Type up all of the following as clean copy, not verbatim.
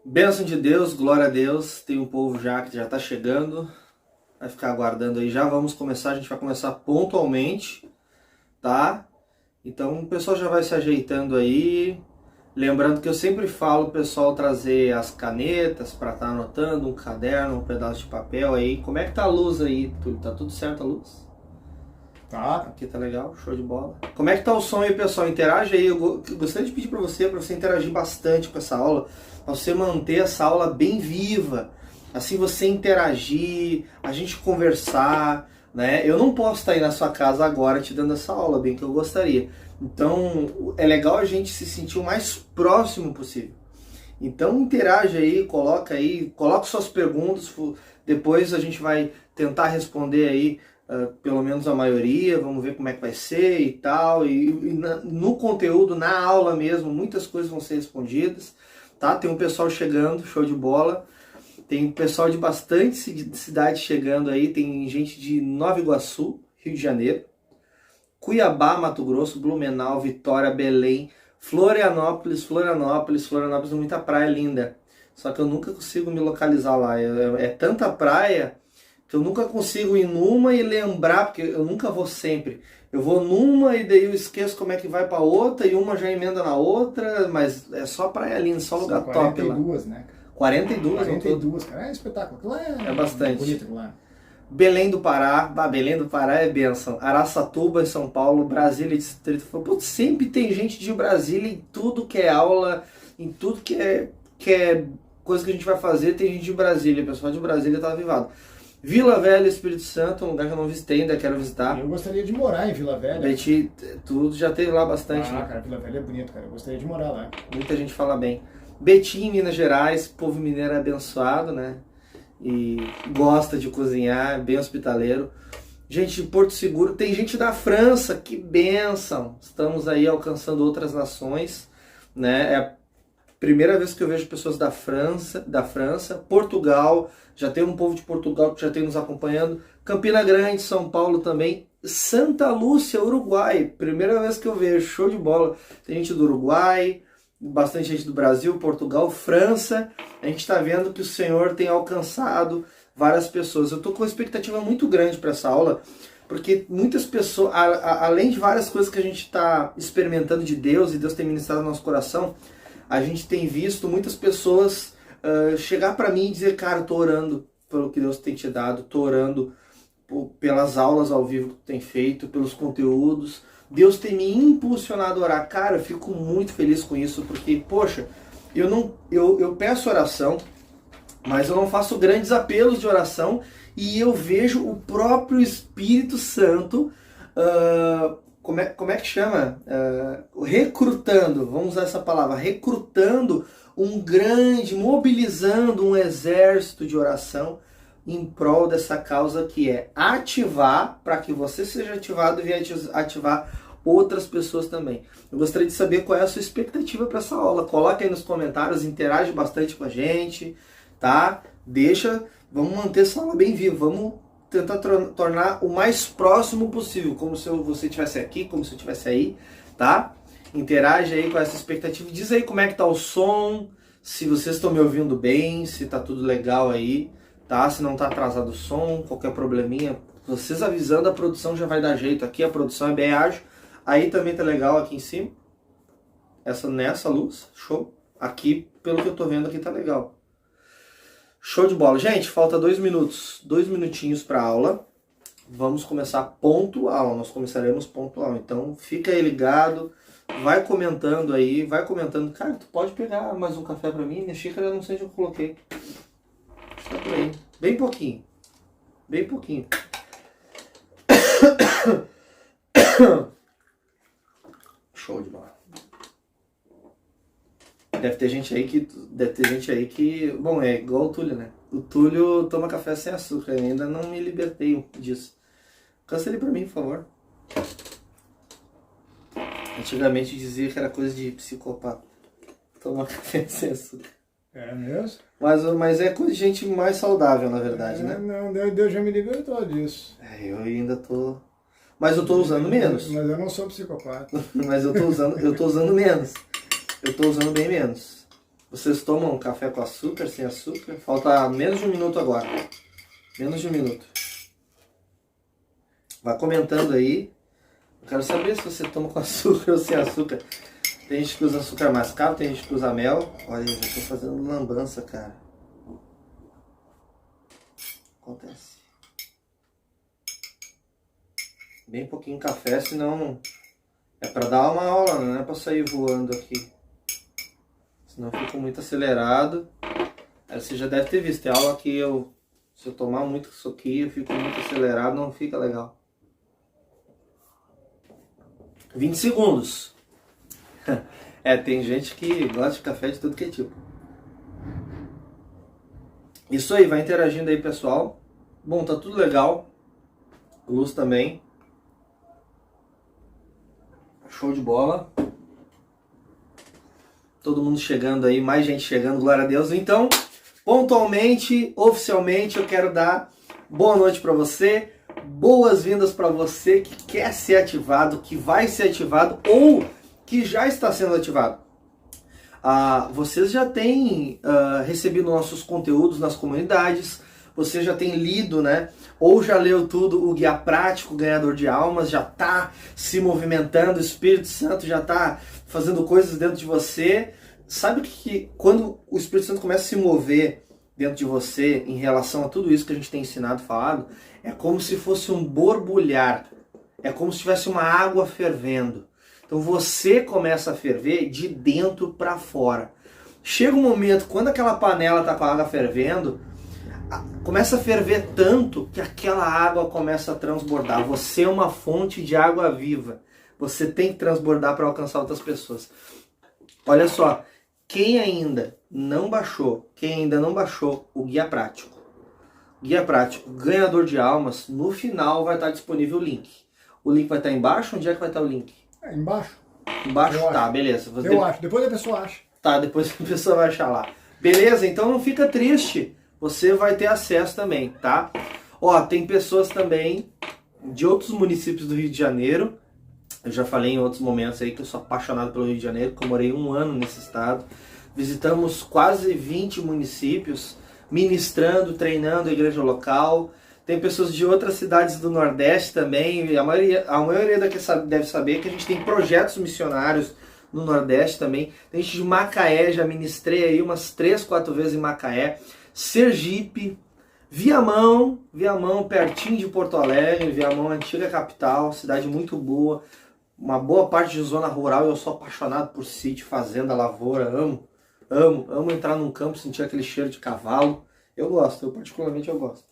Bênção de Deus, glória a Deus. Tem um povo já que já está chegando. Vai ficar aguardando aí. Já vamos começar, a gente vai começar pontualmente, tá? Então o pessoal já vai se ajeitando aí. Lembrando que eu sempre falo o pessoal trazer as canetas para estar anotando, um caderno, um pedaço de papel aí. Como é que tá a luz aí, Túlio? Tá tudo certo a luz? Tá. Aqui tá legal, show de bola. Como é que tá o som aí, pessoal? Interage aí. Eu gostaria de pedir para você interagir bastante com essa aula, para você manter essa aula bem viva. Assim você interagir, a gente conversar, né? Eu não posso estar aí na sua casa agora te dando essa aula, bem que eu gostaria. Então é legal a gente se sentir o mais próximo possível. Então interage aí, coloca suas perguntas, depois a gente vai tentar responder aí pelo menos a maioria, vamos ver como é que vai ser e tal, no conteúdo, na aula mesmo, muitas coisas vão ser respondidas, tá? Tem um pessoal chegando, show de bola, tem pessoal de bastante cidade chegando aí, tem gente de Nova Iguaçu, Rio de Janeiro, Cuiabá, Mato Grosso, Blumenau, Vitória, Belém, Florianópolis tem muita praia linda, só que eu nunca consigo me localizar lá, é tanta praia que eu nunca consigo ir numa e lembrar, porque eu nunca vou sempre. Eu vou numa e daí eu esqueço como é que vai pra outra e uma já emenda na outra, mas é só praia linda, só lugar top lá. 42, né? 42, 42, cara, é espetáculo. Lá é bastante. Bonito lá. Belém do Pará, Belém do Pará é bênção. Araçatuba em São Paulo, Brasília Distrito Federal. Putz, sempre tem gente de Brasília em tudo que é aula, em tudo que é coisa que a gente vai fazer, tem gente de Brasília. O pessoal de Brasília tá avivado. Vila Velha, Espírito Santo, um lugar que eu não visitei, ainda quero visitar. Eu gostaria de morar em Vila Velha. Beti, tudo já teve lá bastante. Ah, cara, Vila Velha é bonito, cara. Eu gostaria de morar lá. Muita gente fala bem. Betim, Minas Gerais, povo mineiro é abençoado, né? E gosta de cozinhar, bem hospitaleiro. Gente de Porto Seguro, tem gente da França, que bênção! Estamos aí alcançando outras nações, né? É a primeira vez que eu vejo pessoas da França, Portugal, já tem um povo de Portugal que já tem nos acompanhando, Campina Grande, São Paulo também, Santa Lúcia, Uruguai, primeira vez que eu vejo, show de bola. Tem gente do Uruguai, bastante gente do Brasil, Portugal, França. A gente está vendo que o Senhor tem alcançado várias pessoas. Eu estou com uma expectativa muito grande para essa aula, porque muitas pessoas, além de várias coisas que a gente está experimentando de Deus, e Deus tem ministrado no nosso coração, a gente tem visto muitas pessoas chegar para mim e dizer, cara, eu tô orando pelo que Deus tem te dado, tô orando pelas aulas ao vivo que tu tem feito, pelos conteúdos. Deus tem me impulsionado a orar. Cara, eu fico muito feliz com isso, porque, poxa, eu peço oração, mas eu não faço grandes apelos de oração, e eu vejo o próprio Espírito Santo, como é que chama? Recrutando, vamos usar essa palavra, recrutando mobilizando um exército de oração em prol dessa causa, que é ativar, para que você seja ativado e venha ativar outras pessoas também. Eu gostaria de saber qual é a sua expectativa para essa aula. Coloca aí nos comentários, interage bastante com a gente, tá? Vamos manter essa aula bem viva, vamos tentar tornar o mais próximo possível, como se você estivesse aqui, como se eu estivesse aí, tá? Interage aí com essa expectativa, diz aí como é que tá o som, se vocês estão me ouvindo bem, se tá tudo legal aí, tá? Se não tá atrasado o som, qualquer probleminha, vocês avisando, a produção já vai dar jeito aqui, a produção é bem ágil. Aí também tá legal aqui em cima, nessa luz, show. Aqui, pelo que eu tô vendo aqui, tá legal. Show de bola. Gente, falta 2 minutos, 2 minutinhos para aula. Vamos começar pontual, nós começaremos pontual. Então fica aí ligado, vai comentando aí, vai comentando. Cara, tu pode pegar mais um café para mim? Minha xícara eu não sei onde eu coloquei. Está por aí. Bem pouquinho. Bem pouquinho. Show de bola. Deve ter gente aí que... Bom, é igual o Túlio, né? O Túlio toma café sem açúcar. Eu ainda não me libertei disso. Cancele pra mim, por favor. Antigamente dizia que era coisa de psicopata. Tomar café sem açúcar. É mesmo? Mas é coisa de gente mais saudável, na verdade, né? Não, Deus já me libertou disso. Eu ainda tô... Mas eu tô usando menos. Mas eu não sou psicopata. Mas eu tô usando menos. Eu tô usando bem menos. Vocês tomam café com açúcar, sem açúcar? Falta menos de um minuto agora. Menos de um minuto. Vai comentando aí. Eu quero saber se você toma com açúcar ou sem açúcar. Tem gente que usa açúcar mascavo, tem gente que usa mel. Olha, eu já tô fazendo lambança, cara. Acontece. Bem pouquinho café, senão é pra dar uma aula, não é pra sair voando aqui. Senão eu fico muito acelerado. Aí você já deve ter visto, tem aula que se eu tomar muito isso aqui, eu fico muito acelerado, não fica legal. 20 segundos. Tem gente que gosta de café de tudo que é tipo. Isso aí, vai interagindo aí, pessoal. Bom, tá tudo legal. Luz também. Show de bola. Todo mundo chegando aí, mais gente chegando, glória a Deus. Então, pontualmente, oficialmente, eu quero dar boa noite para você. Boas-vindas para você que quer ser ativado, que vai ser ativado ou que já está sendo ativado. Vocês já têm recebido nossos conteúdos nas comunidades, você já tem lido, né? Ou já leu tudo, o Guia Prático, Ganhador de Almas, já está se movimentando, o Espírito Santo já está fazendo coisas dentro de você. Sabe que quando o Espírito Santo começa a se mover dentro de você em relação a tudo isso que a gente tem ensinado e falado, é como se fosse um borbulhar, é como se tivesse uma água fervendo. Então você começa a ferver de dentro para fora. Chega um momento, quando aquela panela está com a água fervendo, começa a ferver tanto que aquela água começa a transbordar. Você é uma fonte de água viva. Você tem que transbordar para alcançar outras pessoas. Olha só, quem ainda não baixou o Guia Prático, Ganhador de Almas, no final vai estar disponível o link. O link vai estar embaixo? Onde é que vai estar o link? Embaixo. Embaixo? Eu Tá, acho. beleza. Eu acho, depois a pessoa acha. Tá, depois a pessoa vai achar lá. Beleza? Então não fica triste. Você vai ter acesso também, tá? Ó, tem pessoas também de outros municípios do Rio de Janeiro. Eu já falei em outros momentos aí que eu sou apaixonado pelo Rio de Janeiro, que eu morei 1 ano nesse estado. Visitamos quase 20 municípios, ministrando, treinando a igreja local. Tem pessoas de outras cidades do Nordeste também. A maioria daqui deve saber que a gente tem projetos missionários no Nordeste também. Tem gente de Macaé, já ministrei aí umas 3, 4 vezes em Macaé. Sergipe, Viamão, pertinho de Porto Alegre, Viamão, antiga capital, cidade muito boa. Uma boa parte de zona rural, eu sou apaixonado por sítio, fazenda, lavoura, amo entrar num campo, sentir aquele cheiro de cavalo. Eu gosto, particularmente eu gosto.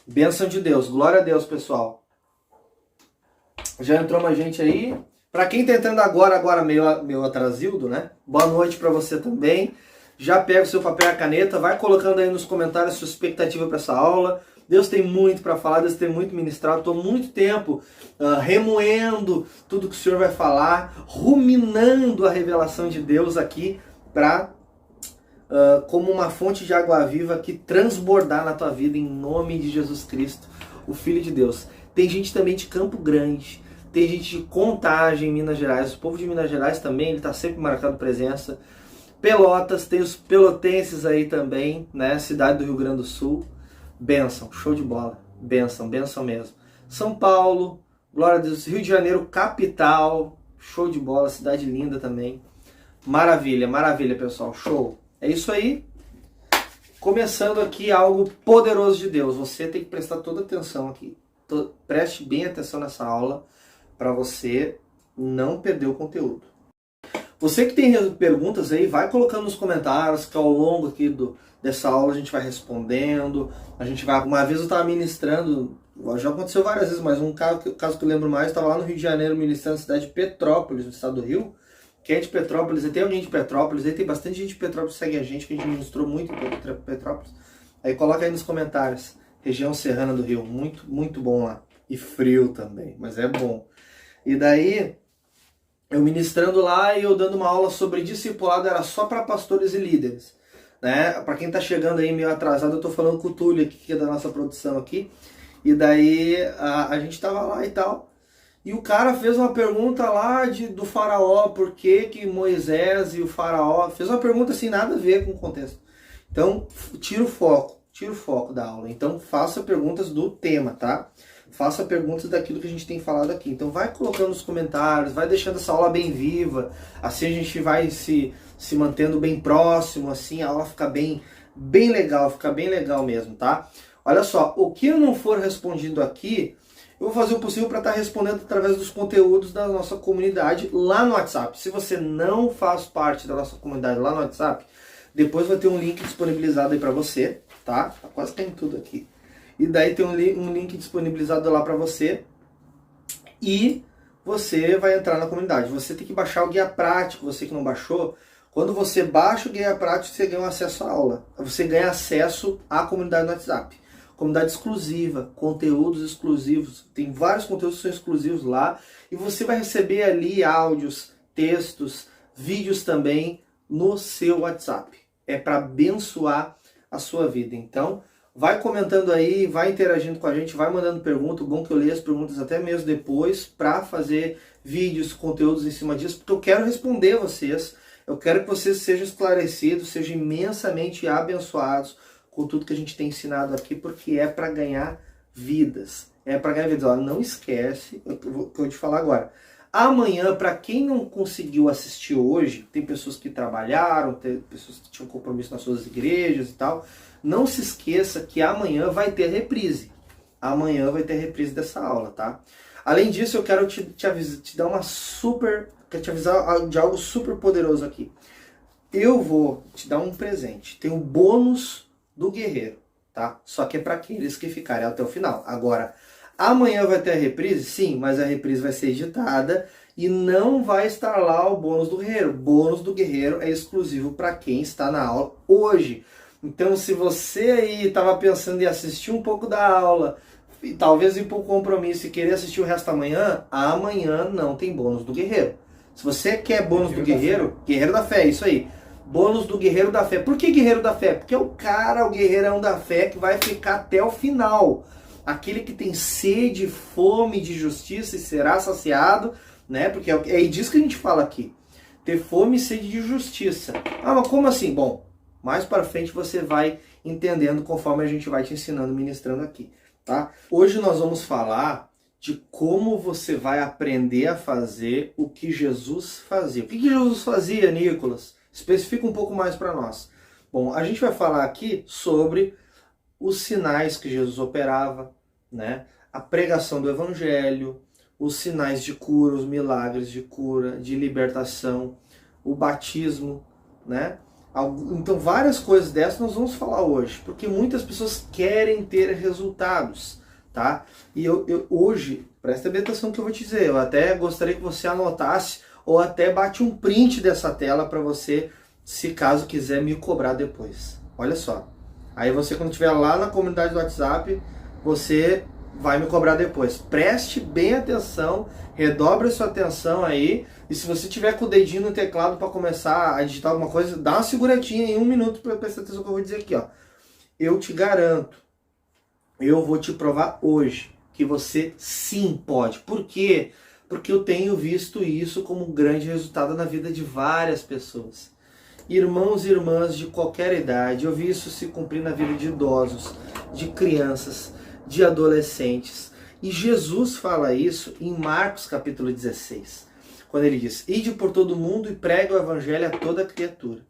Bênção de Deus, glória a Deus, pessoal. Já entrou mais gente aí. Para quem tá entrando agora meio atrasildo, né? Boa noite para você também. Já pega o seu papel e a caneta, vai colocando aí nos comentários a sua expectativa para essa aula. Deus tem muito para falar, Deus tem muito ministrado. Estou muito tempo remoendo tudo que o Senhor vai falar, ruminando a revelação de Deus aqui para como uma fonte de água viva que transbordar na tua vida em nome de Jesus Cristo, o Filho de Deus. Tem gente também de Campo Grande, tem gente de Contagem, Minas Gerais. O povo de Minas Gerais também, ele está sempre marcando presença. Pelotas, tem os pelotenses aí também, né? Cidade do Rio Grande do Sul. Bênção, show de bola. Bênção mesmo. São Paulo, glória a Deus. Rio de Janeiro, capital. Show de bola, cidade linda também. Maravilha, pessoal. Show. É isso aí. Começando aqui algo poderoso de Deus. Você tem que prestar toda atenção aqui. Preste bem atenção nessa aula para você não perder o conteúdo. Você que tem perguntas aí, vai colocando nos comentários, que ao longo aqui dessa aula a gente vai respondendo. Uma vez eu estava ministrando, já aconteceu várias vezes, mas um caso que eu lembro mais, eu estava lá no Rio de Janeiro ministrando na cidade de Petrópolis, no estado do Rio. Quem é de Petrópolis, aí tem alguém de Petrópolis, aí tem bastante gente de Petrópolis que segue a gente, que a gente ministrou muito em Petrópolis. Aí coloca aí nos comentários, região serrana do Rio, muito bom lá. E frio também, mas é bom. E daí, eu ministrando lá e eu dando uma aula sobre discipulado, era só para pastores e líderes. Né? Para quem tá chegando aí meio atrasado, eu tô falando com o Túlio aqui, que é da nossa produção aqui. E daí a gente tava lá e tal. E o cara fez uma pergunta lá do faraó, por que Moisés e o faraó... Fez uma pergunta assim, nada a ver com o contexto. Então, tira o foco da aula. Então, faça perguntas do tema, tá? Faça perguntas daquilo que a gente tem falado aqui. Então, vai colocando nos comentários, vai deixando essa aula bem viva. Assim a gente vai se mantendo bem próximo, assim a aula fica bem legal mesmo, tá? Olha só, o que eu não for respondido aqui... Eu vou fazer o possível para estar respondendo através dos conteúdos da nossa comunidade lá no WhatsApp. Se você não faz parte da nossa comunidade lá no WhatsApp, depois vai ter um link disponibilizado aí para você, tá? Tá quase caindo tudo aqui. E daí tem um link disponibilizado lá para você e você vai entrar na comunidade. Você tem que baixar o guia prático, você que não baixou. Quando você baixa o guia prático, você ganha um acesso à aula. Você ganha acesso à comunidade no WhatsApp. Comunidade exclusiva, conteúdos exclusivos, tem vários conteúdos que são exclusivos lá e você vai receber ali áudios, textos, vídeos também no seu WhatsApp. É para abençoar a sua vida. Então, vai comentando aí, vai interagindo com a gente, vai mandando pergunta. O bom é que eu leio as perguntas até mesmo depois para fazer vídeos, conteúdos em cima disso, porque eu quero responder vocês, eu quero que vocês sejam esclarecidos, sejam imensamente abençoados com tudo que a gente tem ensinado aqui, porque é para ganhar vidas. É para ganhar vidas. Ó, não esquece o que eu vou te falar agora. Amanhã, para quem não conseguiu assistir hoje, tem pessoas que trabalharam, tem pessoas que tinham compromisso nas suas igrejas e tal, não se esqueça que amanhã vai ter reprise. Amanhã vai ter reprise dessa aula, tá? Além disso, eu quero te dar uma super... Quero te avisar de algo super poderoso aqui. Eu vou te dar um presente. Tem um bônus do guerreiro, tá? Só que é para aqueles que ficarem até o final. Agora, amanhã vai ter a reprise? Sim, mas a reprise vai ser editada e não vai estar lá o bônus do guerreiro. O bônus do guerreiro é exclusivo para quem está na aula hoje. Então, se você aí estava pensando em assistir um pouco da aula, e talvez ir para o compromisso e querer assistir o resto amanhã não tem bônus do guerreiro. Se você quer bônus do guerreiro, guerreiro da fé, isso aí. Bônus do guerreiro da fé. Por que guerreiro da fé? Porque é o guerreirão da fé que vai ficar até o final. Aquele que tem sede, fome de justiça e será saciado, né? Porque é disso que a gente fala aqui. Ter fome e sede de justiça. Ah, mas como assim? Bom, mais para frente você vai entendendo conforme a gente vai te ensinando, ministrando aqui, tá? Hoje nós vamos falar de como você vai aprender a fazer o que Jesus fazia. O que Jesus fazia, Nicolas? Especifica um pouco mais para nós. Bom, a gente vai falar aqui sobre os sinais que Jesus operava, né? A pregação do evangelho, os sinais de cura, os milagres de cura, de libertação, o batismo, né? Então várias coisas dessas nós vamos falar hoje, porque muitas pessoas querem ter resultados, tá? E eu hoje, presta bem atenção no que eu vou te dizer, eu até gostaria que você anotasse ou até bate um print dessa tela para você, se caso quiser me cobrar depois. Olha só. Aí você, quando estiver lá na comunidade do WhatsApp, você vai me cobrar depois. Preste bem atenção, redobre a sua atenção aí. E se você tiver com o dedinho no teclado para começar a digitar alguma coisa, dá uma seguradinha em 1 minuto para prestar atenção no que eu vou dizer aqui, ó. Eu te garanto, eu vou te provar hoje que você sim pode. Por quê? Porque eu tenho visto isso como um grande resultado na vida de várias pessoas. Irmãos e irmãs de qualquer idade, eu vi isso se cumprir na vida de idosos, de crianças, de adolescentes. E Jesus fala isso em Marcos capítulo 16, quando ele diz: ide por todo o mundo e pregue o evangelho a toda criatura.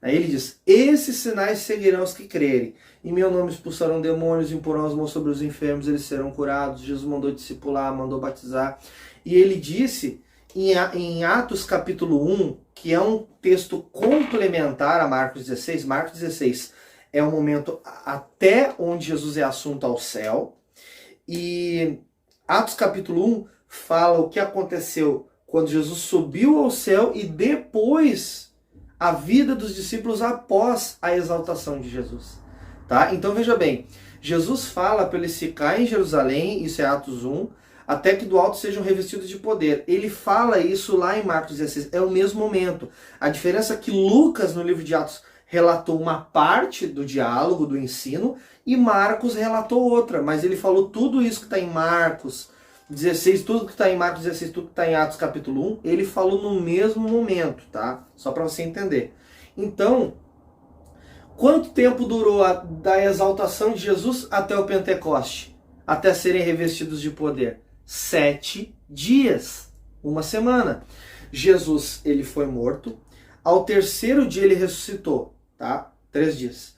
Aí ele diz: esses sinais seguirão os que crerem. Em meu nome expulsarão demônios, imporão as mãos sobre os enfermos, eles serão curados. Jesus mandou discipular, mandou batizar. E ele disse em Atos capítulo 1, que é um texto complementar a Marcos 16. Marcos 16 é o momento até onde Jesus é assunto ao céu. E Atos capítulo 1 fala o que aconteceu quando Jesus subiu ao céu e depois a vida dos discípulos após a exaltação de Jesus. Tá? Então veja bem, Jesus fala para eles ficarem em Jerusalém, isso é Atos 1, até que do alto sejam revestidos de poder. Ele fala isso lá em Marcos 16, é o mesmo momento. A diferença é que Lucas, no livro de Atos, relatou uma parte do diálogo, do ensino, e Marcos relatou outra, mas ele falou tudo isso que está em Marcos, 16, tudo que está em Marcos 16, tudo que está em Atos capítulo 1, ele falou no mesmo momento, tá? Só para você entender. Então, quanto tempo durou da exaltação de Jesus até o Pentecoste? Até serem revestidos de poder? 7 dias, uma semana. Jesus, ele foi morto. Ao terceiro dia ele ressuscitou, tá? 3 dias.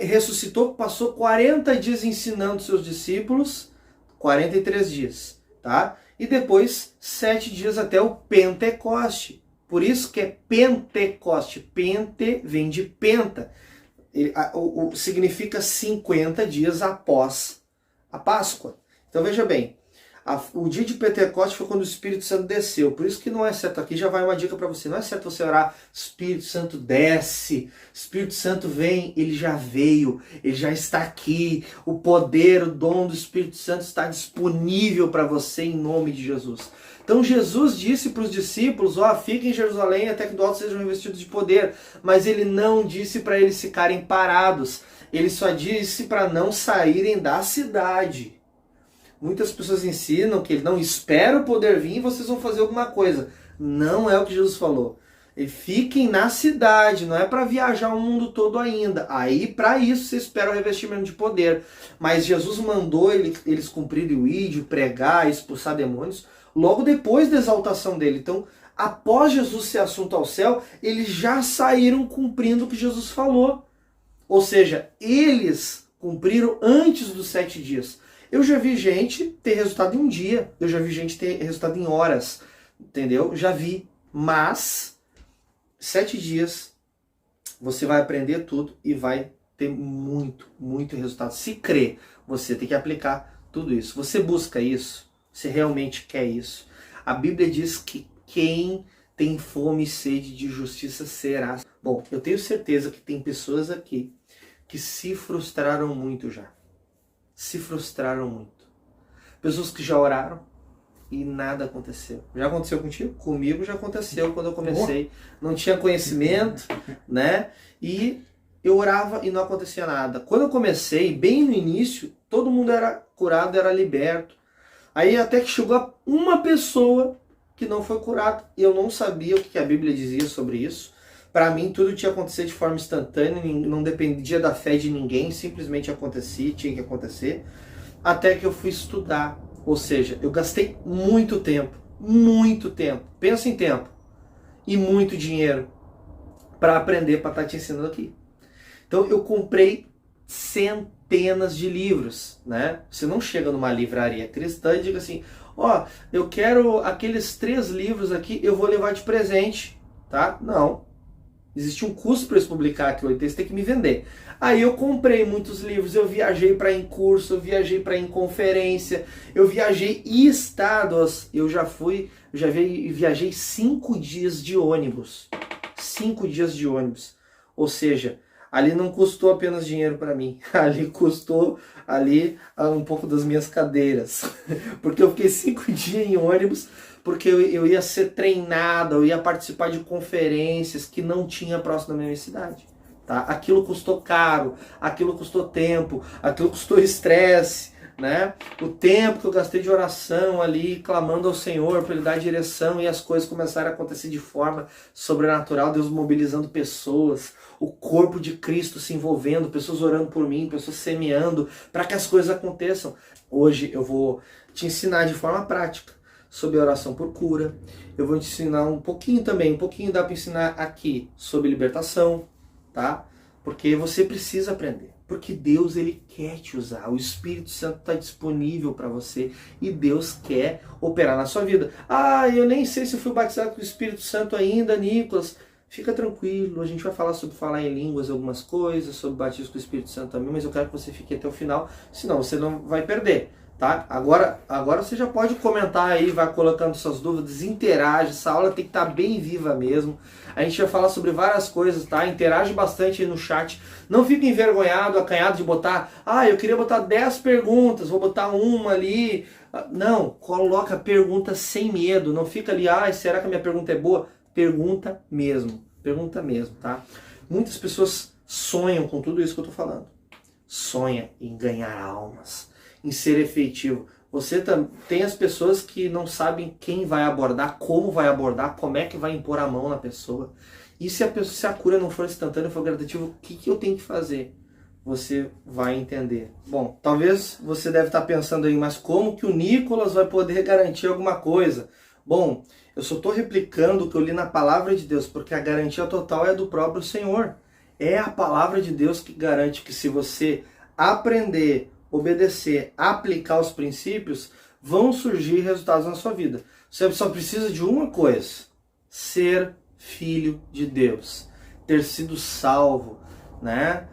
Ressuscitou, passou 40 dias ensinando seus discípulos, 43 dias, tá? E depois 7 dias até o Pentecoste. Por isso que é Pentecoste. Pente vem de penta. Significa 50 dias após a Páscoa. Então veja bem, o dia de Pentecoste foi quando o Espírito Santo desceu. Por isso que não é certo, aqui já vai uma dica para você, não é certo você orar, Espírito Santo desce, Espírito Santo vem, ele já veio, ele já está aqui, o poder, o dom do Espírito Santo está disponível para você em nome de Jesus. Então Jesus disse para os discípulos, fiquem em Jerusalém até que do alto sejam revestidos de poder, mas ele não disse para eles ficarem parados, ele só disse para não saírem da cidade. Muitas pessoas ensinam que ele não espera o poder vir e vocês vão fazer alguma coisa. Não é o que Jesus falou. E fiquem na cidade, não é para viajar o mundo todo ainda. Aí, para isso, você espera o revestimento de poder. Mas Jesus mandou eles cumprirem o ídio, pregar, expulsar demônios, logo depois da exaltação dele. Então, após Jesus ser assunto ao céu, eles já saíram cumprindo o que Jesus falou. Ou seja, eles cumpriram antes dos 7 dias. Eu já vi gente ter resultado em um dia, eu já vi gente ter resultado em horas, entendeu? Já vi, mas 7 dias você vai aprender tudo e vai ter muito, muito resultado. Se crer, você tem que aplicar tudo isso. Você busca isso? Você realmente quer isso? A Bíblia diz que quem tem fome e sede de justiça será. Bom, eu tenho certeza que tem pessoas aqui que se frustraram muito já. Se frustraram muito. Pessoas que já oraram e nada aconteceu. Já aconteceu contigo? Comigo já aconteceu quando eu comecei. Não tinha conhecimento, né? E eu orava e não acontecia nada. Quando eu comecei, bem no início, todo mundo era curado, era liberto. Aí até que chegou uma pessoa que não foi curada. E eu não sabia o que a Bíblia dizia sobre isso. Para mim, tudo tinha acontecido de forma instantânea, não dependia da fé de ninguém, simplesmente acontecia, tinha que acontecer, até que eu fui estudar. Ou seja, eu gastei muito tempo, pensa em tempo, e muito dinheiro para aprender, para estar te ensinando aqui. Então, eu comprei centenas de livros, né? Você não chega numa livraria cristã e diga assim, eu quero aqueles 3 livros aqui, eu vou levar de presente, tá? Não. Existe um custo para eles publicar aquilo, então eles têm que me vender. Aí eu comprei muitos livros, eu viajei para ir em curso, eu viajei para ir em conferência, eu viajei estados, eu viajei 5 dias de ônibus. 5 dias de ônibus. Ou seja, ali não custou apenas dinheiro para mim, ali custou um pouco das minhas cadeiras. Porque eu fiquei 5 dias em ônibus, porque eu ia ser treinado, eu ia participar de conferências que não tinha próximo da minha cidade. Tá? Aquilo custou caro, aquilo custou tempo, aquilo custou estresse, né? O tempo que eu gastei de oração ali, clamando ao Senhor para Ele dar direção, e as coisas começaram a acontecer de forma sobrenatural, Deus mobilizando pessoas, o corpo de Cristo se envolvendo, pessoas orando por mim, pessoas semeando, para que as coisas aconteçam. Hoje eu vou te ensinar de forma prática sobre oração por cura, eu vou te ensinar um pouquinho dá para ensinar aqui sobre libertação, tá? Porque você precisa aprender. Porque Deus, Ele quer te usar. O Espírito Santo está disponível para você. E Deus quer operar na sua vida. Eu nem sei se eu fui batizado com o Espírito Santo ainda, Nicolas. Fica tranquilo, a gente vai falar sobre falar em línguas, algumas coisas, sobre batismo com o Espírito Santo também, mas eu quero que você fique até o final, senão você não vai perder. Tá? Agora você já pode comentar aí, vai colocando suas dúvidas, interage, essa aula tem que estar bem viva mesmo. A gente vai falar sobre várias coisas, tá? Interage bastante aí no chat. Não fique envergonhado, acanhado de botar, eu queria botar 10 perguntas, vou botar uma ali. Não, coloca pergunta sem medo, não fica ali, será que a minha pergunta é boa? Pergunta mesmo, tá? Muitas pessoas sonham com tudo isso que eu tô falando. Sonha em ganhar almas, em ser efetivo. Tem as pessoas que não sabem quem vai abordar, como é que vai impor a mão na pessoa. E se a cura não for instantânea, for gradativa, o que eu tenho que fazer? Você vai entender. Bom, talvez você deve estar pensando aí, mas como que o Nicolas vai poder garantir alguma coisa? Bom, eu só estou replicando o que eu li na palavra de Deus, porque a garantia total é do próprio Senhor. É a palavra de Deus que garante que se você aprender, obedecer, aplicar os princípios, vão surgir resultados na sua vida. Você só precisa de uma coisa: ser filho de Deus, ter sido salvo, né?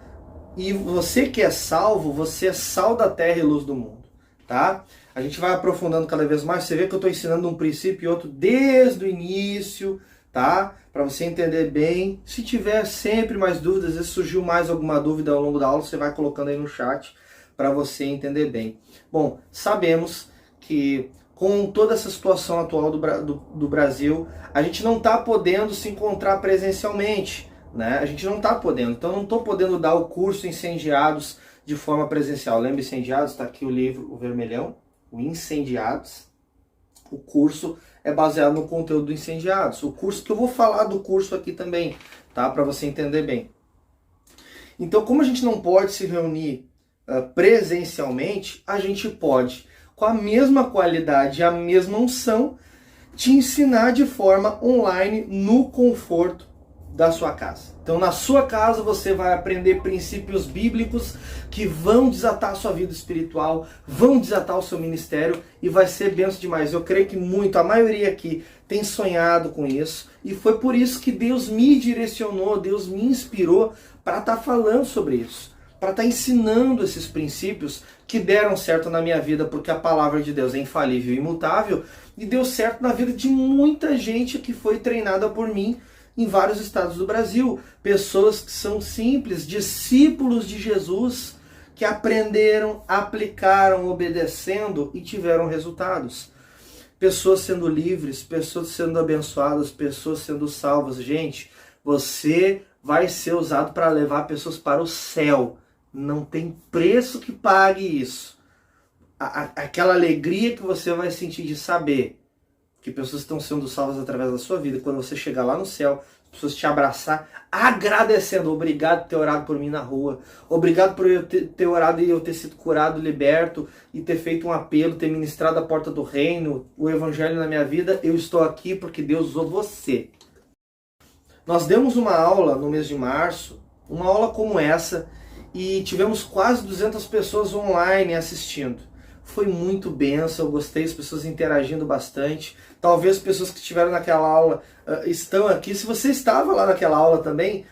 E você que é salvo, você é sal da terra e luz do mundo, tá? A gente vai aprofundando cada vez mais. Você vê que eu estou ensinando um princípio e outro desde o início, tá? Para você entender bem. Se tiver sempre mais dúvidas, se surgiu mais alguma dúvida ao longo da aula, você vai colocando aí no chat para você entender bem. Bom, sabemos que com toda essa situação atual do Brasil, a gente não está podendo se encontrar presencialmente, né? A gente não está podendo. Então, não estou podendo dar o curso Incendiados de forma presencial. Lembra Incendiados? Está aqui o livro, o vermelhão, o Incendiados. O curso é baseado no conteúdo do Incendiados. O curso que eu vou falar do curso aqui também, tá? Para você entender bem. Então, como a gente não pode se reunir presencialmente, a gente pode, com a mesma qualidade e a mesma unção, te ensinar de forma online no conforto da sua casa. Então, na sua casa você vai aprender princípios bíblicos que vão desatar a sua vida espiritual, vão desatar o seu ministério e vai ser bênção demais. Eu creio que a maioria aqui tem sonhado com isso e foi por isso que Deus me direcionou, Deus me inspirou para estar falando sobre isso, para estar ensinando esses princípios que deram certo na minha vida, porque a palavra de Deus é infalível e imutável e deu certo na vida de muita gente que foi treinada por mim em vários estados do Brasil. Pessoas que são simples, discípulos de Jesus, que aprenderam, aplicaram, obedecendo e tiveram resultados. Pessoas sendo livres, pessoas sendo abençoadas, pessoas sendo salvas. Gente, você vai ser usado para levar pessoas para o céu. Não tem preço que pague isso. Aquela alegria que você vai sentir de saber que pessoas estão sendo salvas através da sua vida. Quando você chegar lá no céu, as pessoas te abraçar, agradecendo. Obrigado por ter orado por mim na rua. Obrigado por eu ter orado e eu ter sido curado, liberto, e ter feito um apelo, ter ministrado a porta do reino, o evangelho na minha vida. Eu estou aqui porque Deus usou você. Nós demos uma aula no mês de março, uma aula como essa, e tivemos quase 200 pessoas online assistindo. Foi muito bênção, eu gostei, as pessoas interagindo bastante. Talvez as pessoas que estiveram naquela aula estão aqui. Se você estava lá naquela aula também.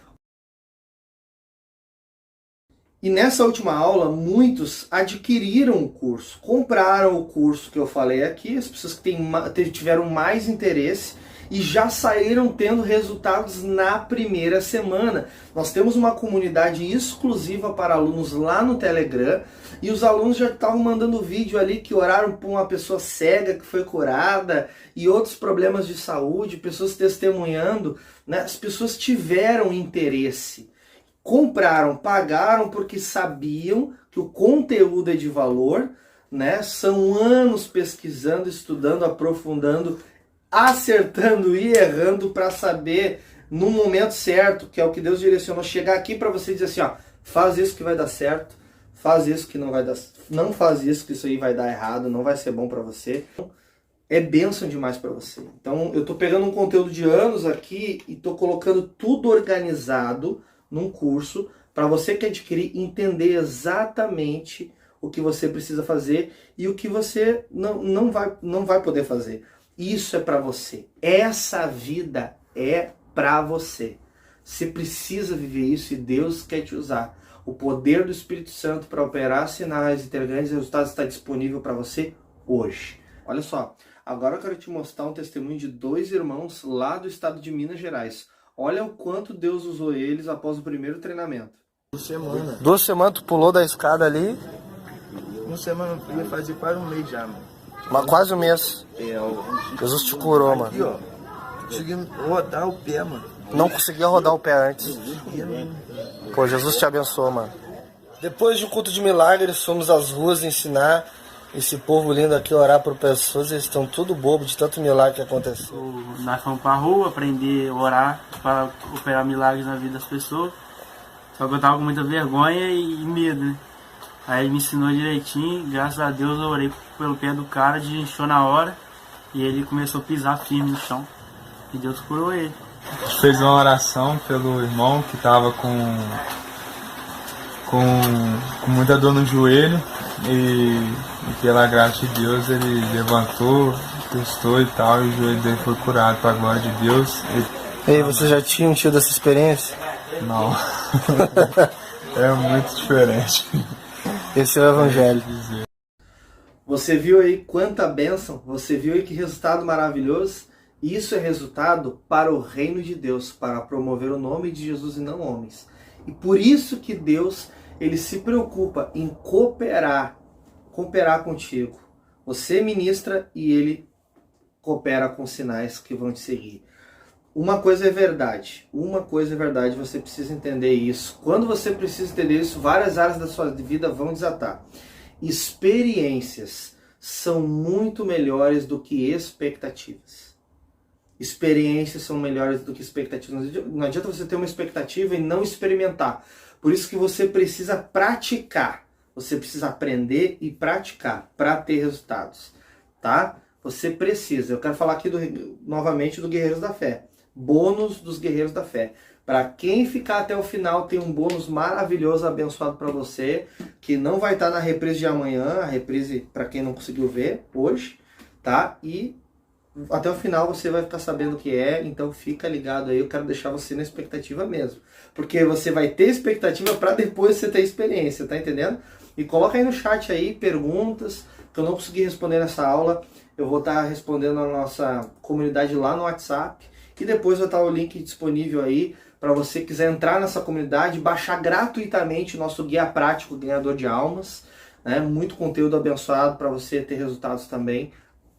E nessa última aula, muitos adquiriram o curso, compraram o curso que eu falei aqui. As pessoas que tiveram mais interesse e já saíram tendo resultados na primeira semana. Nós temos uma comunidade exclusiva para alunos lá no Telegram, e os alunos já estavam mandando vídeo ali que oraram por uma pessoa cega que foi curada, e outros problemas de saúde, pessoas testemunhando, né? As pessoas tiveram interesse, compraram, pagaram porque sabiam que o conteúdo é de valor, né? São anos pesquisando, estudando, aprofundando, acertando e errando para saber no momento certo, que é o que Deus direcionou, chegar aqui para você dizer assim, ó, faz isso que vai dar certo, faz isso que não vai dar, não faz isso que isso aí vai dar errado, não vai ser bom para você. É bênção demais para você. Então eu tô pegando um conteúdo de anos aqui e tô colocando tudo organizado num curso para você que adquirir entender exatamente o que você precisa fazer e o que você não vai poder fazer. Isso é para você. Essa vida é para você. Você precisa viver isso e Deus quer te usar. O poder do Espírito Santo para operar sinais e ter grandes resultados está disponível para você hoje. Olha só, agora eu quero te mostrar um testemunho de 2 irmãos lá do estado de Minas Gerais. Olha o quanto Deus usou eles após o primeiro treinamento. 2 semanas. 2 semanas, tu pulou da escada ali? 1 semana, ia fazer quase um mês já, mano. Mas quase um mês. Jesus te curou, mano. Aqui, ó. Consegui rodar o pé, mano. Não conseguia rodar o pé antes. Pô, Jesus te abençoou, mano. Depois de um culto de milagres, fomos às ruas ensinar. esse povo lindo aqui orar por pessoas, eles estão tudo bobo de tanto milagre que aconteceu. Nós fomos pra rua aprender a orar para operar milagres na vida das pessoas. Só que eu tava com muita vergonha e medo, né? Aí ele me ensinou direitinho, graças a Deus eu orei pelo pé do cara, desinchou na hora e ele começou a pisar firme no chão. E Deus curou ele. A gente fez uma oração pelo irmão que tava com muita dor no joelho e pela graça de Deus ele levantou, testou e tal, e o joelho dele foi curado para a glória de Deus. E aí, você já tinha tido essa experiência? Não, é muito diferente. Esse é o Evangelho. Você viu aí quanta bênção? Você viu aí que resultado maravilhoso? Isso é resultado para o reino de Deus, para promover o nome de Jesus e não homens. E por isso que Deus, ele se preocupa em cooperar contigo. Você ministra e ele coopera com sinais que vão te seguir. Uma coisa é verdade, você precisa entender isso. Quando você precisa entender isso, várias áreas da sua vida vão desatar. Experiências são muito melhores do que expectativas. Experiências são melhores do que expectativas. Não adianta você ter uma expectativa e não experimentar. Por isso que você precisa praticar. Você precisa aprender e praticar para ter resultados. Tá? Você precisa. Eu quero falar aqui novamente do Guerreiros da Fé. Bônus dos Guerreiros da Fé. Para quem ficar até o final, tem um bônus maravilhoso, abençoado para você, que não vai estar na reprise de amanhã, a reprise para quem não conseguiu ver hoje, tá? E até o final você vai ficar sabendo o que é, então fica ligado aí, eu quero deixar você na expectativa mesmo. Porque você vai ter expectativa para depois você ter experiência, tá entendendo? E coloca aí no chat aí perguntas que eu não consegui responder nessa aula, eu vou estar respondendo na nossa comunidade lá no WhatsApp, e depois vai estar o link disponível aí para você quiser entrar nessa comunidade, baixar gratuitamente o nosso guia prático Ganhador de Almas, né? Muito conteúdo abençoado para você ter resultados também,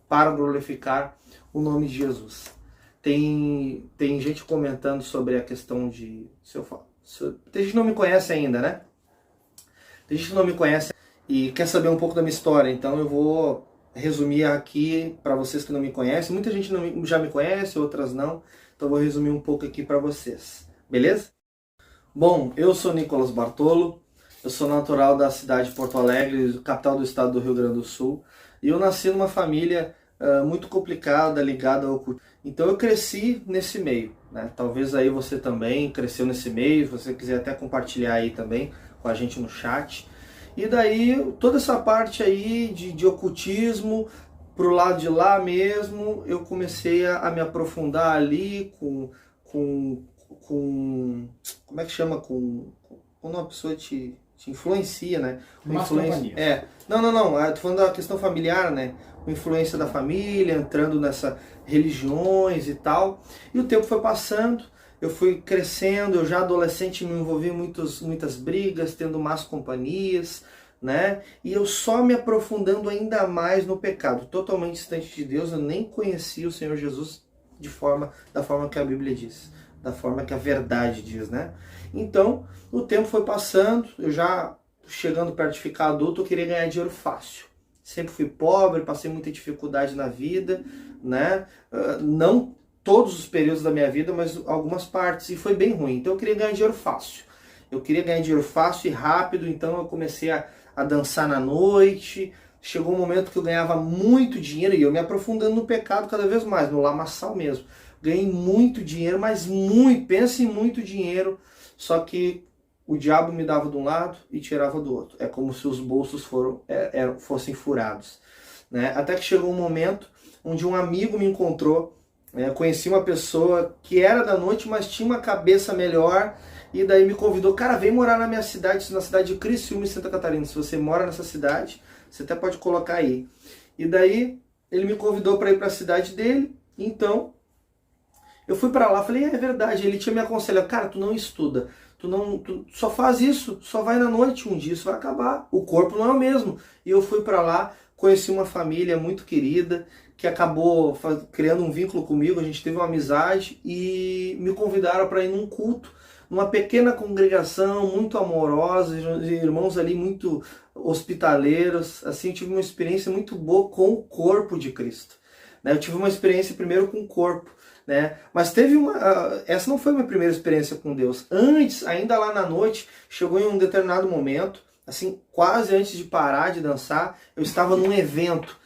para glorificar o nome de Jesus. Tem gente comentando sobre a questão de... tem gente que não me conhece ainda, né? Tem gente que não me conhece e quer saber um pouco da minha história, então eu vou resumir aqui para vocês que não me conhecem. Muita gente já me conhece, outras não, então eu vou resumir um pouco aqui para vocês, beleza? Bom, eu sou Nicolas Bartolo, eu sou natural da cidade de Porto Alegre, capital do estado do Rio Grande do Sul, e eu nasci numa família muito complicada, ligada ao ocultismo. Então eu cresci nesse meio, né? Talvez aí você também cresceu nesse meio, se você quiser até compartilhar aí também com a gente no chat. E daí toda essa parte aí de ocultismo, pro lado de lá mesmo, eu comecei a me aprofundar ali com como é que chama? Quando uma pessoa te influencia, né? Influência, não, eu tô falando da questão familiar, né? Com influência da família, entrando nessas religiões e tal. E o tempo foi passando, eu fui crescendo, eu já adolescente me envolvi em muitas brigas, tendo más companhias, né? E eu só me aprofundando ainda mais no pecado, totalmente distante de Deus, eu nem conhecia o Senhor Jesus da forma que a Bíblia diz, da forma que a verdade diz, né? Então, o tempo foi passando, eu já chegando perto de ficar adulto, eu queria ganhar dinheiro fácil. Sempre fui pobre, passei muita dificuldade na vida, né? Não todos os períodos da minha vida, mas algumas partes, e foi bem ruim. Então eu queria ganhar dinheiro fácil. Eu queria ganhar dinheiro fácil e rápido, então eu comecei a dançar na noite. Chegou um momento que eu ganhava muito dinheiro e eu me aprofundando no pecado cada vez mais, no lamaçal mesmo. Ganhei muito dinheiro, mas muito, pensa em muito dinheiro, só que o diabo me dava de um lado e tirava do outro. É como se os bolsos fossem furados, né? Até que chegou um momento onde um amigo me encontrou, né? Conheci uma pessoa que era da noite, mas tinha uma cabeça melhor, e daí me convidou, cara, vem morar na minha cidade, na cidade de Criciúma, em Santa Catarina. Se você mora nessa cidade, você até pode colocar aí. E daí ele me convidou para ir para a cidade dele, então eu fui para lá, falei, é verdade. Ele tinha me aconselhado, cara, tu não estuda, tu só faz isso, só vai na noite, um dia isso vai acabar, o corpo não é o mesmo. E eu fui para lá, conheci uma família muito querida, que acabou criando um vínculo comigo, a gente teve uma amizade, e me convidaram para ir num culto numa pequena congregação muito amorosa, irmãos ali muito hospitaleiros, assim, eu tive uma experiência muito boa com o corpo de Cristo, né? Eu tive uma experiência primeiro com o corpo, né? Mas essa não foi a minha primeira experiência com Deus. Antes, ainda lá na noite, chegou em um determinado momento, assim, quase antes de parar de dançar, eu estava num evento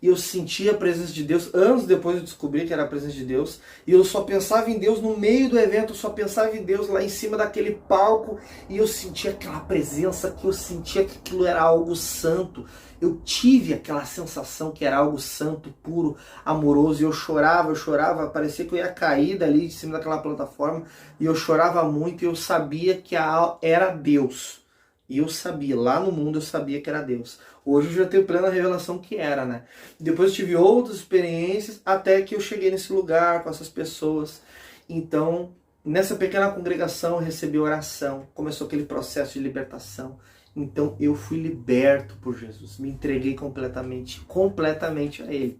e eu sentia a presença de Deus. Anos depois eu descobri que era a presença de Deus, e eu só pensava em Deus no meio do evento, eu só pensava em Deus lá em cima daquele palco, e eu sentia aquela presença, que eu sentia que aquilo era algo santo. Eu tive aquela sensação que era algo santo, puro, amoroso, e eu chorava, parecia que eu ia cair dali de cima daquela plataforma, e eu chorava muito, e eu sabia que era Deus. E eu sabia, lá no mundo eu sabia que era Deus. Hoje eu já tenho plena revelação que era, né? Depois eu tive outras experiências, até que eu cheguei nesse lugar com essas pessoas. Então, nessa pequena congregação eu recebi oração, começou aquele processo de libertação. Então eu fui liberto por Jesus, me entreguei completamente a Ele.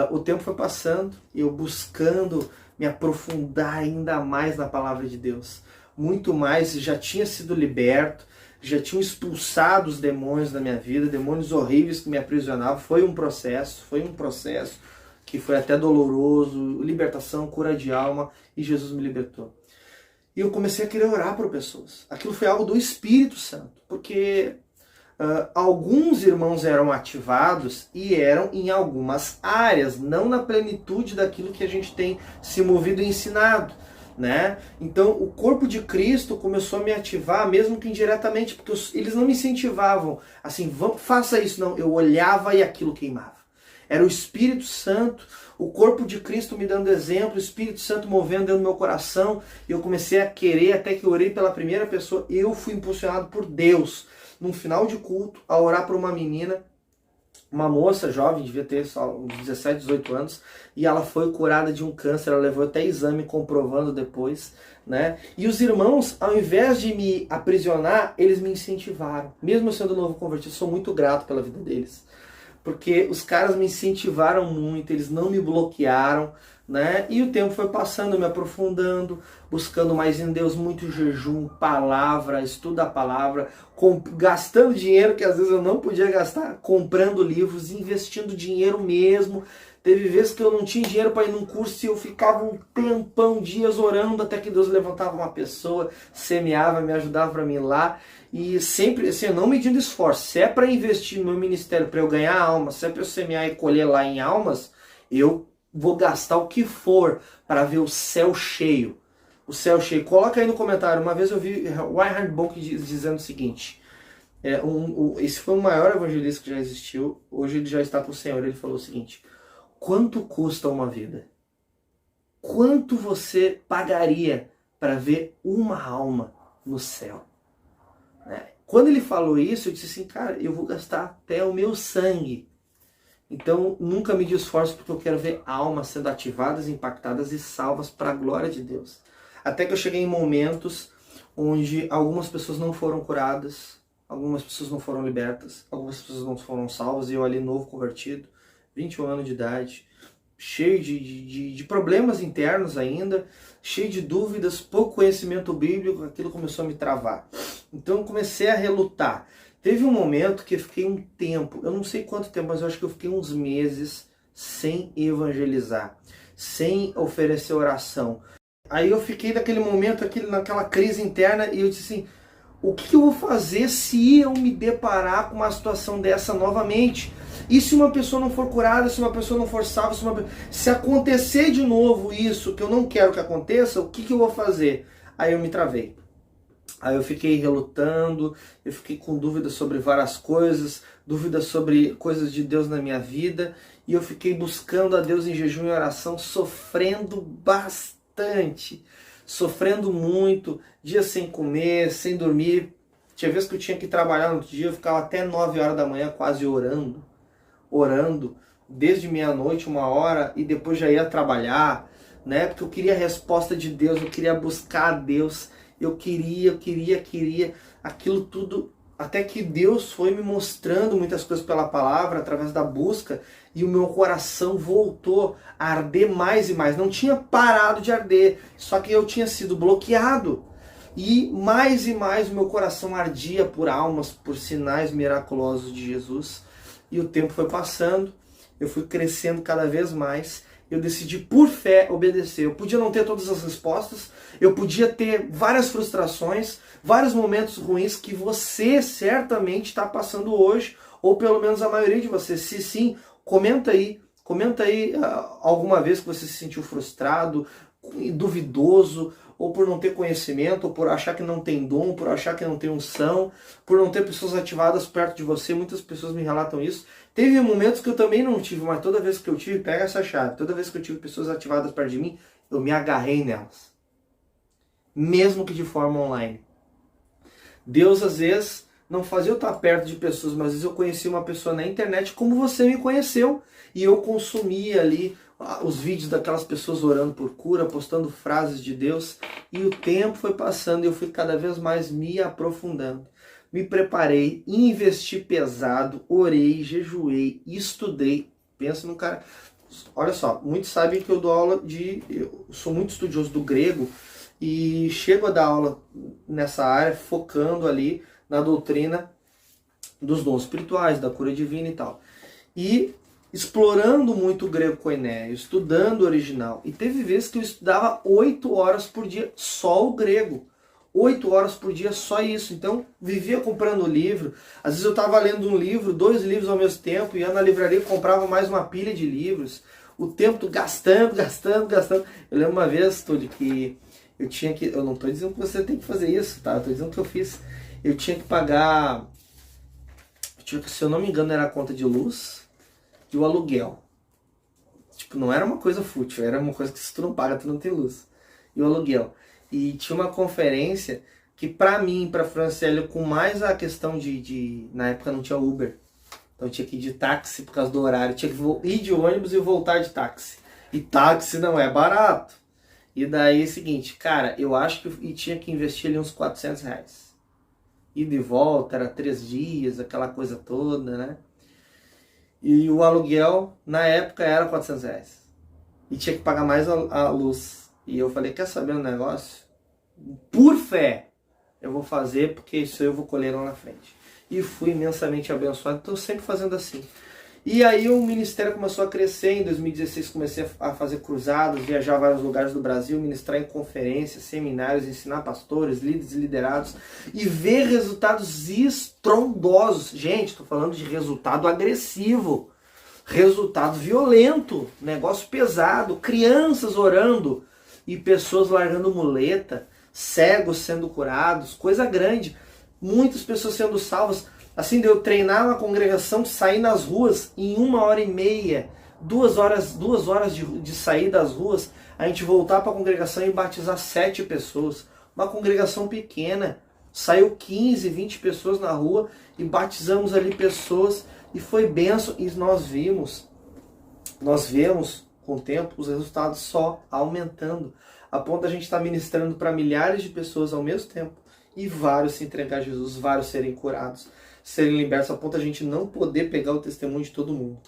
O tempo foi passando, eu buscando me aprofundar ainda mais na palavra de Deus. Muito mais, já tinha sido liberto, já tinha expulsado os demônios da minha vida, demônios horríveis que me aprisionavam. Foi um processo que foi até doloroso, libertação, cura de alma, e Jesus me libertou. E eu comecei a querer orar por pessoas. Aquilo foi algo do Espírito Santo, porque alguns irmãos eram ativados e eram em algumas áreas, não na plenitude daquilo que a gente tem se movido e ensinado, né? Então o corpo de Cristo começou a me ativar, mesmo que indiretamente, porque eles não me incentivavam assim, faça isso, não. Eu olhava e aquilo queimava. Era o Espírito Santo, o corpo de Cristo me dando exemplo, o Espírito Santo movendo dentro do meu coração, e eu comecei a querer, até que eu orei pela primeira pessoa. Eu fui impulsionado por Deus, num final de culto, a orar por uma menina, uma moça jovem, devia ter só uns 17, 18 anos, e ela foi curada de um câncer. Ela levou até exame comprovando depois, né? E os irmãos, ao invés de me aprisionar, eles me incentivaram. Mesmo eu sendo novo convertido, sou muito grato pela vida deles, porque os caras me incentivaram muito, eles não me bloquearam, né? E o tempo foi passando, me aprofundando, buscando mais em Deus, muito jejum, palavra, estudo da palavra, gastando dinheiro que às vezes eu não podia gastar, comprando livros, investindo dinheiro mesmo. Teve vezes que eu não tinha dinheiro para ir num curso e eu ficava um tempão, dias orando, até que Deus levantava uma pessoa, semeava, me ajudava para mim ir lá. E sempre, assim, eu não medindo esforço. Se é para investir no meu ministério, para eu ganhar almas, se é para eu semear e colher lá em almas, eu vou gastar o que for para ver o céu cheio. O céu cheio. Coloca aí no comentário. Uma vez eu vi Reinhard Bonk dizendo o seguinte. Esse foi o maior evangelista que já existiu. Hoje ele já está com o Senhor. Ele falou o seguinte: quanto custa uma vida? Quanto você pagaria para ver uma alma no céu? Quando ele falou isso, eu disse assim, cara, eu vou gastar até o meu sangue. Então, nunca medi esforço, porque eu quero ver almas sendo ativadas, impactadas e salvas para a glória de Deus. Até que eu cheguei em momentos onde algumas pessoas não foram curadas, algumas pessoas não foram libertas, algumas pessoas não foram salvas, e eu ali novo convertido, 21 anos de idade, cheio de problemas internos ainda, cheio de dúvidas, pouco conhecimento bíblico, aquilo começou a me travar. Então eu comecei a relutar. Teve um momento que eu fiquei um tempo, eu não sei quanto tempo, mas eu acho que eu fiquei uns meses sem evangelizar, sem oferecer oração. Aí eu fiquei naquele momento, naquela crise interna, e eu disse assim, o que eu vou fazer se eu me deparar com uma situação dessa novamente? E se uma pessoa não for curada, se uma pessoa não for salva, se acontecer de novo isso, que eu não quero que aconteça, o que eu vou fazer? Aí eu me travei. Aí eu fiquei relutando, eu fiquei com dúvidas sobre várias coisas, dúvidas sobre coisas de Deus na minha vida, e eu fiquei buscando a Deus em jejum e oração, sofrendo bastante, sofrendo muito, dias sem comer, sem dormir. Tinha vezes que eu tinha que trabalhar no outro dia, eu ficava até 9 horas da manhã quase orando, desde meia-noite, 1h, e depois já ia trabalhar, né? Porque eu queria a resposta de Deus, eu queria buscar a Deus, eu queria aquilo tudo até que Deus foi me mostrando muitas coisas pela palavra, através da busca, e o meu coração voltou a arder mais e mais. Não tinha parado de arder, só que eu tinha sido bloqueado. E mais o meu coração ardia por almas, por sinais miraculosos de Jesus. E o tempo foi passando, eu fui crescendo cada vez mais. Eu decidi por fé obedecer. Eu podia não ter todas as respostas, eu podia ter várias frustrações, vários momentos ruins que você certamente está passando hoje, ou pelo menos a maioria de vocês. Se sim, comenta aí alguma vez que você se sentiu frustrado, duvidoso, ou por não ter conhecimento, ou por achar que não tem dom, por achar que não tem unção, por não ter pessoas ativadas perto de você. Muitas pessoas me relatam isso. Teve momentos que eu também não tive, mas toda vez que eu tive, pega essa chave, toda vez que eu tive pessoas ativadas perto de mim, eu me agarrei nelas. Mesmo que de forma online. Deus, às vezes, não fazia eu estar perto de pessoas, mas às vezes eu conhecia uma pessoa na internet como você me conheceu, e eu consumia ali os vídeos daquelas pessoas orando por cura, postando frases de Deus, e o tempo foi passando e eu fui cada vez mais me aprofundando. Me preparei, investi pesado, orei, jejuei, estudei. Pensa no cara... Olha só, muitos sabem que eu dou aula eu sou muito estudioso do grego e chego a dar aula nessa área, focando ali na doutrina dos dons espirituais, da cura divina e tal. E explorando muito o grego koiné, estudando o original. E teve vezes que eu estudava 8 horas por dia só o grego. 8 horas por dia, só isso. Então, vivia comprando livro. Às vezes eu estava lendo um livro, 2 livros ao mesmo tempo, ia na livraria e comprava mais uma pilha de livros. O tempo gastando. Eu lembro uma vez, Túlio, que eu tinha que... Eu não estou dizendo que você tem que fazer isso, tá? Eu estou dizendo que eu fiz. Eu tinha que pagar... Se eu não me engano, era a conta de luz e o aluguel. Tipo, não era uma coisa fútil, era uma coisa que se tu não paga, tu não tem luz. E o aluguel. E tinha uma conferência que pra mim, pra Franciele, com mais a questão na época não tinha Uber. Então eu tinha que ir de táxi por causa do horário. Tinha que ir de ônibus e voltar de táxi. E táxi não é barato. E daí é o seguinte, cara, eu acho que tinha que investir ali uns R$400. E de volta, era 3 dias, aquela coisa toda, né? E o aluguel, na época, era R$400. E tinha que pagar mais a luz. E eu falei, quer saber um negócio? Por fé, eu vou fazer, porque isso eu vou colher lá na frente. E fui imensamente abençoado, estou sempre fazendo assim. E aí o ministério começou a crescer, em 2016 comecei a fazer cruzados, viajar a vários lugares do Brasil, ministrar em conferências, seminários, ensinar pastores, líderes e liderados, e ver resultados estrondosos. Gente, estou falando de resultado agressivo, resultado violento, negócio pesado, crianças orando, e pessoas largando muleta, cegos sendo curados, coisa grande, muitas pessoas sendo salvas. Assim, de eu treinar uma congregação, sair nas ruas em 1h30, 2 horas de sair das ruas, a gente voltar para a congregação e batizar 7 pessoas. Uma congregação pequena, saiu 15, 20 pessoas na rua e batizamos ali pessoas, e foi bênção. E nós vemos com o tempo os resultados só aumentando, a ponto da gente estar ministrando para milhares de pessoas ao mesmo tempo e vários se entregar a Jesus, vários serem curados, serem libertos, a ponto da gente não poder pegar o testemunho de todo mundo.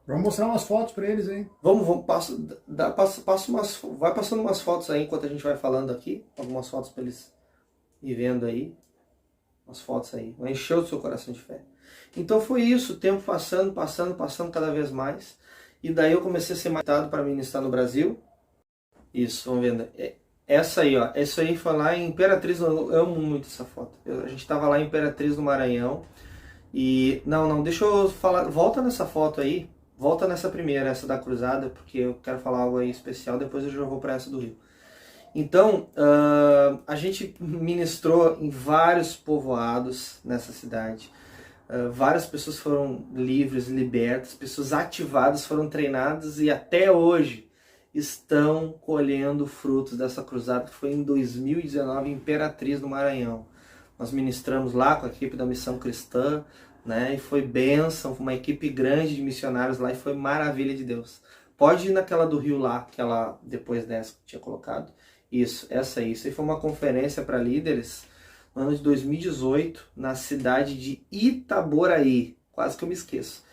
Vamos mostrar umas fotos para eles, hein? Vai passando umas fotos aí enquanto a gente vai falando aqui, algumas fotos para eles ir vendo aí, umas fotos aí, vai encher o seu coração de fé. Então foi isso, o tempo passando cada vez mais. E daí eu comecei a ser matado para ministrar no Brasil. Isso, vamos vendo. Essa aí, ó. Essa aí foi lá em Imperatriz. Eu amo muito essa foto. A gente estava lá em Imperatriz, no Maranhão. E... Não, deixa eu falar. Volta nessa foto aí. Volta nessa primeira, essa da cruzada, porque eu quero falar algo aí especial. Depois eu já vou para essa do Rio. Então, a gente ministrou em vários povoados nessa cidade. Várias pessoas foram livres, libertas, pessoas ativadas foram treinadas e até hoje estão colhendo frutos dessa cruzada que foi em 2019 em Imperatriz, no Maranhão. Nós ministramos lá com a equipe da Missão Cristã, né, e foi bênção, uma equipe grande de missionários lá e foi maravilha de Deus. Pode ir naquela do Rio lá, aquela depois dessa que eu tinha colocado. Isso, essa aí. Isso aí foi uma conferência para líderes no ano de 2018, na cidade de Itaboraí. Quase que eu me esqueço.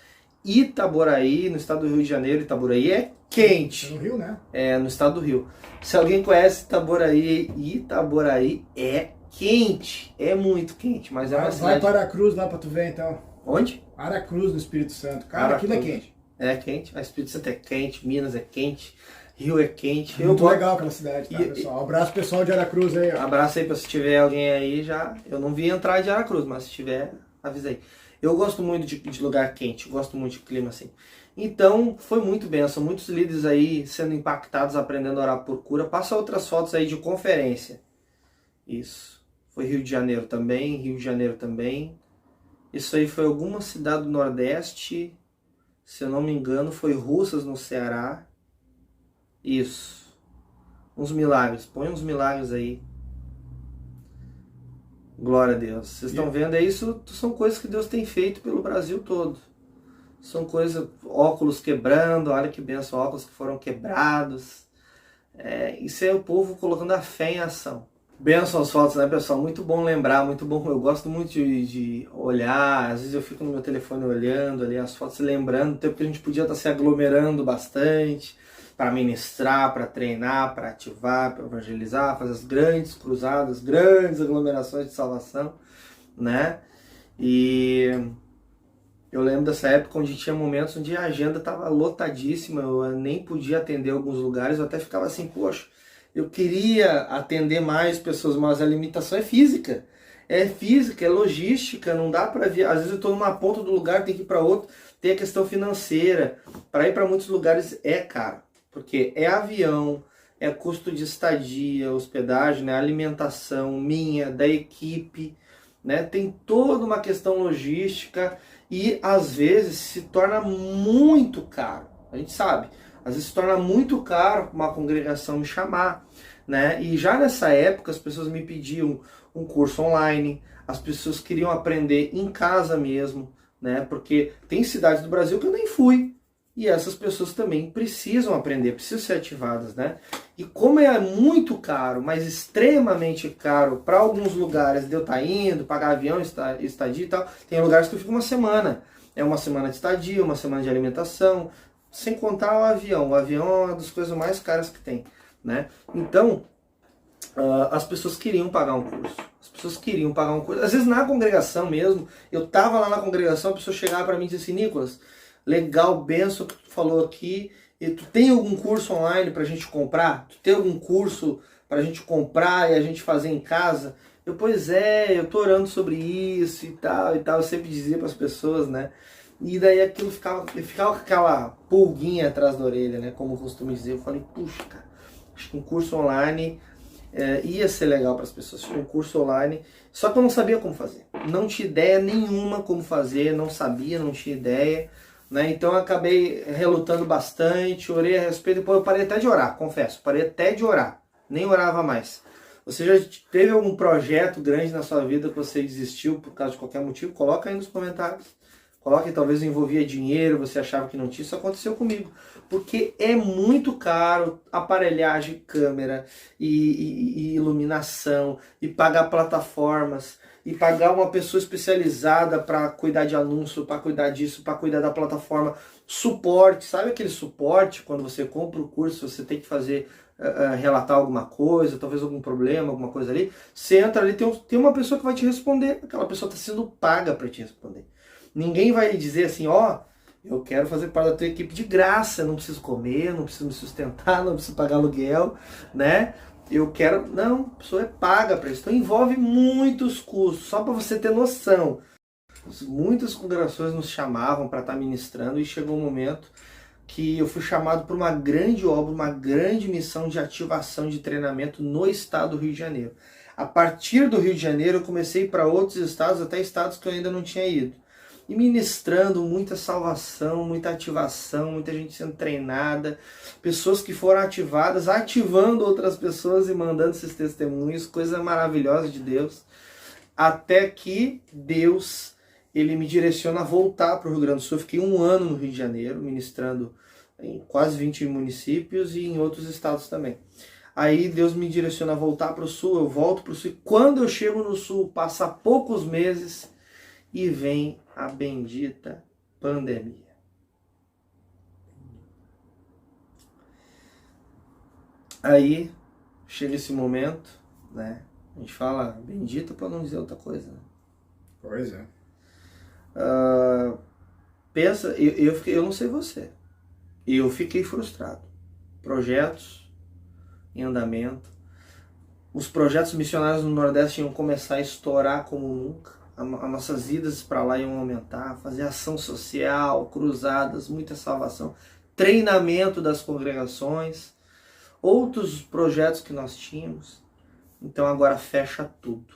Itaboraí, no estado do Rio de Janeiro. Itaboraí é quente. No Rio, né? É, no estado do Rio. Se alguém conhece Itaboraí, Itaboraí é quente. É muito quente, mas é uma Vai cidade... para Aracruz lá pra tu ver, então. Onde? Aracruz, no Espírito Santo. Cara, aquilo é quente. É quente, mas Espírito Santo é quente, Minas é quente, Rio é quente. Muito legal aquela cidade, tá, pessoal? Um abraço pessoal de Aracruz aí, ó. Abraço aí pra se tiver alguém aí já. Eu não vi entrar de Aracruz, mas se tiver, avisa aí. Eu gosto muito de lugar quente, gosto muito de clima assim. Então, foi muito bem. São muitos líderes aí sendo impactados, aprendendo a orar por cura. Passa outras fotos aí de conferência. Isso. Foi Rio de Janeiro também, Rio de Janeiro também. Isso aí foi alguma cidade do Nordeste. Se eu não me engano, foi Russas, no Ceará. Isso. Uns milagres. Põe uns milagres aí. Glória a Deus. Vocês estão vendo aí? Isso são coisas que Deus tem feito pelo Brasil todo. São coisas, óculos quebrando, olha que benção, óculos que foram quebrados. Isso é o povo colocando a fé em ação. Benção as fotos, né, pessoal? Muito bom lembrar, muito bom. Eu gosto muito de olhar, às vezes eu fico no meu telefone olhando ali as fotos, lembrando o tempo que a gente podia estar se aglomerando bastante para ministrar, para treinar, para ativar, para evangelizar, fazer as grandes cruzadas, grandes aglomerações de salvação, né? E eu lembro dessa época onde tinha momentos onde a agenda estava lotadíssima, eu nem podia atender alguns lugares, eu até ficava assim, poxa, eu queria atender mais pessoas, mas a limitação é física. É física, é logística, não dá para vir. Às vezes eu estou numa ponta do lugar, tenho que ir para outro, tem a questão financeira. Para ir para muitos lugares é caro, porque é avião, é custo de estadia, hospedagem, né, alimentação minha, da equipe, né, tem toda uma questão logística e às vezes se torna muito caro. A gente sabe. Às vezes se torna muito caro uma congregação me chamar, né? E já nessa época as pessoas me pediam um curso online, as pessoas queriam aprender em casa mesmo, né? Porque tem cidades do Brasil que eu nem fui. E essas pessoas também precisam aprender, precisam ser ativadas, né? E como é muito caro, mas extremamente caro para alguns lugares de eu estar indo, pagar avião, estadia e tal, tem lugares que eu fico uma semana. É uma semana de estadia, uma semana de alimentação, sem contar o avião. O avião é uma das coisas mais caras que tem, né? Então, as pessoas queriam pagar um curso. As pessoas queriam pagar um curso. Às vezes na congregação mesmo, eu tava lá na congregação, a pessoa chegava para mim e dizia assim, Nicolas, legal, benção que tu falou aqui, e tu tem algum curso online pra gente comprar? Tu tem algum curso pra gente comprar e a gente fazer em casa? Pois é, eu tô orando sobre isso e tal, eu sempre dizia para as pessoas, né? E daí aquilo ficava com aquela pulguinha atrás da orelha, né? Como eu costumo dizer. Eu falei, puxa, cara, acho que um curso online ia ser legal para as pessoas. Acho que um curso online, só que eu não sabia como fazer. Não tinha ideia nenhuma como fazer, não sabia, não tinha ideia, né? Então eu acabei relutando bastante, orei a respeito, depois eu parei até de orar, confesso, parei até de orar, nem orava mais. Você já teve algum projeto grande na sua vida que você desistiu por causa de qualquer motivo? Coloca aí nos comentários. Coloque, talvez envolvia dinheiro, você achava que não tinha. Isso aconteceu comigo. Porque é muito caro aparelhagem, câmera e iluminação, e pagar plataformas, e pagar uma pessoa especializada para cuidar de anúncio, para cuidar disso, para cuidar da plataforma. Suporte, sabe aquele suporte quando você compra o curso, você tem que fazer, relatar alguma coisa, talvez algum problema, alguma coisa ali. Você entra ali, tem uma pessoa que vai te responder. Aquela pessoa está sendo paga para te responder. Ninguém vai dizer assim, ó, eu quero fazer parte da tua equipe de graça, não preciso comer, não preciso me sustentar, não preciso pagar aluguel, né? Eu quero... Não, a pessoa é paga para isso. Então envolve muitos custos, só para você ter noção. Muitas congregações nos chamavam para estar ministrando e chegou um momento que eu fui chamado por uma grande obra, uma grande missão de ativação de treinamento no estado do Rio de Janeiro. A partir do Rio de Janeiro eu comecei a ir para outros estados, até estados que eu ainda não tinha ido. E ministrando muita salvação, muita ativação, muita gente sendo treinada, pessoas que foram ativadas, ativando outras pessoas e mandando esses testemunhos, coisa maravilhosa de Deus, até que Deus, ele me direciona a voltar para o Rio Grande do Sul. Eu fiquei 1 ano no Rio de Janeiro, ministrando em quase 20 municípios e em outros estados também. Aí Deus me direciona a voltar para o sul, eu volto para o sul. Quando eu chego no sul, passa poucos meses e vem a bendita pandemia. Aí chega esse momento, né? A gente fala bendito para não dizer outra coisa. Né? Pois é. Pensa, eu não sei você, eu fiquei frustrado. Projetos em andamento, os projetos missionários no Nordeste iam começar a estourar como nunca, as nossas idas para lá iam aumentar, fazer ação social, cruzadas, muita salvação, treinamento das congregações, outros projetos que nós tínhamos. Então agora fecha tudo.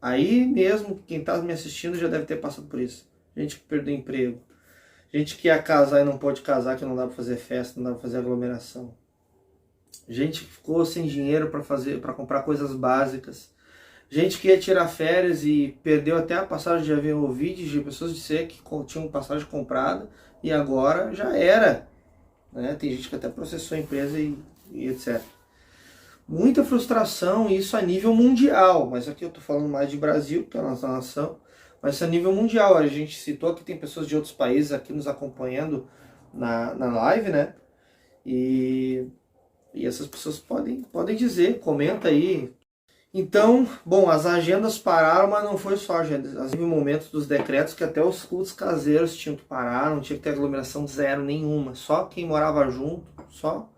Aí mesmo, quem está me assistindo já deve ter passado por isso. Gente que perdeu emprego. Gente que ia casar e não pode casar, que não dá para fazer festa, não dá para fazer aglomeração. Gente que ficou sem dinheiro para comprar coisas básicas. Gente que ia tirar férias e perdeu até a passagem de avião ou vídeos de pessoas dizer que tinham passagem comprada e agora já era. Né? Tem gente que até processou a empresa e etc. Muita frustração, isso a nível mundial, mas aqui eu estou falando mais de Brasil, que é a nossa nação, mas a nível mundial. A gente citou que tem pessoas de outros países aqui nos acompanhando na live, né? E essas pessoas podem dizer, comenta aí. Então, bom, as agendas pararam, mas não foi só agendas. Teve momentos dos decretos que até os cultos caseiros tinham que parar, não tinha que ter aglomeração zero nenhuma. Só quem morava junto, só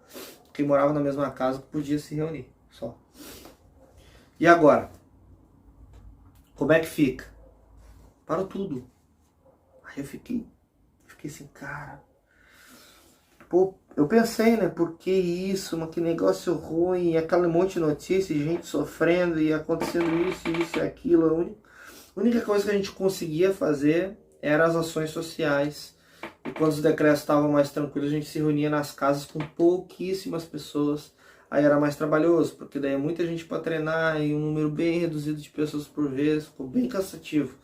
quem morava na mesma casa que podia se reunir, só. E agora? Como é que fica? Parou tudo. Aí eu fiquei assim, cara. Pô, eu pensei, né? Por que isso? Mas que negócio ruim, aquele monte de notícias, gente sofrendo e acontecendo isso e aquilo. A única coisa que a gente conseguia fazer eram as ações sociais. E quando os decretos estavam mais tranquilos, a gente se reunia nas casas com pouquíssimas pessoas. Aí era mais trabalhoso, porque daí é muita gente para treinar e um número bem reduzido de pessoas por vez. Ficou bem cansativo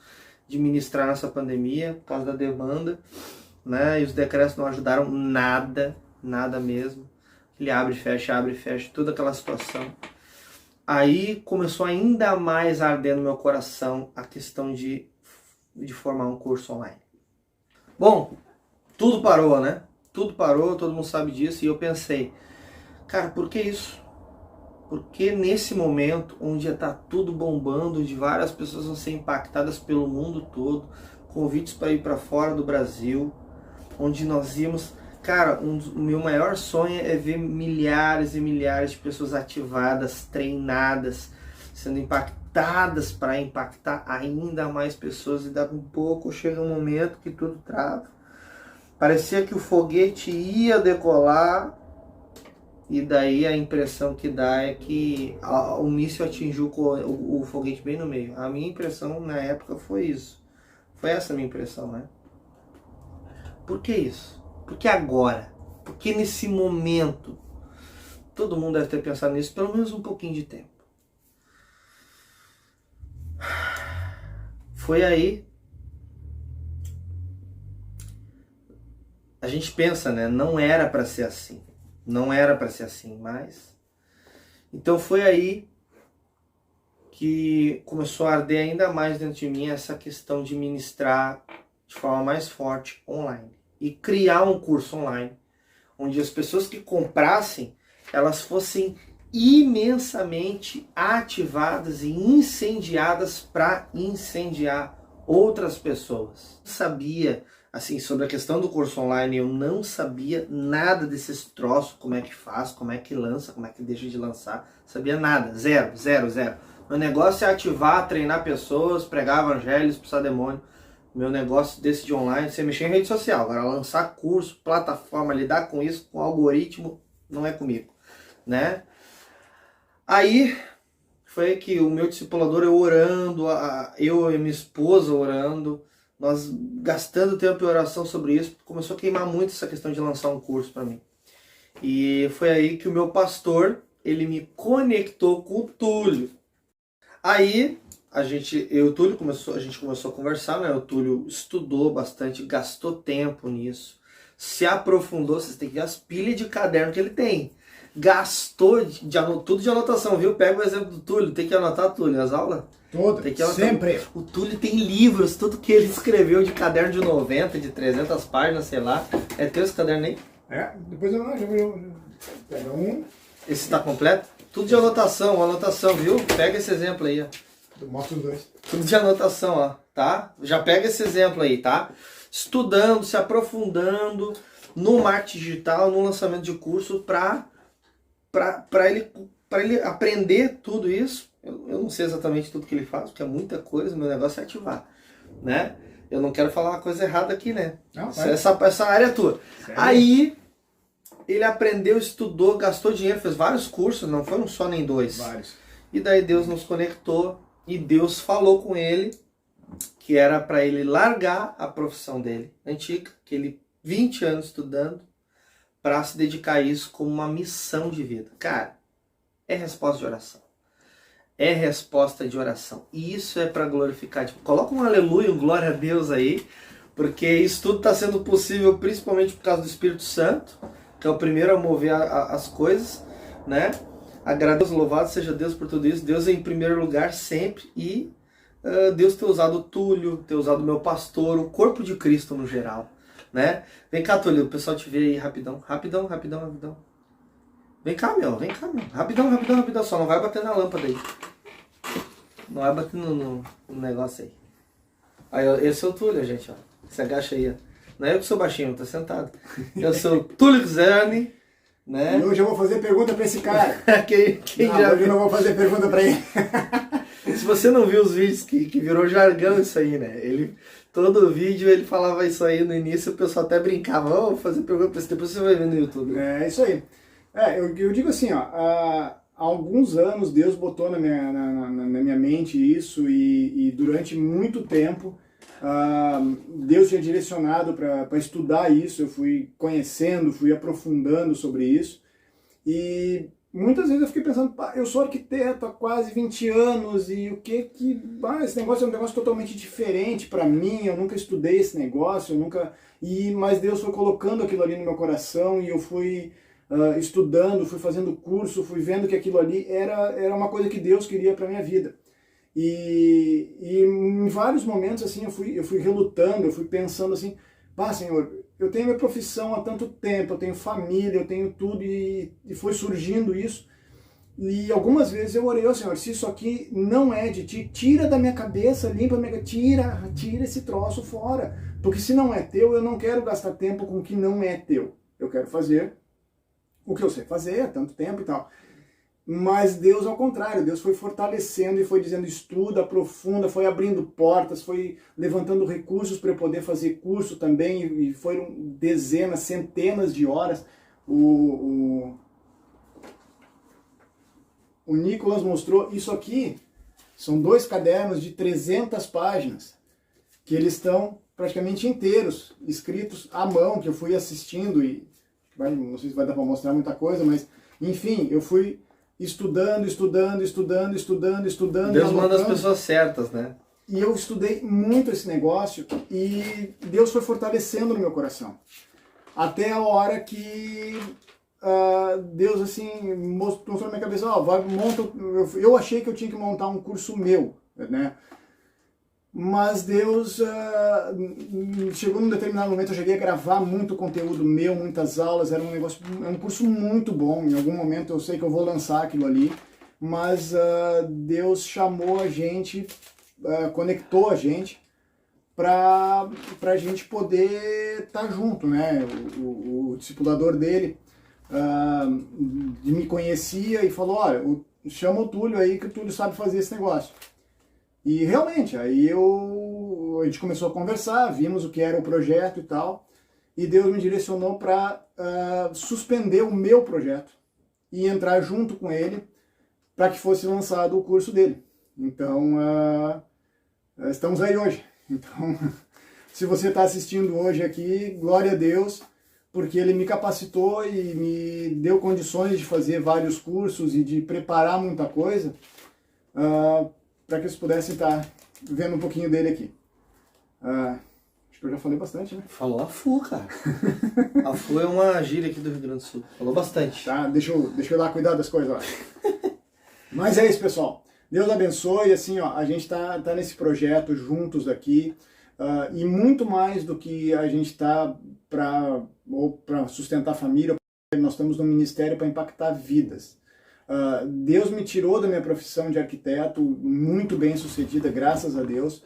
de ministrar nessa pandemia, por causa da demanda. Né? E os decretos não ajudaram nada, nada mesmo. Ele abre e fecha, toda aquela situação. Aí começou ainda mais a arder no meu coração a questão de formar um curso online. Bom, tudo parou, né? Tudo parou, todo mundo sabe disso. E eu pensei, cara, por que isso? Porque nesse momento, onde está tudo bombando, onde várias pessoas vão ser impactadas pelo mundo todo, convites para ir para fora do Brasil, onde nós íamos... Cara, o meu maior sonho é ver milhares e milhares de pessoas ativadas, treinadas, sendo impactadas para impactar ainda mais pessoas. E daqui a pouco chega um momento que tudo trava. Parecia que o foguete ia decolar e daí a impressão que dá é que o míssil atingiu o foguete bem no meio. A minha impressão na época foi isso. Foi essa a minha impressão, né? Por que isso? Por que agora? Por que nesse momento? Todo mundo deve ter pensado nisso pelo menos um pouquinho de tempo. Foi aí. A gente pensa, né? Não era para ser assim. Não era para ser assim, mas... Então foi aí que começou a arder ainda mais dentro de mim essa questão de ministrar de forma mais forte online. E criar um curso online, onde as pessoas que comprassem, elas fossem imensamente ativadas e incendiadas para incendiar outras pessoas. Eu sabia, assim, sobre a questão do curso online, eu não sabia nada desses troços, como é que faz, como é que lança, como é que deixa de lançar, sabia nada, zero. Meu negócio é ativar, treinar pessoas, pregar evangelho, expulsar demônio. Meu negócio desse de online, você mexer em rede social, agora lançar curso, plataforma, lidar com isso, com algoritmo, não é comigo, né? Aí foi que o meu discipulador, eu orando, eu e minha esposa orando, nós gastando tempo em oração sobre isso, começou a queimar muito essa questão de lançar um curso para mim. E foi aí que o meu pastor, ele me conectou com o Túlio. Aí a gente começou a conversar, né? O Túlio estudou bastante, gastou tempo nisso, se aprofundou. Vocês têm que ver as pilhas de caderno que ele tem. gastou tudo de anotação, viu? Pega o exemplo do Túlio, tem que anotar, Túlio, as aulas? Toda, Tem que anotar. sempre. O Túlio tem livros, tudo que ele escreveu de caderno de 90, de 300 páginas, sei lá. É teu esse caderno aí? Depois eu pega um. Esse tá completo? Tudo de anotação, viu? Pega esse exemplo aí, ó. Mostra os dois. Tudo de anotação, ó, tá? Já pega esse exemplo aí, tá? Estudando, se aprofundando no marketing digital, no lançamento de curso, para ele aprender tudo isso. Eu não sei exatamente tudo que ele faz, porque é muita coisa, meu negócio é ativar, né? Eu não quero falar uma coisa errada aqui, né? Não, essa área é tua. Sério? Aí, ele aprendeu, estudou, gastou dinheiro, fez vários cursos, não foi um só nem dois. Vários. E daí Deus nos conectou e Deus falou com ele que era para ele largar a profissão dele antiga, que ele 20 anos estudando, para se dedicar a isso como uma missão de vida. Cara, é resposta de oração. É resposta de oração. E isso é para glorificar. Tipo, coloca um aleluia, um glória a Deus aí, porque isso tudo está sendo possível principalmente por causa do Espírito Santo, que é o primeiro a mover as coisas, né? Agradeço, louvado seja Deus por tudo isso. Deus é em primeiro lugar sempre e Deus ter usado o Túlio, ter usado o meu pastor, o corpo de Cristo no geral, né? Vem cá, Túlio, o pessoal te vê aí rapidão. Vem cá, meu. Rapidão. Só não vai bater na lâmpada aí. Não vai bater no negócio aí. Aí, esse é o Túlio, gente, ó. Se agacha aí, ó. Não é eu que sou baixinho, eu tô sentado. Eu sou o Túlio Zerni, né? E hoje eu vou fazer pergunta pra esse cara. Quem já hoje eu não vou fazer pergunta pra ele. Se você não viu os vídeos que virou jargão isso aí, né? Todo vídeo ele falava isso aí no início, o pessoal até brincava, vou fazer pergunta pra você, depois você vai ver no YouTube. É isso aí. Eu digo assim, ó, há alguns anos Deus botou na minha mente isso e durante muito tempo Deus tinha direcionado para estudar isso, eu fui conhecendo, fui aprofundando sobre isso e muitas vezes eu fiquei pensando, eu sou arquiteto há quase 20 anos e o que esse negócio é um negócio totalmente diferente para mim, eu nunca estudei esse negócio, mas Deus foi colocando aquilo ali no meu coração e eu fui estudando, fui fazendo curso, fui vendo que aquilo ali era uma coisa que Deus queria para minha vida. E em vários momentos assim eu fui relutando, eu fui pensando assim, Senhor, eu tenho minha profissão há tanto tempo, eu tenho família, eu tenho tudo e foi surgindo isso. E algumas vezes eu orei, Senhor, se isso aqui não é de Ti, tira da minha cabeça, limpa a minha cabeça, tira esse troço fora. Porque se não é Teu, eu não quero gastar tempo com o que não é Teu. Eu quero fazer o que eu sei fazer há tanto tempo e tal. Mas Deus, ao contrário, Deus foi fortalecendo e foi dizendo estuda, aprofunda, foi abrindo portas, foi levantando recursos para eu poder fazer curso também, e foram dezenas, centenas de horas. O Nicolas mostrou isso aqui, são 2 cadernos de 300 páginas, que eles estão praticamente inteiros, escritos à mão, que eu fui assistindo, e não sei se vai dar para mostrar muita coisa, mas enfim, eu fui estudando. Deus manda as pessoas certas, né? E eu estudei muito esse negócio e Deus foi fortalecendo no meu coração. Até a hora que Deus assim mostrou na minha cabeça, eu achei que eu tinha que montar um curso meu, né? Mas Deus chegou num determinado momento, eu cheguei a gravar muito conteúdo meu, muitas aulas, era um curso muito bom. Em algum momento eu sei que eu vou lançar aquilo ali, mas Deus chamou a gente, conectou a gente para a gente poder estar junto, né? O discipulador dele me conhecia e falou, olha, chama o Túlio aí que o Túlio sabe fazer esse negócio. E realmente, aí a gente começou a conversar, vimos o que era o projeto e tal, e Deus me direcionou para suspender o meu projeto e entrar junto com ele para que fosse lançado o curso dele. Então, estamos aí hoje. Então, se você está assistindo hoje aqui, glória a Deus, porque ele me capacitou e me deu condições de fazer vários cursos e de preparar muita coisa, para que vocês pudessem estar vendo um pouquinho dele aqui. Acho que eu já falei bastante, né? Falou a FU, cara. A FU é uma gíria aqui do Rio Grande do Sul. Falou bastante. Tá, deixa eu ir lá cuidar das coisas lá. Mas é isso, pessoal. Deus abençoe, assim, ó, a gente tá nesse projeto juntos aqui, e muito mais do que a gente tá para sustentar a família, nós estamos no ministério para impactar vidas. Deus me tirou da minha profissão de arquiteto, muito bem sucedida, graças a Deus,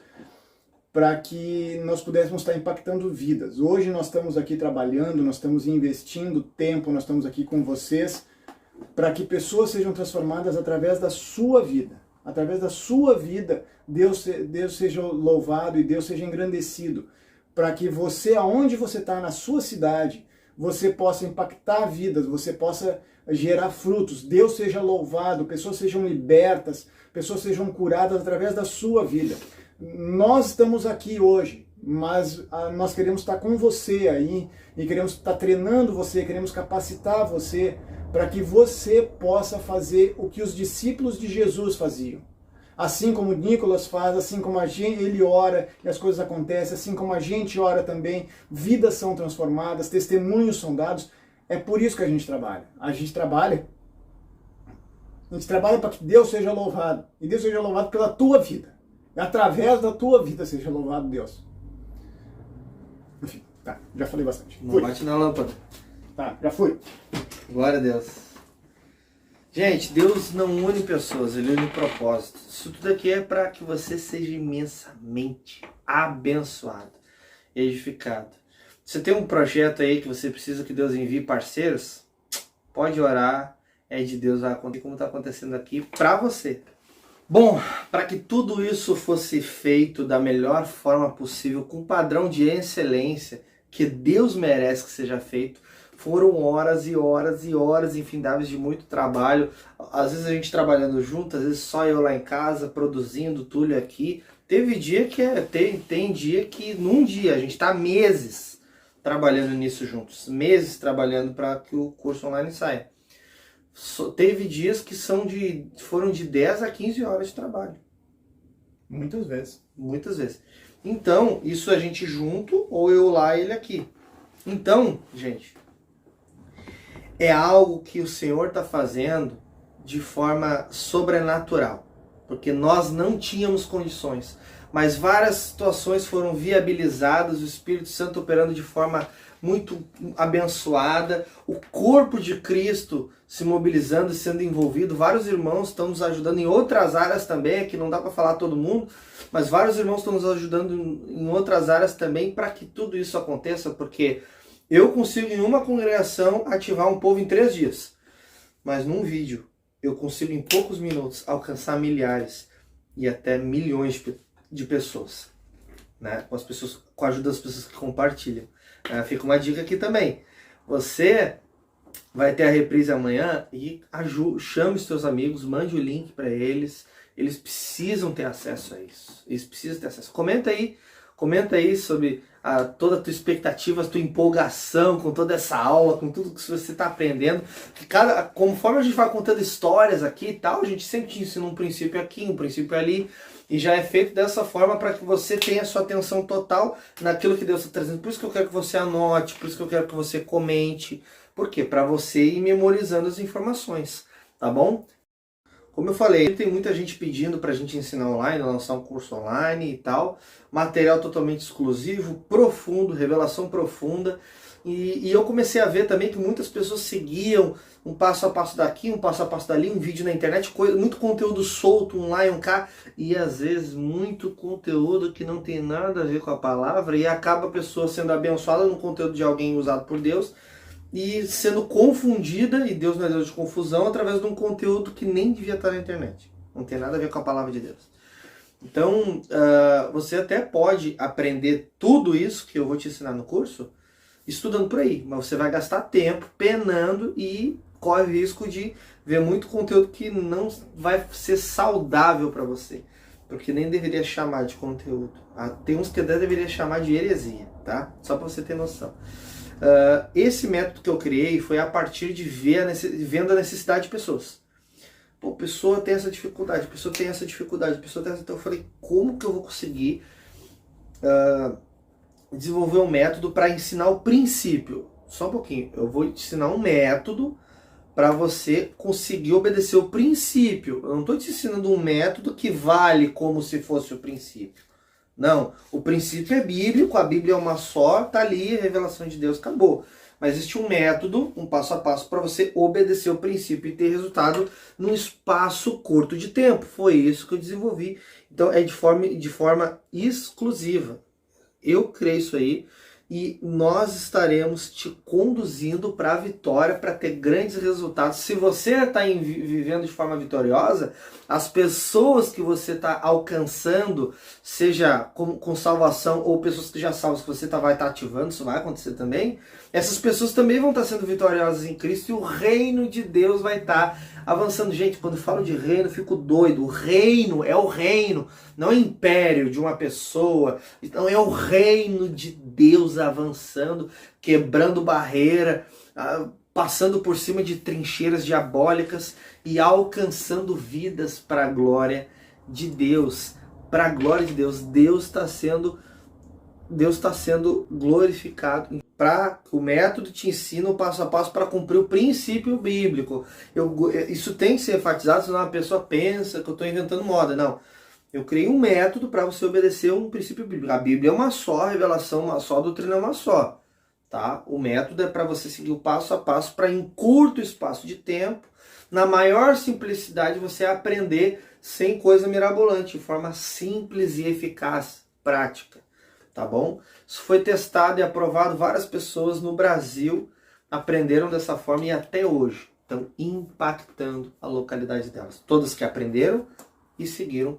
para que nós pudéssemos estar impactando vidas. Hoje nós estamos aqui trabalhando, nós estamos investindo tempo, nós estamos aqui com vocês, para que pessoas sejam transformadas através da sua vida. Através da sua vida, Deus seja louvado e Deus seja engrandecido. Para que você, aonde você está, na sua cidade, você possa impactar vidas, você possa gerar frutos. Deus seja louvado, pessoas sejam libertas, pessoas sejam curadas através da sua vida. Nós estamos aqui hoje, mas nós queremos estar com você aí e queremos estar treinando você, queremos capacitar você para que você possa fazer o que os discípulos de Jesus faziam. Assim como o Nicolas faz, assim como ele ora e as coisas acontecem, assim como a gente ora também, vidas são transformadas, testemunhos são dados. É por isso que a gente trabalha. A gente trabalha para que Deus seja louvado. E Deus seja louvado pela tua vida. Através da tua vida seja louvado Deus. Enfim, tá, já falei bastante. Não bate na lâmpada. Tá, já fui. Glória a Deus. Gente, Deus não une pessoas, Ele une propósitos. Isso tudo aqui é para que você seja imensamente abençoado, edificado. Você tem um projeto aí que você precisa que Deus envie parceiros? Pode orar, é de Deus, vai acontecer como está acontecendo aqui para você. Bom, para que tudo isso fosse feito da melhor forma possível, com padrão de excelência que Deus merece que seja feito, foram horas e horas e horas infindáveis de muito trabalho. Às vezes a gente trabalhando junto, às vezes só eu lá em casa, produzindo, Túlio aqui. Teve dia que tem dia que num dia a gente está meses trabalhando nisso juntos, meses trabalhando para que o curso online saia. Teve dias que foram de 10 a 15 horas de trabalho. Muitas vezes. Muitas vezes. Então, isso a gente junto, ou eu lá e ele aqui. Então, gente, é algo que o Senhor está fazendo de forma sobrenatural. Porque nós não tínhamos condições. Mas várias situações foram viabilizadas, o Espírito Santo operando de forma muito abençoada, o corpo de Cristo se mobilizando e sendo envolvido, vários irmãos estão nos ajudando em outras áreas também, que não dá para falar todo mundo, mas vários irmãos estão nos ajudando em outras áreas também para que tudo isso aconteça, porque eu consigo em uma congregação ativar um povo em 3 dias, mas num vídeo eu consigo em poucos minutos alcançar milhares e até milhões de pessoas, né? Com a ajuda das pessoas que compartilham. Fica uma dica aqui também. Você vai ter a reprise amanhã e chame os seus amigos, mande o link para eles. Eles precisam ter acesso a isso. Eles precisam ter acesso. Comenta aí sobre toda a tua expectativa, a tua empolgação com toda essa aula, com tudo que você está aprendendo. Conforme a gente vai contando histórias aqui e tal, a gente sempre te ensina um princípio aqui, um princípio ali. E já é feito dessa forma para que você tenha sua atenção total naquilo que Deus está trazendo. Por isso que eu quero que você anote, por isso que eu quero que você comente. Por quê? Para você ir memorizando as informações, tá bom? Como eu falei, tem muita gente pedindo para a gente ensinar online, lançar um curso online e tal. Material totalmente exclusivo, profundo, revelação profunda. E eu comecei a ver também que muitas pessoas seguiam um passo a passo daqui, um passo a passo dali, um vídeo na internet, muito conteúdo solto, um lá e um cá, e às vezes muito conteúdo que não tem nada a ver com a palavra, e acaba a pessoa sendo abençoada no conteúdo de alguém usado por Deus, e sendo confundida, e Deus não é Deus de confusão, através de um conteúdo que nem devia estar na internet. Não tem nada a ver com a palavra de Deus. Então, você até pode aprender tudo isso que eu vou te ensinar no curso, estudando por aí, mas você vai gastar tempo penando e corre o risco de ver muito conteúdo que não vai ser saudável para você, porque nem deveria chamar de conteúdo. Tem uns que até deveria chamar de heresia, tá? Só para você ter noção. Esse método que eu criei foi a partir de vendo a necessidade de pessoas. Pô, a pessoa tem essa dificuldade, a pessoa tem essa dificuldade, a pessoa tem essa... Então eu falei, como que eu vou conseguir desenvolver um método para ensinar o princípio. Só um pouquinho. Eu vou te ensinar um método para você conseguir obedecer o princípio. Eu não estou te ensinando um método que vale como se fosse o princípio. Não. O princípio é bíblico, a Bíblia é uma só, tá ali, a revelação de Deus, acabou. Mas existe um método, um passo a passo, para você obedecer o princípio e ter resultado num espaço curto de tempo. Foi isso que eu desenvolvi. Então é de forma exclusiva. Eu criei isso aí e nós estaremos te conduzindo para a vitória, para ter grandes resultados. Se você está vivendo de forma vitoriosa, as pessoas que você está alcançando, seja com salvação ou pessoas que já salvas, que você vai estar ativando, isso vai acontecer também, essas pessoas também vão estar sendo vitoriosas em Cristo e o reino de Deus vai estar avançando. Gente, quando eu falo de reino, eu fico doido. O reino é o reino, não é o império de uma pessoa. Então é o reino de Deus avançando, quebrando barreira, passando por cima de trincheiras diabólicas e alcançando vidas para a glória de Deus. Para a glória de Deus. Deus está sendo glorificado. O método te ensina o passo a passo para cumprir o princípio bíblico. Isso tem que ser enfatizado, senão a pessoa pensa que eu estou inventando moda. Não. Eu criei um método para você obedecer um princípio bíblico. A Bíblia é uma só, a revelação uma só, a doutrina é uma só. Tá? O método é para você seguir o passo a passo para, em curto espaço de tempo, na maior simplicidade, você aprender sem coisa mirabolante, de forma simples e eficaz, prática. Tá bom? Isso foi testado e aprovado, várias pessoas no Brasil aprenderam dessa forma e até hoje estão impactando a localidade delas. Todas que aprenderam e seguiram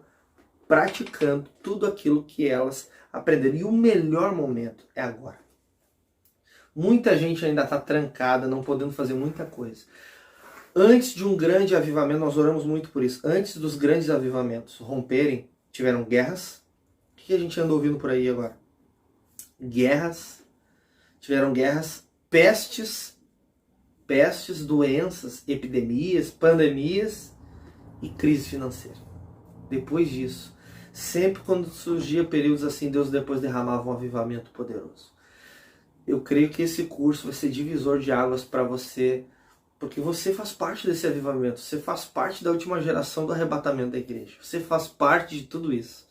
praticando tudo aquilo que elas aprenderam. E o melhor momento é agora. Muita gente ainda está trancada, não podendo fazer muita coisa. Antes de um grande avivamento, nós oramos muito por isso, antes dos grandes avivamentos romperem, tiveram guerras. O que a gente anda ouvindo por aí agora? Tiveram guerras, pestes, doenças, epidemias, pandemias e crise financeira. Depois disso, sempre quando surgia períodos assim, Deus depois derramava um avivamento poderoso. Eu creio que esse curso vai ser divisor de águas para você, porque você faz parte desse avivamento, você faz parte da última geração do arrebatamento da igreja, você faz parte de tudo isso.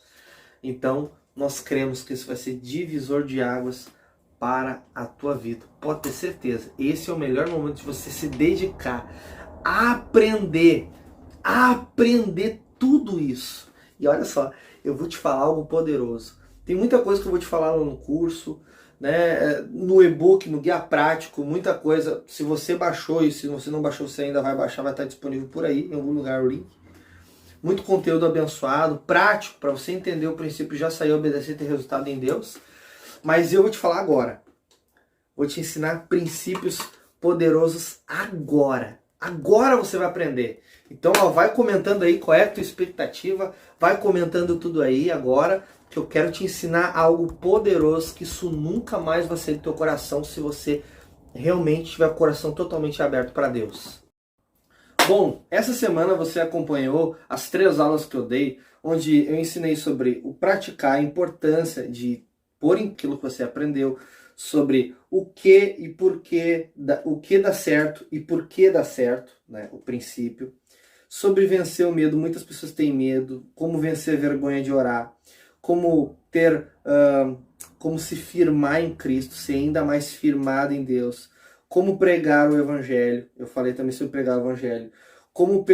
Então, nós cremos que isso vai ser divisor de águas para a tua vida. Pode ter certeza. Esse é o melhor momento de você se dedicar a aprender tudo isso. E olha só, eu vou te falar algo poderoso. Tem muita coisa que eu vou te falar lá no curso, né, no e-book, no guia prático, muita coisa. Se você baixou e se você não baixou, você ainda vai baixar, vai estar disponível por aí, em algum lugar o link. Muito conteúdo abençoado, prático, para você entender o princípio, já sair, obedecer e ter resultado em Deus. Mas eu vou te falar agora. Vou te ensinar princípios poderosos agora. Agora você vai aprender. Então, vai comentando aí qual é a tua expectativa. Vai comentando tudo aí agora, que eu quero te ensinar algo poderoso, que isso nunca mais vai sair do teu coração se você realmente tiver o coração totalmente aberto para Deus. Bom, essa semana você acompanhou as 3 aulas que eu dei, onde eu ensinei sobre o praticar, a importância de pôr em aquilo que você aprendeu, sobre o que e porquê, o que dá certo e por que dá certo, né, o princípio, sobre vencer o medo. Muitas pessoas têm medo, como vencer a vergonha de orar, como como se firmar em Cristo, ser ainda mais firmado em Deus, como pregar o Evangelho. Eu falei também sobre pregar o Evangelho. Como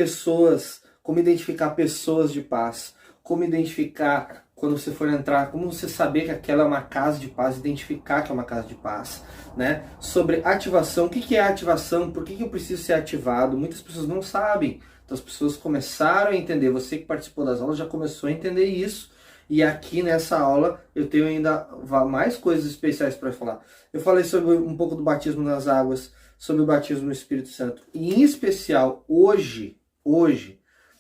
identificar pessoas de paz. Como identificar, quando você for entrar, como você saber que aquela é uma casa de paz, identificar que é uma casa de paz. Né? Sobre ativação, o que é ativação, por que eu preciso ser ativado. Muitas pessoas não sabem. Então as pessoas começaram a entender. Você que participou das aulas já começou a entender isso. E aqui nessa aula eu tenho ainda mais coisas especiais para falar. Eu falei sobre um pouco do batismo nas águas, sobre o batismo no Espírito Santo. E em especial, hoje,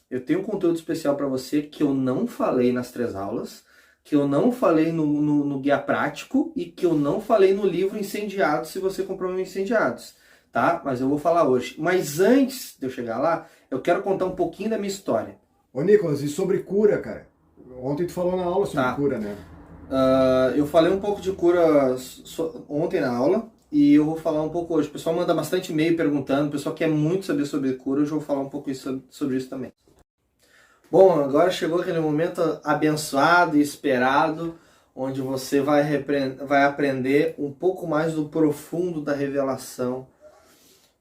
eu tenho um conteúdo especial para você que eu não falei nas 3 aulas, que eu não falei no guia prático e que eu não falei no livro Incendiados, se você comprou o Incendiados. Tá? Mas eu vou falar hoje. Mas antes de eu chegar lá, eu quero contar um pouquinho da minha história. Ô Nicolas, e sobre cura, cara? Ontem tu falou na aula sobre cura, né? Eu falei um pouco de cura ontem na aula e eu vou falar um pouco hoje. O pessoal manda bastante e-mail perguntando, o pessoal quer muito saber sobre cura, hoje eu vou falar um pouco sobre isso também. Bom, agora chegou aquele momento abençoado e esperado, onde você vai aprender um pouco mais do profundo da revelação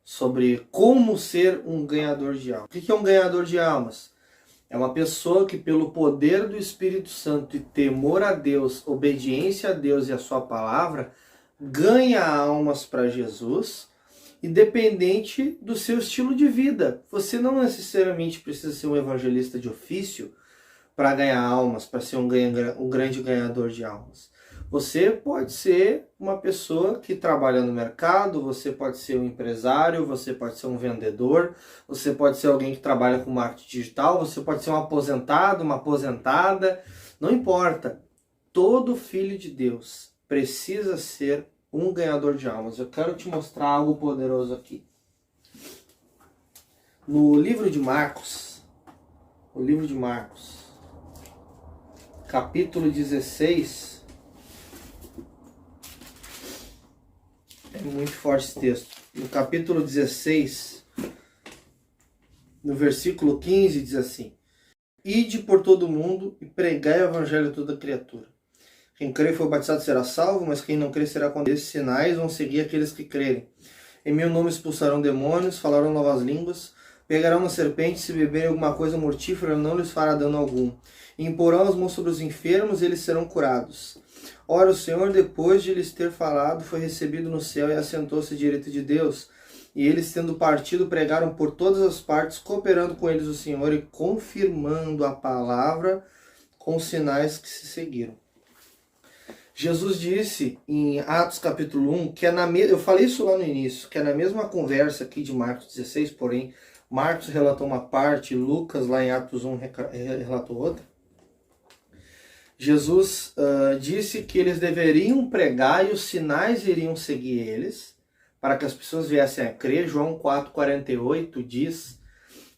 sobre como ser um ganhador de almas. O que é um ganhador de almas? É uma pessoa que, pelo poder do Espírito Santo e temor a Deus, obediência a Deus e a sua palavra, ganha almas para Jesus, independente do seu estilo de vida. Você não necessariamente precisa ser um evangelista de ofício para ganhar almas, para ser um grande ganhador de almas. Você pode ser uma pessoa que trabalha no mercado, você pode ser um empresário, você pode ser um vendedor, você pode ser alguém que trabalha com marketing digital, você pode ser um aposentado, uma aposentada, não importa. Todo filho de Deus precisa ser um ganhador de almas. Eu quero te mostrar algo poderoso aqui. No livro de Marcos, capítulo 16, é muito forte esse texto. No capítulo 16, no versículo 15, diz assim: Ide por todo o mundo e pregai o evangelho a toda criatura. Quem crê e for batizado será salvo, mas quem não crê será condenado. Esses sinais vão seguir aqueles que crerem. Em meu nome expulsarão demônios, falarão novas línguas, pegarão uma serpente, se beberem alguma coisa mortífera, não lhes fará dano algum. E imporão as mãos sobre os enfermos e eles serão curados. Ora, o Senhor, depois de lhes ter falado, foi recebido no céu e assentou-se à direita de Deus. E eles, tendo partido, pregaram por todas as partes, cooperando com eles o Senhor e confirmando a palavra com os sinais que se seguiram. Jesus disse em Atos capítulo 1, que eu falei isso lá no início, que é na mesma conversa aqui de Marcos 16, porém Marcos relatou uma parte, Lucas lá em Atos 1 relatou outra. Jesus disse que eles deveriam pregar e os sinais iriam seguir eles, para que as pessoas viessem a crer. João 4,48 diz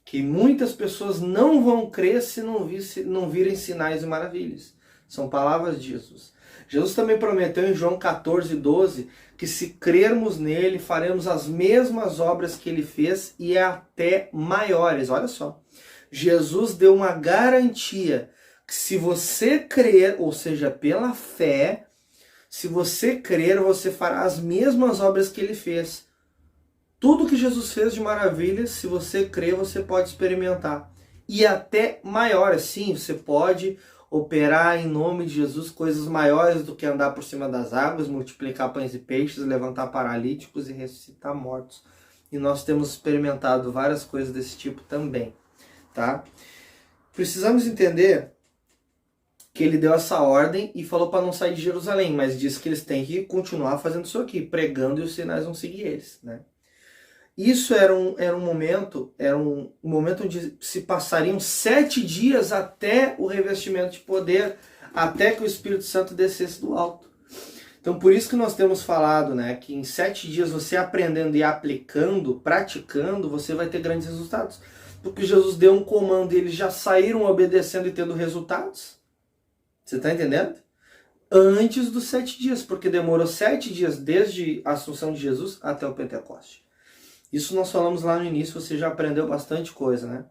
que muitas pessoas não vão crer se não virem sinais e maravilhas. São palavras de Jesus. Jesus também prometeu em João 14,12 que se crermos nele, faremos as mesmas obras que ele fez e até maiores. Olha só, Jesus deu uma garantia que se você crer, ou seja, pela fé, se você crer, você fará as mesmas obras que ele fez. Tudo que Jesus fez de maravilhas, se você crer, você pode experimentar. E até maiores, sim, você pode operar em nome de Jesus coisas maiores do que andar por cima das águas, multiplicar pães e peixes, levantar paralíticos e ressuscitar mortos. E nós temos experimentado várias coisas desse tipo também, tá? Precisamos entender que ele deu essa ordem e falou para não sair de Jerusalém, mas disse que eles têm que continuar fazendo isso aqui, pregando, e os sinais vão seguir eles, né? Isso era um momento onde se passariam 7 dias até o revestimento de poder, até que o Espírito Santo descesse do alto. Então por isso que nós temos falado, né, que em 7 dias você aprendendo e aplicando, praticando, você vai ter grandes resultados. Porque Jesus deu um comando e eles já saíram obedecendo e tendo resultados. Você está entendendo? Antes dos 7 dias, porque demorou 7 dias desde a Assunção de Jesus até o Pentecoste. Isso nós falamos lá no início, você já aprendeu bastante coisa, né?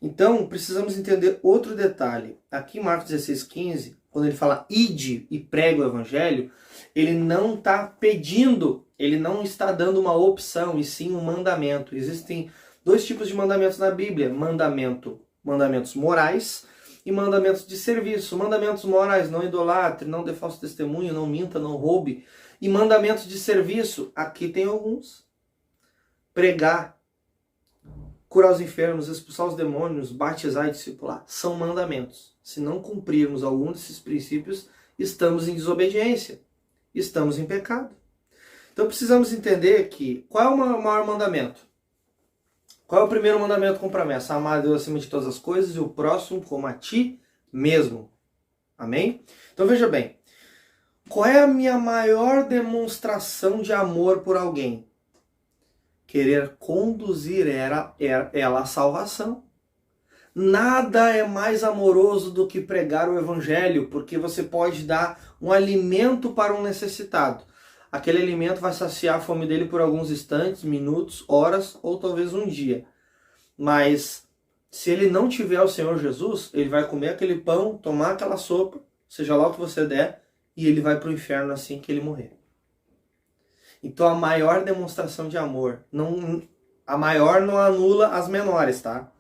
Então, precisamos entender outro detalhe. Aqui em Marcos 16,15, quando ele fala ide e prega o evangelho, ele não está pedindo, ele não está dando uma opção, e sim um mandamento. Existem 2 tipos de mandamentos na Bíblia: mandamentos morais e mandamentos de serviço. Mandamentos morais: não idolatre, não dê falso testemunho, não minta, não roube. E mandamentos de serviço, aqui tem alguns: pregar, curar os enfermos, expulsar os demônios, batizar e discipular. São mandamentos. Se não cumprirmos algum desses princípios, estamos em desobediência, estamos em pecado. Então precisamos entender que qual é o maior mandamento? Qual é o primeiro mandamento com promessa? Amar a Deus acima de todas as coisas e o próximo como a ti mesmo. Amém? Então veja bem, qual é a minha maior demonstração de amor por alguém? Querer conduzir ela à salvação. Nada é mais amoroso do que pregar o evangelho, porque você pode dar um alimento para um necessitado. Aquele alimento vai saciar a fome dele por alguns instantes, minutos, horas ou talvez um dia. Mas se ele não tiver o Senhor Jesus, ele vai comer aquele pão, tomar aquela sopa, seja lá o que você der, e ele vai para o inferno assim que ele morrer. Então a maior demonstração de amor, a maior não anula as menores, tá?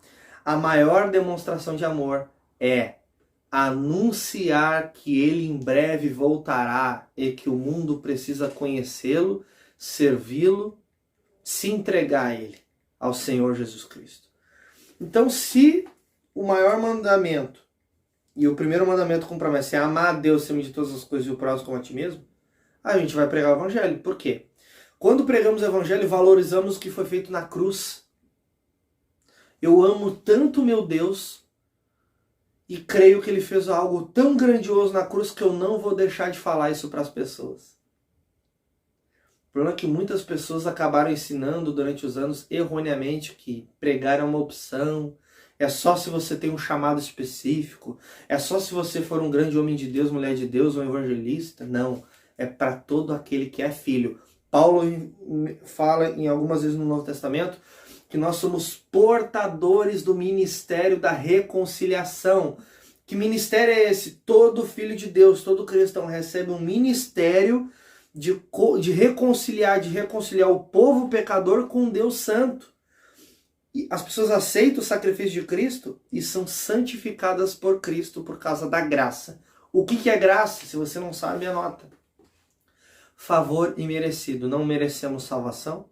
A maior demonstração de amor é anunciar que ele em breve voltará e que o mundo precisa conhecê-lo, servi-lo, se entregar a ele, ao Senhor Jesus Cristo. Então, se o maior mandamento e o primeiro mandamento com promessa é amar a Deus acima de todas as coisas e o próximo como a ti mesmo, a gente vai pregar o evangelho. Por quê? Quando pregamos o evangelho, valorizamos o que foi feito na cruz. Eu amo tanto meu Deus e creio que ele fez algo tão grandioso na cruz que eu não vou deixar de falar isso para as pessoas. O problema é que muitas pessoas acabaram ensinando durante os anos erroneamente que pregar é uma opção, é só se você tem um chamado específico, é só se você for um grande homem de Deus, mulher de Deus, um evangelista. Não, é para todo aquele que é filho. Paulo fala em algumas vezes no Novo Testamento que nós somos portadores do ministério da reconciliação. Que ministério é esse? Todo filho de Deus, todo cristão recebe um ministério de reconciliar o povo pecador com Deus Santo. E as pessoas aceitam o sacrifício de Cristo e são santificadas por Cristo por causa da graça. O que é graça? Se você não sabe, anota. Favor imerecido. Não merecemos salvação,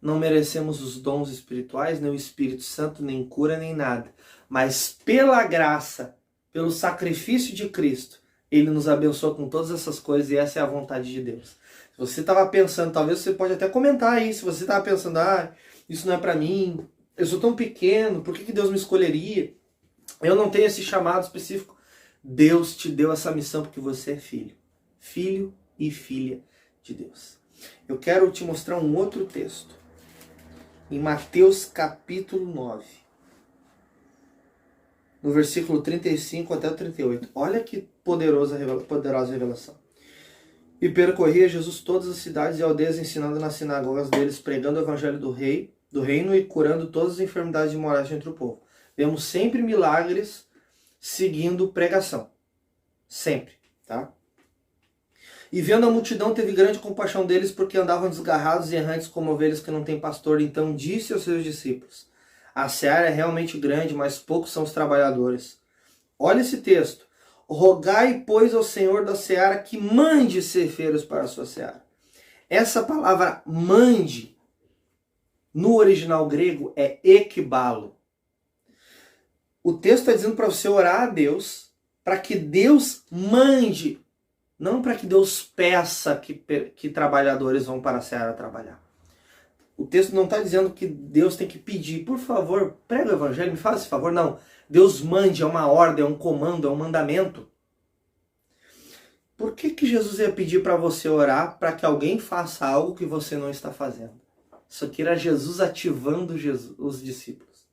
não merecemos os dons espirituais, nem o Espírito Santo, nem cura, nem nada. Mas pela graça, pelo sacrifício de Cristo, ele nos abençoa com todas essas coisas e essa é a vontade de Deus. Se você estava pensando, talvez você pode até comentar aí, se você estava pensando, isso não é para mim, eu sou tão pequeno, por que Deus me escolheria? Eu não tenho esse chamado específico. Deus te deu essa missão porque você é filho. Filho e filha de Deus. Eu quero te mostrar um outro texto. Em Mateus capítulo 9. No versículo 35 até o 38. Olha que poderosa revelação. E percorria Jesus todas as cidades e aldeias, ensinando nas sinagogas deles, pregando o evangelho do reino e curando todas as enfermidades e morais entre o povo. Vemos sempre milagres seguindo pregação. Sempre, tá? E vendo a multidão, teve grande compaixão deles, porque andavam desgarrados e errantes como ovelhas que não têm pastor. Então disse aos seus discípulos: a seara é realmente grande, mas poucos são os trabalhadores. Olha esse texto. Rogai, pois, ao Senhor da seara que mande ceifeiros para a sua seara. Essa palavra mande, no original grego, é ekbalo. O texto está dizendo para você orar a Deus, para que Deus mande, não para que Deus peça que trabalhadores vão para a seara trabalhar. O texto não está dizendo que Deus tem que pedir, por favor, prega o evangelho, me faça esse favor. Não, Deus mande, é uma ordem, é um comando, é um mandamento. Por que Jesus ia pedir para você orar para que alguém faça algo que você não está fazendo? Isso aqui era Jesus ativando os discípulos.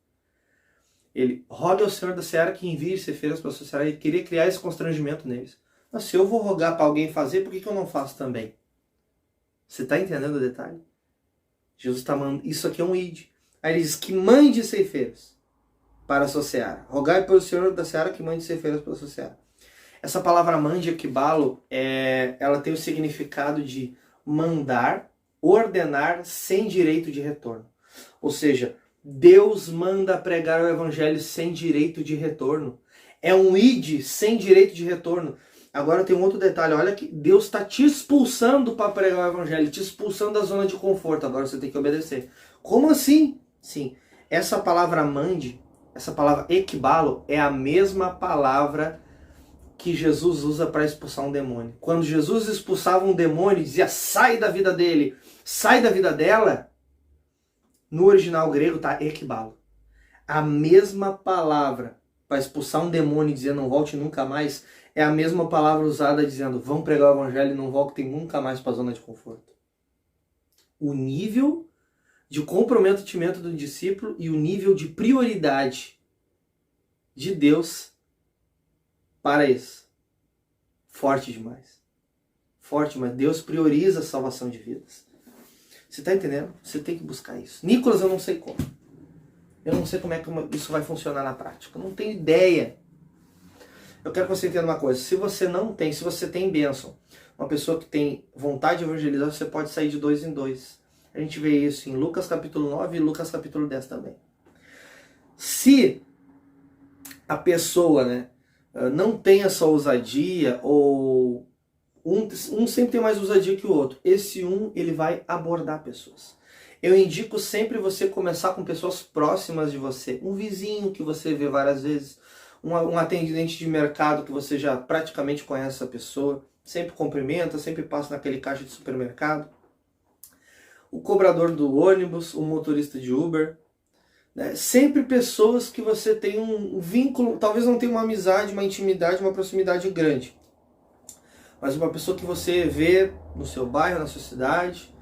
Ele roga ao Senhor da seara que envie ceifeiros para a sua seara. Ele queria criar esse constrangimento neles. Mas se eu vou rogar para alguém fazer, por que eu não faço também? Você está entendendo o detalhe? Jesus está mandando, isso aqui é um id. Aí ele diz que mande ceifeiros para a sua seara. Rogai pelo Senhor da seara que mande ceifeiros para a sua seara. Essa palavra mande, ekbalo, ela tem o significado de mandar, ordenar sem direito de retorno. Ou seja, Deus manda pregar o evangelho sem direito de retorno. É um id sem direito de retorno. Agora tem um outro detalhe, olha que Deus está te expulsando para pregar o evangelho, te expulsando da zona de conforto, agora você tem que obedecer. Como assim? Sim, essa palavra mande, essa palavra ekbalo, é a mesma palavra que Jesus usa para expulsar um demônio. Quando Jesus expulsava um demônio e dizia, sai da vida dele, sai da vida dela, no original grego está ekbalo. A mesma palavra para expulsar um demônio e dizer não volte nunca mais, é a mesma palavra usada dizendo vão pregar o evangelho e não voltem nunca mais para a zona de conforto. O nível de comprometimento do discípulo e o nível de prioridade de Deus para isso. Forte demais. Forte demais. Deus prioriza a salvação de vidas. Você está entendendo? Você tem que buscar isso. Nicolas, eu não sei como. Eu não sei como é que isso vai funcionar na prática. Eu não tenho ideia. Eu quero que você entenda uma coisa. Se você tem bênção, uma pessoa que tem vontade de evangelizar, você pode sair de 2 em 2. A gente vê isso em Lucas capítulo 9 e Lucas capítulo 10 também. Se a pessoa, né, não tem essa ousadia, ou um sempre tem mais ousadia que o outro, esse ele vai abordar pessoas. Eu indico sempre você começar com pessoas próximas de você. Um vizinho que você vê várias vezes, um atendente de mercado que você já praticamente conhece essa pessoa, sempre cumprimenta, sempre passa naquele caixa de supermercado. O cobrador do ônibus, o motorista de Uber, né? Sempre pessoas que você tem um vínculo, talvez não tenha uma amizade, uma intimidade, uma proximidade grande, mas uma pessoa que você vê no seu bairro, na sua cidade,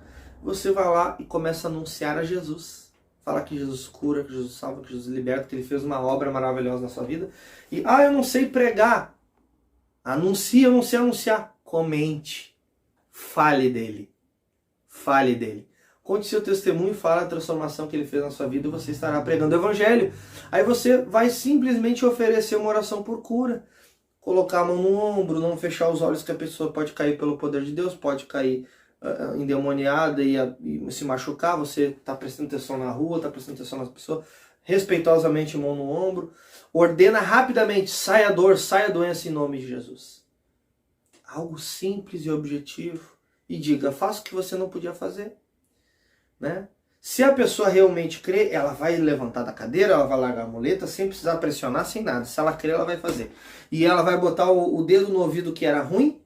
você vai lá e começa a anunciar a Jesus. Falar que Jesus cura, que Jesus salva, que Jesus liberta, que Ele fez uma obra maravilhosa na sua vida. E, eu não sei pregar. Eu não sei anunciar. Comente. Fale dele. Fale dele. Conte seu testemunho e fale a transformação que Ele fez na sua vida e você estará pregando o Evangelho. Aí você vai simplesmente oferecer uma oração por cura. Colocar a mão no ombro, não fechar os olhos, que a pessoa pode cair pelo poder de Deus, pode cair endemoniada e se machucar. Você está prestando atenção na rua, está prestando atenção nas pessoas, respeitosamente, mão no ombro. Ordena rapidamente, saia a dor, saia a doença em nome de Jesus. Algo simples e objetivo. E diga, faça o que você não podia fazer. Né? Se a pessoa realmente crê, ela vai levantar da cadeira, ela vai largar a muleta sem precisar pressionar, sem nada. Se ela crê, ela vai fazer. E ela vai botar o dedo no ouvido que era ruim,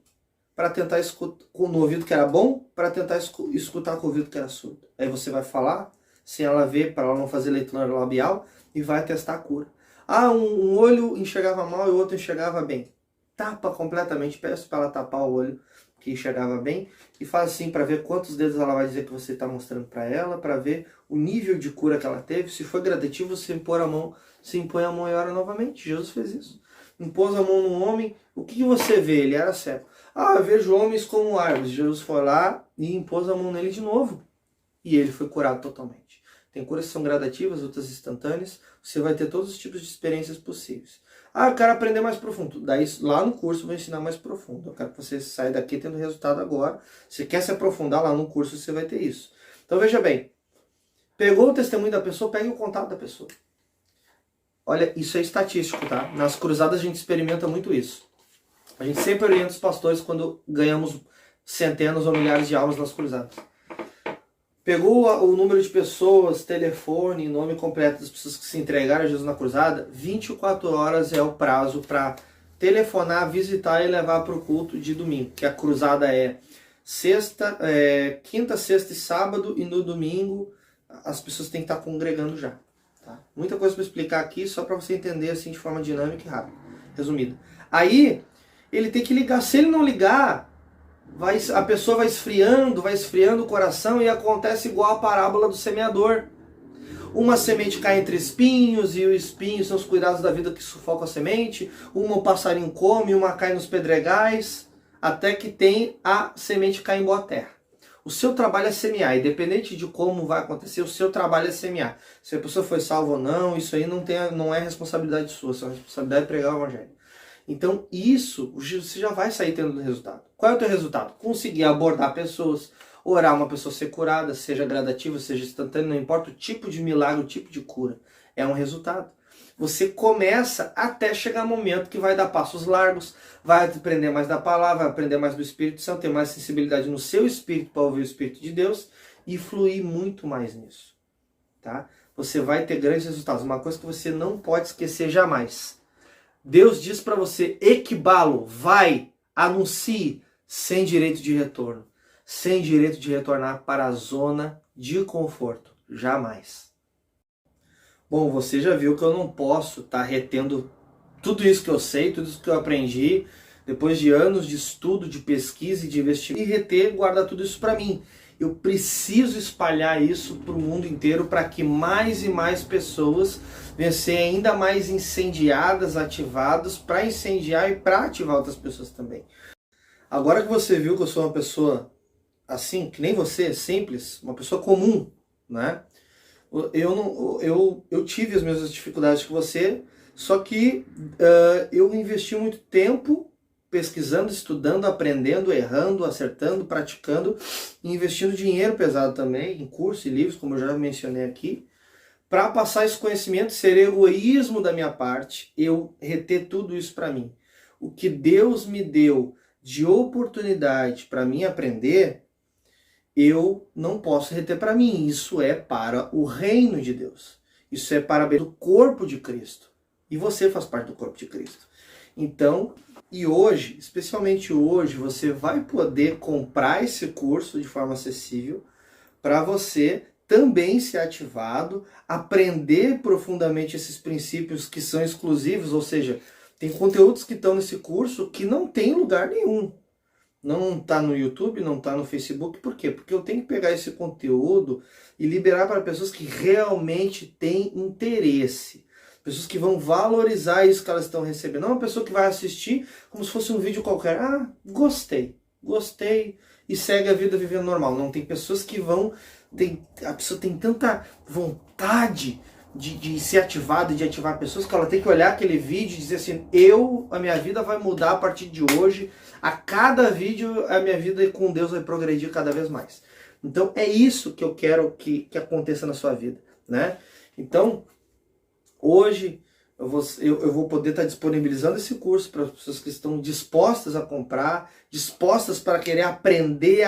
para tentar escutar, no ouvido que era bom, para tentar escutar com o ouvido que era surdo. Aí você vai falar, sem ela ver, para ela não fazer leitura labial, e vai testar a cura. Um olho enxergava mal e o outro enxergava bem. Tapa completamente, peço para ela tapar o olho que enxergava bem, e faz assim para ver quantos dedos ela vai dizer que você está mostrando para ela, para ver o nível de cura que ela teve. Se for gradativo, você impõe a mão e ora novamente. Jesus fez isso. Impôs a mão no homem, o que você vê? Ele era cego. Eu vejo homens como árvores. Jesus foi lá e impôs a mão nele de novo. E ele foi curado totalmente. Tem curas que são gradativas, outras instantâneas. Você vai ter todos os tipos de experiências possíveis. Eu quero aprender mais profundo. Daí lá no curso eu vou ensinar mais profundo. Eu quero que você saia daqui tendo resultado agora. Se quer se aprofundar lá no curso, você vai ter isso. Então veja bem. Pegou o testemunho da pessoa, pegue o contato da pessoa. Olha, isso é estatístico, tá? Nas cruzadas a gente experimenta muito isso. A gente sempre orienta os pastores quando ganhamos centenas ou milhares de almas nas cruzadas. Pegou o número de pessoas, telefone, nome completo das pessoas que se entregaram a Jesus na cruzada, 24 horas é o prazo para telefonar, visitar e levar para o culto de domingo. Que a cruzada é quinta, sexta e sábado, e no domingo as pessoas têm que estar congregando já. Tá? Muita coisa para explicar aqui, só para você entender assim de forma dinâmica e rápida, resumida. Aí, ele tem que ligar. Se ele não ligar, a pessoa vai esfriando o coração, e acontece igual a parábola do semeador. Uma semente cai entre espinhos, e os espinhos são os cuidados da vida que sufocam a semente. Uma o passarinho come, uma cai nos pedregais, até que a semente cai em boa terra. O seu trabalho é semear, independente de como vai acontecer, o seu trabalho é semear. Se a pessoa foi salva ou não, isso aí não é responsabilidade sua, sua responsabilidade é pregar o Evangelho. Então isso, você já vai sair tendo resultado. Qual é o teu resultado? Conseguir abordar pessoas, orar uma pessoa ser curada, seja gradativa, seja instantânea, não importa o tipo de milagre, o tipo de cura. É um resultado. Você começa até chegar um momento que vai dar passos largos, vai aprender mais da palavra, vai aprender mais do Espírito Santo, ter mais sensibilidade no seu espírito para ouvir o Espírito de Deus e fluir muito mais nisso. Tá? Você vai ter grandes resultados. Uma coisa que você não pode esquecer jamais. Deus diz para você, equibalo, vai, anuncie, sem direito de retorno. Sem direito de retornar para a zona de conforto. Jamais. Bom, você já viu que eu não posso estar retendo tudo isso que eu sei, tudo isso que eu aprendi, depois de anos de estudo, de pesquisa e de investimento, e guardar tudo isso para mim. eu preciso espalhar isso para o mundo inteiro para que mais e mais pessoas venham ser ainda mais incendiadas, ativadas para incendiar e para ativar outras pessoas também. Agora que você viu que eu sou uma pessoa assim, que nem você, simples, uma pessoa comum, né? Eu tive as mesmas dificuldades que você, só que eu investi muito tempo pesquisando, estudando, aprendendo, errando, acertando, praticando, e investindo dinheiro pesado também, em cursos e livros, como eu já mencionei aqui, para passar esse conhecimento, ser egoísmo da minha parte, eu reter tudo isso para mim. O que Deus me deu de oportunidade para mim aprender, eu não posso reter para mim. Isso é para o reino de Deus. Isso é para o corpo de Cristo. E você faz parte do corpo de Cristo. Então, e hoje, especialmente hoje, você vai poder comprar esse curso de forma acessível para você também ser ativado, aprender profundamente esses princípios que são exclusivos, ou seja, tem conteúdos que estão nesse curso que não tem lugar nenhum. Não está no YouTube, não está no Facebook. Por quê? Porque eu tenho que pegar esse conteúdo e liberar para pessoas que realmente têm interesse. Pessoas que vão valorizar isso que elas estão recebendo. Não uma pessoa que vai assistir como se fosse um vídeo qualquer. Ah, gostei, e segue a vida vivendo normal. Não, tem pessoas que vão... a pessoa tem tanta vontade de ser ativada, de ativar pessoas, que ela tem que olhar aquele vídeo e dizer assim, a minha vida vai mudar a partir de hoje. A cada vídeo, a minha vida com Deus vai progredir cada vez mais. Então, é isso que eu quero que aconteça na sua vida, né? Então, hoje eu vou poder estar disponibilizando esse curso para as pessoas que estão dispostas a comprar, dispostas para querer aprender,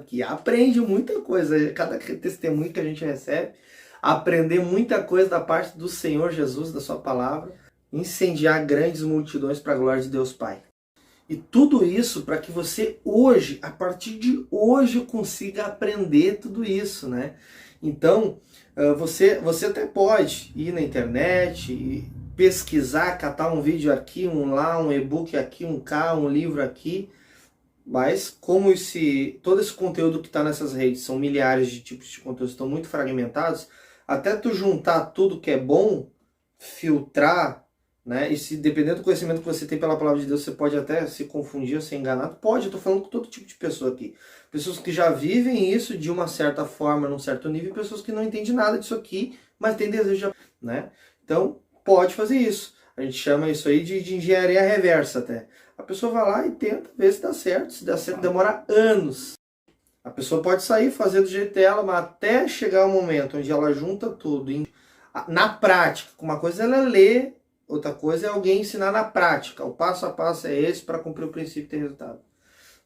que aprende muita coisa, cada testemunho que a gente recebe, aprender muita coisa da parte do Senhor Jesus, da sua palavra, incendiar grandes multidões para a glória de Deus Pai. E tudo isso para que você hoje, a partir de hoje, consiga aprender tudo isso, né? Então, você até pode ir na internet e pesquisar, catar um vídeo aqui, um lá, um e-book aqui, um cá, um livro aqui, mas como todo esse conteúdo que está nessas redes, são milhares de tipos de conteúdo, estão muito fragmentados, até tu juntar tudo que é bom, filtrar, né? E se dependendo do conhecimento que você tem pela palavra de Deus, você pode até se confundir ou ser enganado. Pode, eu estou falando com todo tipo de pessoa aqui. Pessoas que já vivem isso de uma certa forma, num certo nível, e pessoas que não entendem nada disso aqui, mas têm desejo de... né? Então, pode fazer isso. A gente chama isso aí de engenharia reversa até. A pessoa vai lá e tenta ver se dá certo. Se dá certo, demora anos. A pessoa pode sair, fazer do jeito dela, mas até chegar o momento onde ela junta tudo. Na prática, uma coisa é ela ler, outra coisa é alguém ensinar na prática. O passo a passo é esse para cumprir o princípio e ter resultado.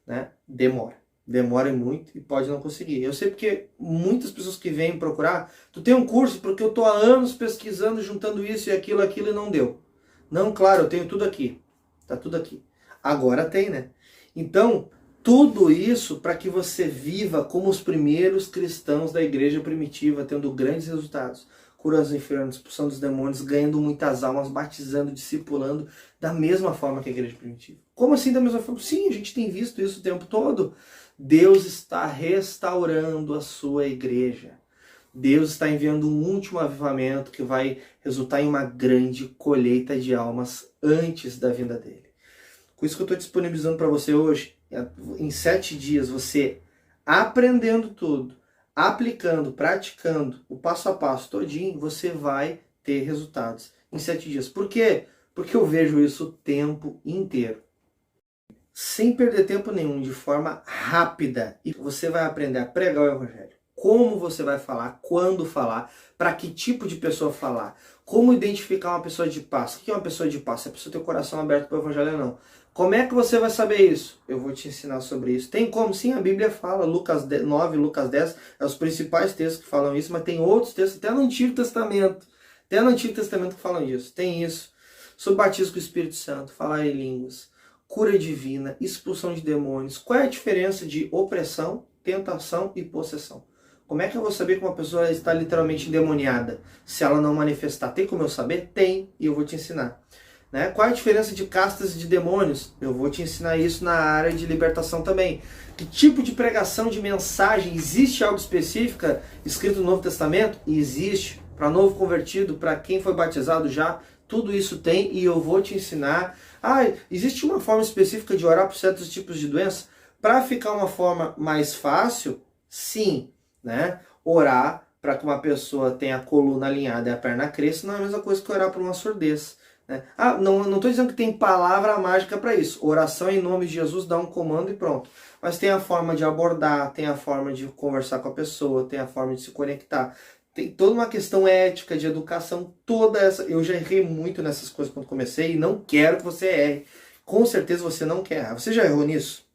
Né? Demora muito e pode não conseguir. Eu sei porque muitas pessoas que vêm procurar, tu tem um curso porque eu estou há anos pesquisando, juntando isso e aquilo e não deu. Não, claro, eu tenho tudo aqui. Tá tudo aqui. Agora tem, né? Então, tudo isso para que você viva como os primeiros cristãos da igreja primitiva, tendo grandes resultados. Curando os enfermos, expulsando os demônios, ganhando muitas almas, batizando, discipulando, da mesma forma que a igreja primitiva. Como assim da mesma forma? Sim, a gente tem visto isso o tempo todo. Deus está restaurando a sua igreja. Deus está enviando um último avivamento que vai resultar em uma grande colheita de almas antes da vinda dele. Com isso que eu estou disponibilizando para você hoje, em 7 dias, você aprendendo tudo, aplicando, praticando o passo a passo todinho, você vai ter resultados em 7 dias. Por quê? Porque eu vejo isso o tempo inteiro. Sem perder tempo nenhum, de forma rápida. E você vai aprender a pregar o evangelho. Como você vai falar, quando falar, para que tipo de pessoa falar. Como identificar uma pessoa de paz. O que é uma pessoa de paz? Se a pessoa tem o coração aberto para o evangelho ou não. Como é que você vai saber isso? Eu vou te ensinar sobre isso. Tem como? Sim, a Bíblia fala, Lucas 9, Lucas 10, é os principais textos que falam isso, mas tem outros textos, até no Antigo Testamento. Até no Antigo Testamento que falam disso. Tem isso. Sobre batismo com o Espírito Santo, falar em línguas, cura divina, expulsão de demônios. Qual é a diferença de opressão, tentação e possessão? Como é que eu vou saber que uma pessoa está literalmente endemoniada se ela não manifestar? Tem como eu saber? Tem, e eu vou te ensinar. né? Qual é a diferença de castas e de demônios? Eu vou te ensinar isso na área de libertação também. Que tipo de pregação, de mensagem? Existe algo específico escrito no Novo Testamento? Existe. Para novo convertido, para quem foi batizado já, tudo isso tem e eu vou te ensinar. Existe uma forma específica de orar por certos tipos de doença? Para ficar uma forma mais fácil, sim, né? Orar para que uma pessoa tenha a coluna alinhada e a perna cresça não é a mesma coisa que orar por uma surdez, né? Não estou dizendo que tem palavra mágica para isso. Oração em nome de Jesus, dá um comando e pronto. Mas tem a forma de abordar, tem a forma de conversar com a pessoa, tem a forma de se conectar. Tem toda uma questão ética, de educação, toda essa... Eu já errei muito nessas coisas quando comecei e não quero que você erre. Com certeza você não quer errar. Você já errou nisso?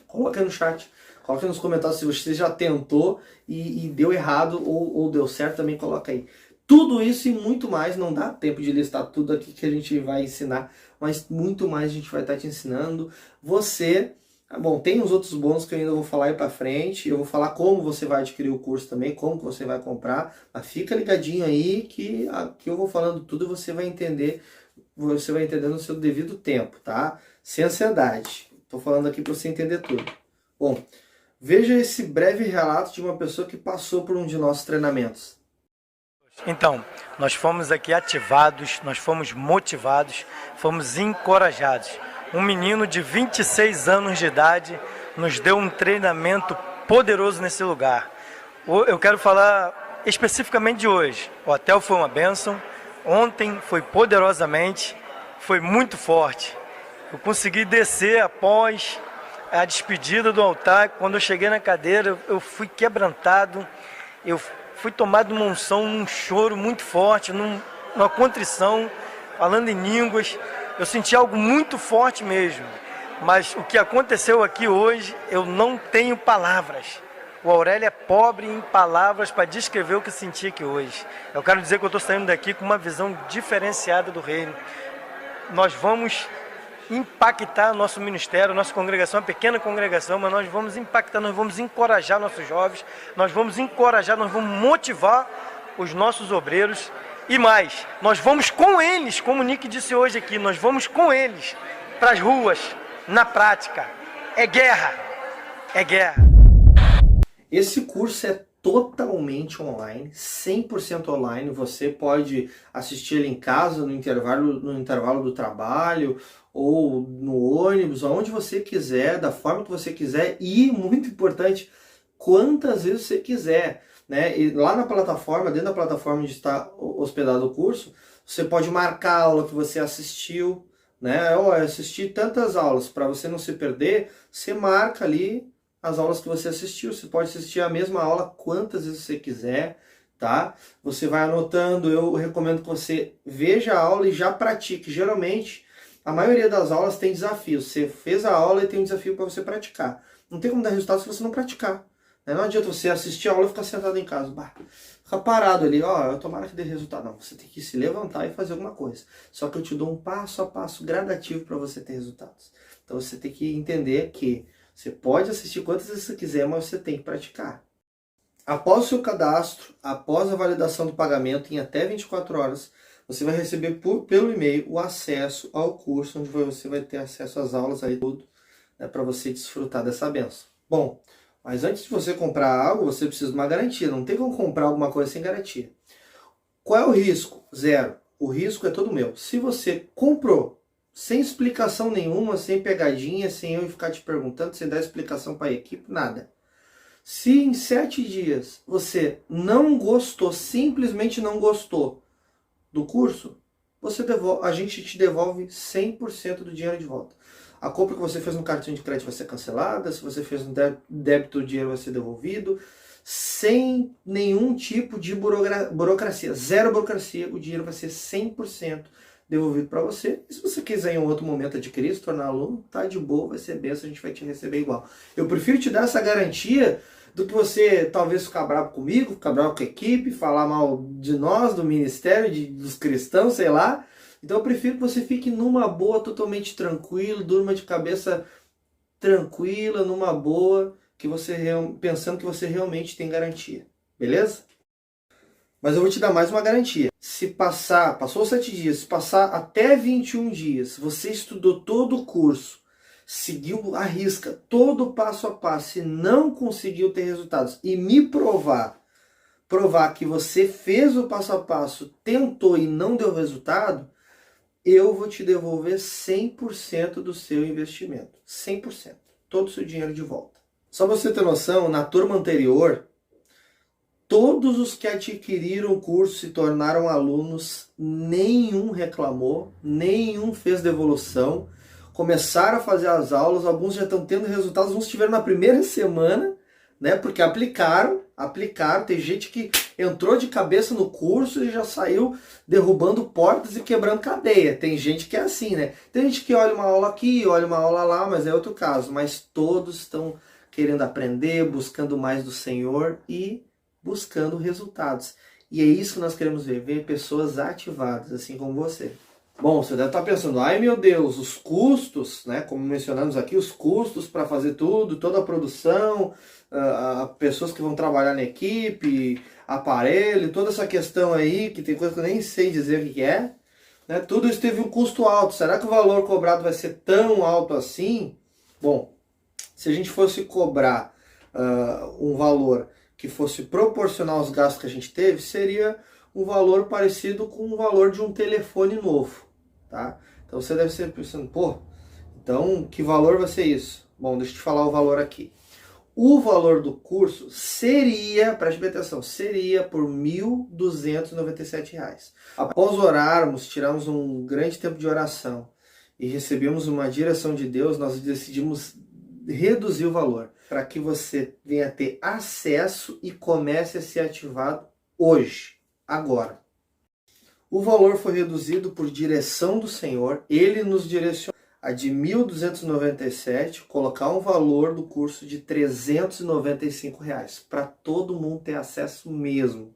Coloca aí no chat. Coloca aí nos comentários se você já tentou e deu errado ou deu certo, também coloca aí. Tudo isso e muito mais, não dá tempo de listar tudo aqui que a gente vai ensinar, mas muito mais a gente vai estar te ensinando. Você... Bom, tem os outros bônus que eu ainda vou falar aí pra frente. Eu vou falar como você vai adquirir o curso também, como que você vai comprar. Mas fica ligadinho aí que aqui eu vou falando tudo e você vai entender no seu devido tempo, tá? Sem ansiedade. Tô falando aqui para você entender tudo. Bom, veja esse breve relato de uma pessoa que passou por um de nossos treinamentos. Então, nós fomos aqui ativados, nós fomos motivados, fomos encorajados. Um menino de 26 anos de idade nos deu um treinamento poderoso nesse lugar. Eu quero falar especificamente de hoje. O hotel foi uma bênção, ontem foi poderosamente, foi muito forte. Eu consegui descer após a despedida do altar. Quando eu cheguei na cadeira, eu fui quebrantado, eu fui tomado numa unção, num choro muito forte, numa contrição, falando em línguas. Eu senti algo muito forte mesmo, mas o que aconteceu aqui hoje, eu não tenho palavras. O Aurélio é pobre em palavras para descrever o que senti aqui hoje. Eu quero dizer que eu estou saindo daqui com uma visão diferenciada do reino. Nós vamos impactar nosso ministério, nossa congregação, uma pequena congregação, mas nós vamos impactar, nós vamos encorajar nossos jovens, nós vamos encorajar, nós vamos motivar os nossos obreiros. E mais, nós vamos com eles, como o Nick disse hoje aqui, nós vamos com eles para as ruas, na prática. É guerra, é guerra. Esse curso é totalmente online, 100% online. Você pode assistir ele em casa, no intervalo do trabalho, ou no ônibus, aonde você quiser, da forma que você quiser e, muito importante, quantas vezes você quiser. Né? E lá na plataforma, dentro da plataforma onde está hospedado o curso, você pode marcar a aula que você assistiu, né? Eu assisti tantas aulas, para você não se perder, você marca ali as aulas que você assistiu. Você pode assistir a mesma aula quantas vezes você quiser, tá? Você vai anotando. Eu recomendo que você veja a aula e já pratique. Geralmente, a maioria das aulas tem desafios. Você fez a aula e tem um desafio para você praticar. Não tem como dar resultado se você não praticar. Não adianta você assistir a aula e ficar sentado em casa. Ficar parado ali, tomara que dê resultado. Não, você tem que se levantar e fazer alguma coisa. Só que eu te dou um passo a passo gradativo para você ter resultados. Então você tem que entender que você pode assistir quantas vezes você quiser, mas você tem que praticar. Após o seu cadastro, após a validação do pagamento, em até 24 horas, você vai receber pelo e-mail o acesso ao curso, onde você vai ter acesso às aulas aí tudo, né, para você desfrutar dessa bênção. Bom, mas antes de você comprar algo, você precisa de uma garantia. Não tem como comprar alguma coisa sem garantia. Qual é o risco? Zero. O risco é todo meu. Se você comprou sem explicação nenhuma, sem pegadinha, sem eu ficar te perguntando, sem dar explicação para a equipe, nada. Se em 7 dias você não gostou, simplesmente não gostou do curso, a gente te devolve 100% do dinheiro de volta. A compra que você fez no cartão de crédito vai ser cancelada, se você fez no débito, o dinheiro vai ser devolvido, sem nenhum tipo de burocracia, zero burocracia, o dinheiro vai ser 100% devolvido para você. E se você quiser em um outro momento adquirir, se tornar aluno, tá de boa, vai ser benção, a gente vai te receber igual. Eu prefiro te dar essa garantia do que você talvez ficar bravo comigo, ficar bravo com a equipe, falar mal de nós, do ministério, dos cristãos, sei lá. Então eu prefiro que você fique numa boa, totalmente tranquilo, durma de cabeça tranquila, numa boa, pensando que você realmente tem garantia. Beleza? Mas eu vou te dar mais uma garantia. Se passou 7 dias, se passar até 21 dias, você estudou todo o curso, seguiu à risca todo o passo a passo e não conseguiu ter resultados, e me provar que você fez o passo a passo, tentou e não deu resultado, eu vou te devolver 100% do seu investimento. 100%. Todo o seu dinheiro de volta. Só pra você ter noção, na turma anterior, todos os que adquiriram o curso se tornaram alunos, nenhum reclamou, nenhum fez devolução, começaram a fazer as aulas, alguns já estão tendo resultados, uns tiveram na primeira semana, né, porque aplicaram, tem gente que entrou de cabeça no curso e já saiu derrubando portas e quebrando cadeia. Tem gente que é assim, né? Tem gente que olha uma aula aqui, olha uma aula lá, mas é outro caso. Mas todos estão querendo aprender, buscando mais do Senhor e buscando resultados. E é isso que nós queremos ver pessoas ativadas, assim como você. Bom, você deve estar pensando, ai meu Deus, os custos, né, como mencionamos aqui, os custos para fazer tudo, toda a produção, pessoas que vão trabalhar na equipe, aparelho, toda essa questão aí, que tem coisa que eu nem sei dizer o que é, né, tudo isso teve um custo alto. Será que o valor cobrado vai ser tão alto assim? Bom, se a gente fosse cobrar um valor que fosse proporcional aos gastos que a gente teve, seria um valor parecido com o valor de um telefone novo, tá? Então você deve ser pensando, pô, então que valor vai ser isso? Bom, deixa eu te falar o valor aqui. O valor do curso seria, preste bem atenção, seria por R$ 1.297. Após orarmos, tiramos um grande tempo de oração e recebemos uma direção de Deus, nós decidimos reduzir o valor para que você venha ter acesso e comece a ser ativado hoje, agora. O valor foi reduzido por direção do Senhor, Ele nos direcionou a de 1.297, colocar um valor do curso de R$ 395, para todo mundo ter acesso mesmo.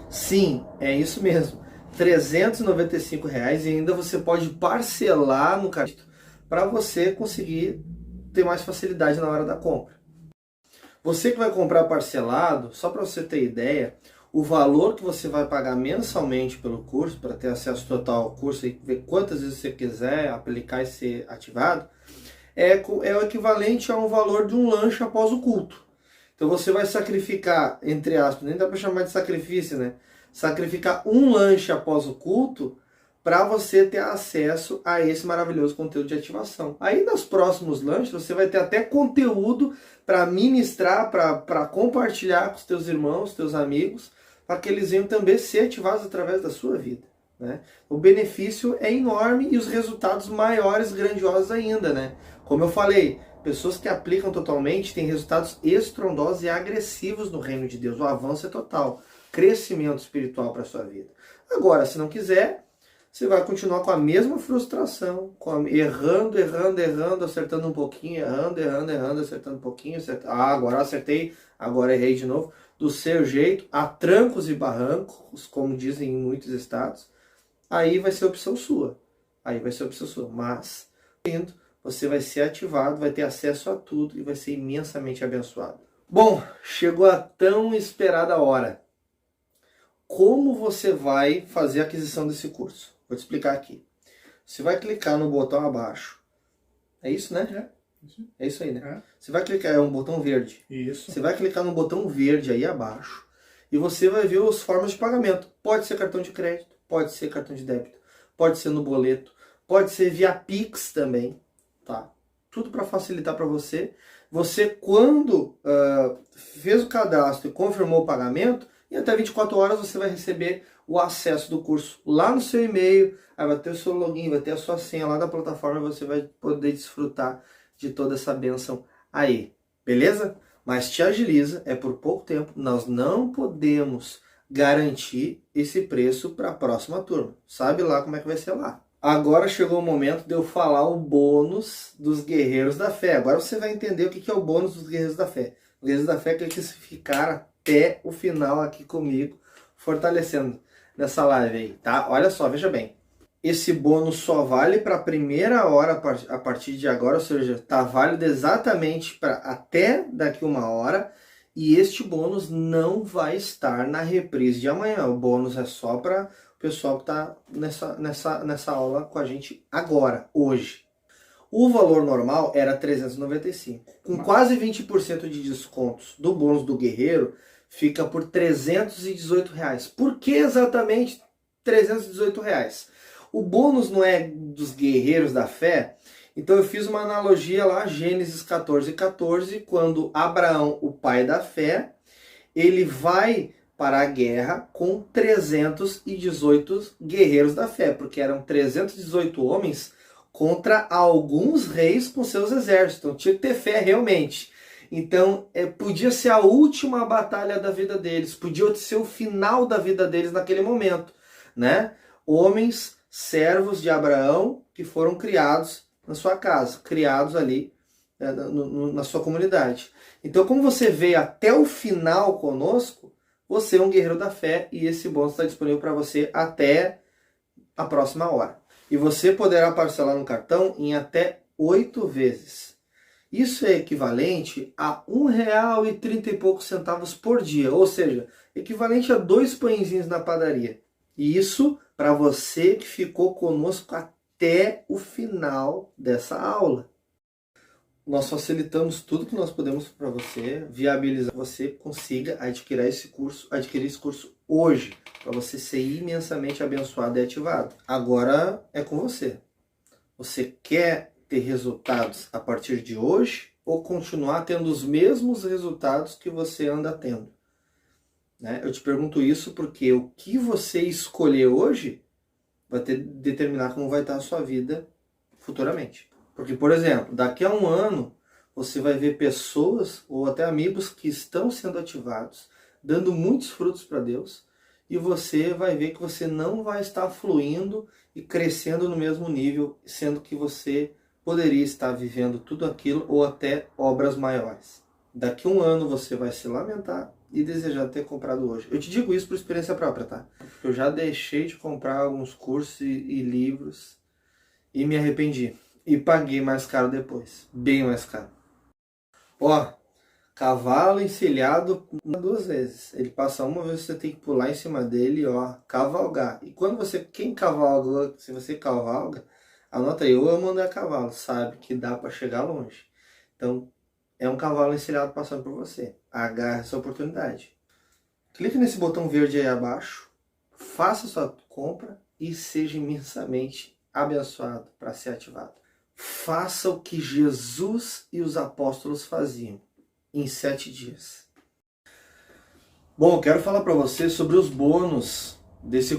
Sim, é isso mesmo, R$ 395 e ainda você pode parcelar no cartão para você conseguir ter mais facilidade na hora da compra. Você que vai comprar parcelado, só para você ter ideia, o valor que você vai pagar mensalmente pelo curso, para ter acesso total ao curso e ver quantas vezes você quiser aplicar e ser ativado, é o equivalente a um valor de um lanche após o culto. Então você vai sacrificar, entre aspas, nem dá para chamar de sacrifício, né? Sacrificar um lanche após o culto para você ter acesso a esse maravilhoso conteúdo de ativação. Aí nos próximos lanches você vai ter até conteúdo para ministrar, para compartilhar com os teus irmãos, teus amigos, para que eles venham também ser ativados através da sua vida, né? O benefício é enorme e os resultados maiores, grandiosos ainda, né? Como eu falei, pessoas que aplicam totalmente têm resultados estrondosos e agressivos no reino de Deus. O avanço é total, crescimento espiritual para a sua vida. Agora, se não quiser, você vai continuar com a mesma frustração, errando, acertando um pouquinho, errando, acertando um pouquinho, agora acertei, agora errei de novo, do seu jeito, a trancos e barrancos, como dizem em muitos estados. Aí vai ser opção sua, mas você vai ser ativado, vai ter acesso a tudo e vai ser imensamente abençoado. Bom, chegou a tão esperada hora. Como você vai fazer a aquisição desse curso? Vou te explicar aqui. Você vai clicar no botão abaixo. É isso, né? É isso aí, né? É. Você vai clicar, é um botão verde. Isso. Você vai clicar no botão verde aí abaixo e você vai ver as formas de pagamento. Pode ser cartão de crédito, pode ser cartão de débito, pode ser no boleto, pode ser via Pix também, tá? Tudo para facilitar para você. Você, quando fez o cadastro e confirmou o pagamento, em até 24 horas você vai receber o acesso do curso lá no seu e-mail, aí vai ter o seu login, vai ter a sua senha lá da plataforma e você vai poder desfrutar de toda essa bênção aí, beleza? Mas te agiliza, é por pouco tempo, nós não podemos garantir esse preço para a próxima turma, sabe lá como é que vai ser lá. Agora chegou o momento de eu falar o bônus dos Guerreiros da Fé. Agora você vai entender o que é o bônus dos Guerreiros da Fé. Os Guerreiros da Fé é aqueles que ficaram até o final aqui comigo, fortalecendo nessa live aí, tá? Olha só, veja bem. Esse bônus só vale para a primeira hora a partir de agora, ou seja, tá válido exatamente para até daqui 1 hora E este bônus não vai estar na reprise de amanhã. O bônus é só para o pessoal que está nessa aula com a gente agora, hoje. O valor normal era 395. Com quase 20% de descontos do bônus do guerreiro, fica por R$318. Por que exatamente R$318? O bônus não é dos guerreiros da fé? Então eu fiz uma analogia lá, Gênesis 14:14, quando Abraão, o pai da fé, ele vai para a guerra com 318 guerreiros da fé, porque eram 318 homens contra alguns reis com seus exércitos. Então tinha que ter fé realmente. Então podia ser a última batalha da vida deles, podia ser o final da vida deles naquele momento, né? Homens, servos de Abraão, que foram criados na sua casa, criados ali na sua comunidade. Então, como você veio até o final conosco, você é um guerreiro da fé e esse bônus está disponível para você até a próxima hora. E você poderá parcelar no cartão em até 8 vezes. Isso é equivalente a R$1,30 e poucos centavos por dia, ou seja, equivalente a 2 pãezinhos na padaria. E isso para você que ficou conosco até o final dessa aula. Nós facilitamos tudo que nós podemos para você, viabilizar que você consiga adquirir esse curso hoje, para você ser imensamente abençoado e ativado. Agora é com você. Você quer ter resultados a partir de hoje ou continuar tendo os mesmos resultados que você anda tendo? Né? Eu te pergunto isso porque o que você escolher hoje vai determinar como vai estar a sua vida futuramente. Porque, por exemplo, daqui a um ano, você vai ver pessoas ou até amigos que estão sendo ativados, dando muitos frutos para Deus, e você vai ver que você não vai estar fluindo e crescendo no mesmo nível, sendo que você poderia estar vivendo tudo aquilo ou até obras maiores. Daqui a um ano você vai se lamentar e desejar ter comprado hoje. Eu te digo isso por experiência própria, tá? Eu já deixei de comprar alguns cursos e livros e me arrependi. E paguei mais caro depois. Bem mais caro. Ó, cavalo encilhado 2 vezes. Ele passa uma vez, você tem que pular em cima dele, ó, cavalgar. E quando quem cavalga, se você cavalga, anota aí, eu amo andar a cavalo, sabe que dá para chegar longe. Então, é um cavalo encilhado passando por você. Agarre essa oportunidade. Clique nesse botão verde aí abaixo, faça sua compra e seja imensamente abençoado para ser ativado. Faça o que Jesus e os apóstolos faziam em 7 dias. Bom, eu quero falar para você sobre os bônus desse.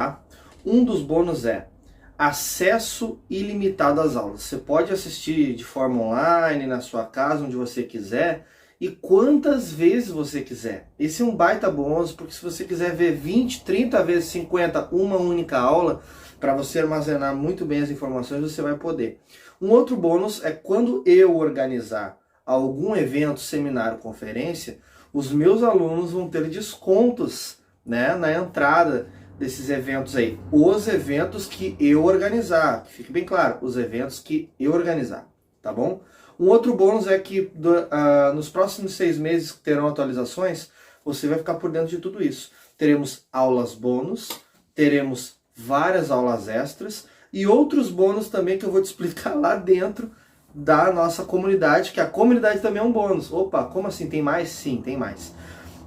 Um dos bônus é acesso ilimitado às aulas. Você pode assistir de forma online, na sua casa, onde você quiser, e quantas vezes você quiser. Esse é um baita bônus, porque se você quiser ver 20, 30 vezes 50, uma única aula, para você armazenar muito bem as informações, você vai poder. Um outro bônus é quando eu organizar algum evento, seminário, conferência, os meus alunos vão ter descontos, né, na entrada desses eventos aí. Os eventos que eu organizar, que fique bem claro, os eventos que eu organizar, tá bom? Um outro bônus é que nos próximos 6 meses que terão atualizações, você vai ficar por dentro de tudo isso. Teremos aulas bônus, teremos várias aulas extras e outros bônus também que eu vou te explicar lá dentro da nossa comunidade, que a comunidade também é um bônus. Opa, como assim? Tem mais? Sim, tem mais.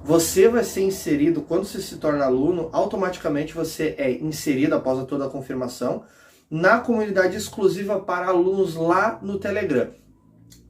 Você vai ser inserido, quando você se torna aluno, automaticamente você é inserido, após toda a confirmação, na comunidade exclusiva para alunos lá no Telegram.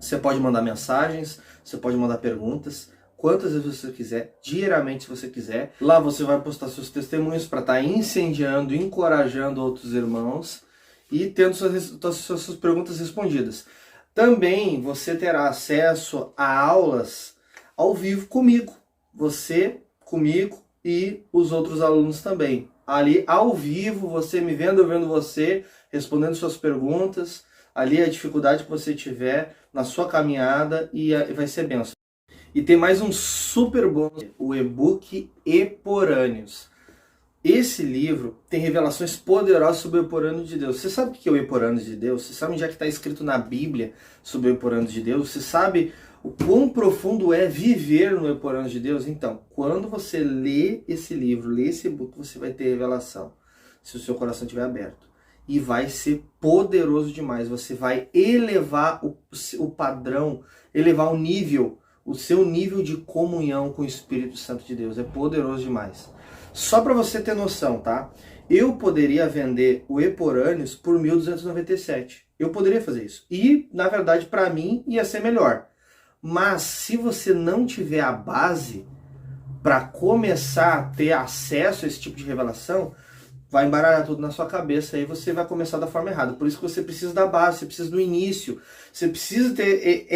Você pode mandar mensagens, você pode mandar perguntas, quantas vezes você quiser, diariamente se você quiser. Lá você vai postar seus testemunhos para estar incendiando, encorajando outros irmãos e tendo suas perguntas respondidas. Também você terá acesso a aulas ao vivo comigo. Você, comigo e os outros alunos também. Ali ao vivo, você me vendo, eu vendo você, respondendo suas perguntas. Ali a dificuldade que você tiver na sua caminhada e vai ser bênção. E tem mais um super bônus, o e-book Eporâneos. Esse livro tem revelações poderosas sobre o Eporâneo de Deus. Você sabe o que é o Eporâneo de Deus? Você sabe onde é que está escrito na Bíblia sobre o Eporâneo de Deus? Você sabe O quão profundo é viver no Eporâneos de Deus? Então, quando você lê esse livro, lê esse e-book, você vai ter revelação, se o seu coração estiver aberto. E vai ser poderoso demais. Você vai elevar o padrão, elevar o seu nível de comunhão com o Espírito Santo de Deus. É poderoso demais. Só para você ter noção, tá? Eu poderia vender o Eporâneos por 1.297. Eu poderia fazer isso. E, na verdade, para mim, ia ser melhor. Mas, se você não tiver a base para começar a ter acesso a esse tipo de revelação, vai embaralhar tudo na sua cabeça e você vai começar da forma errada. Por isso que você precisa da base, você precisa do início. Você precisa ter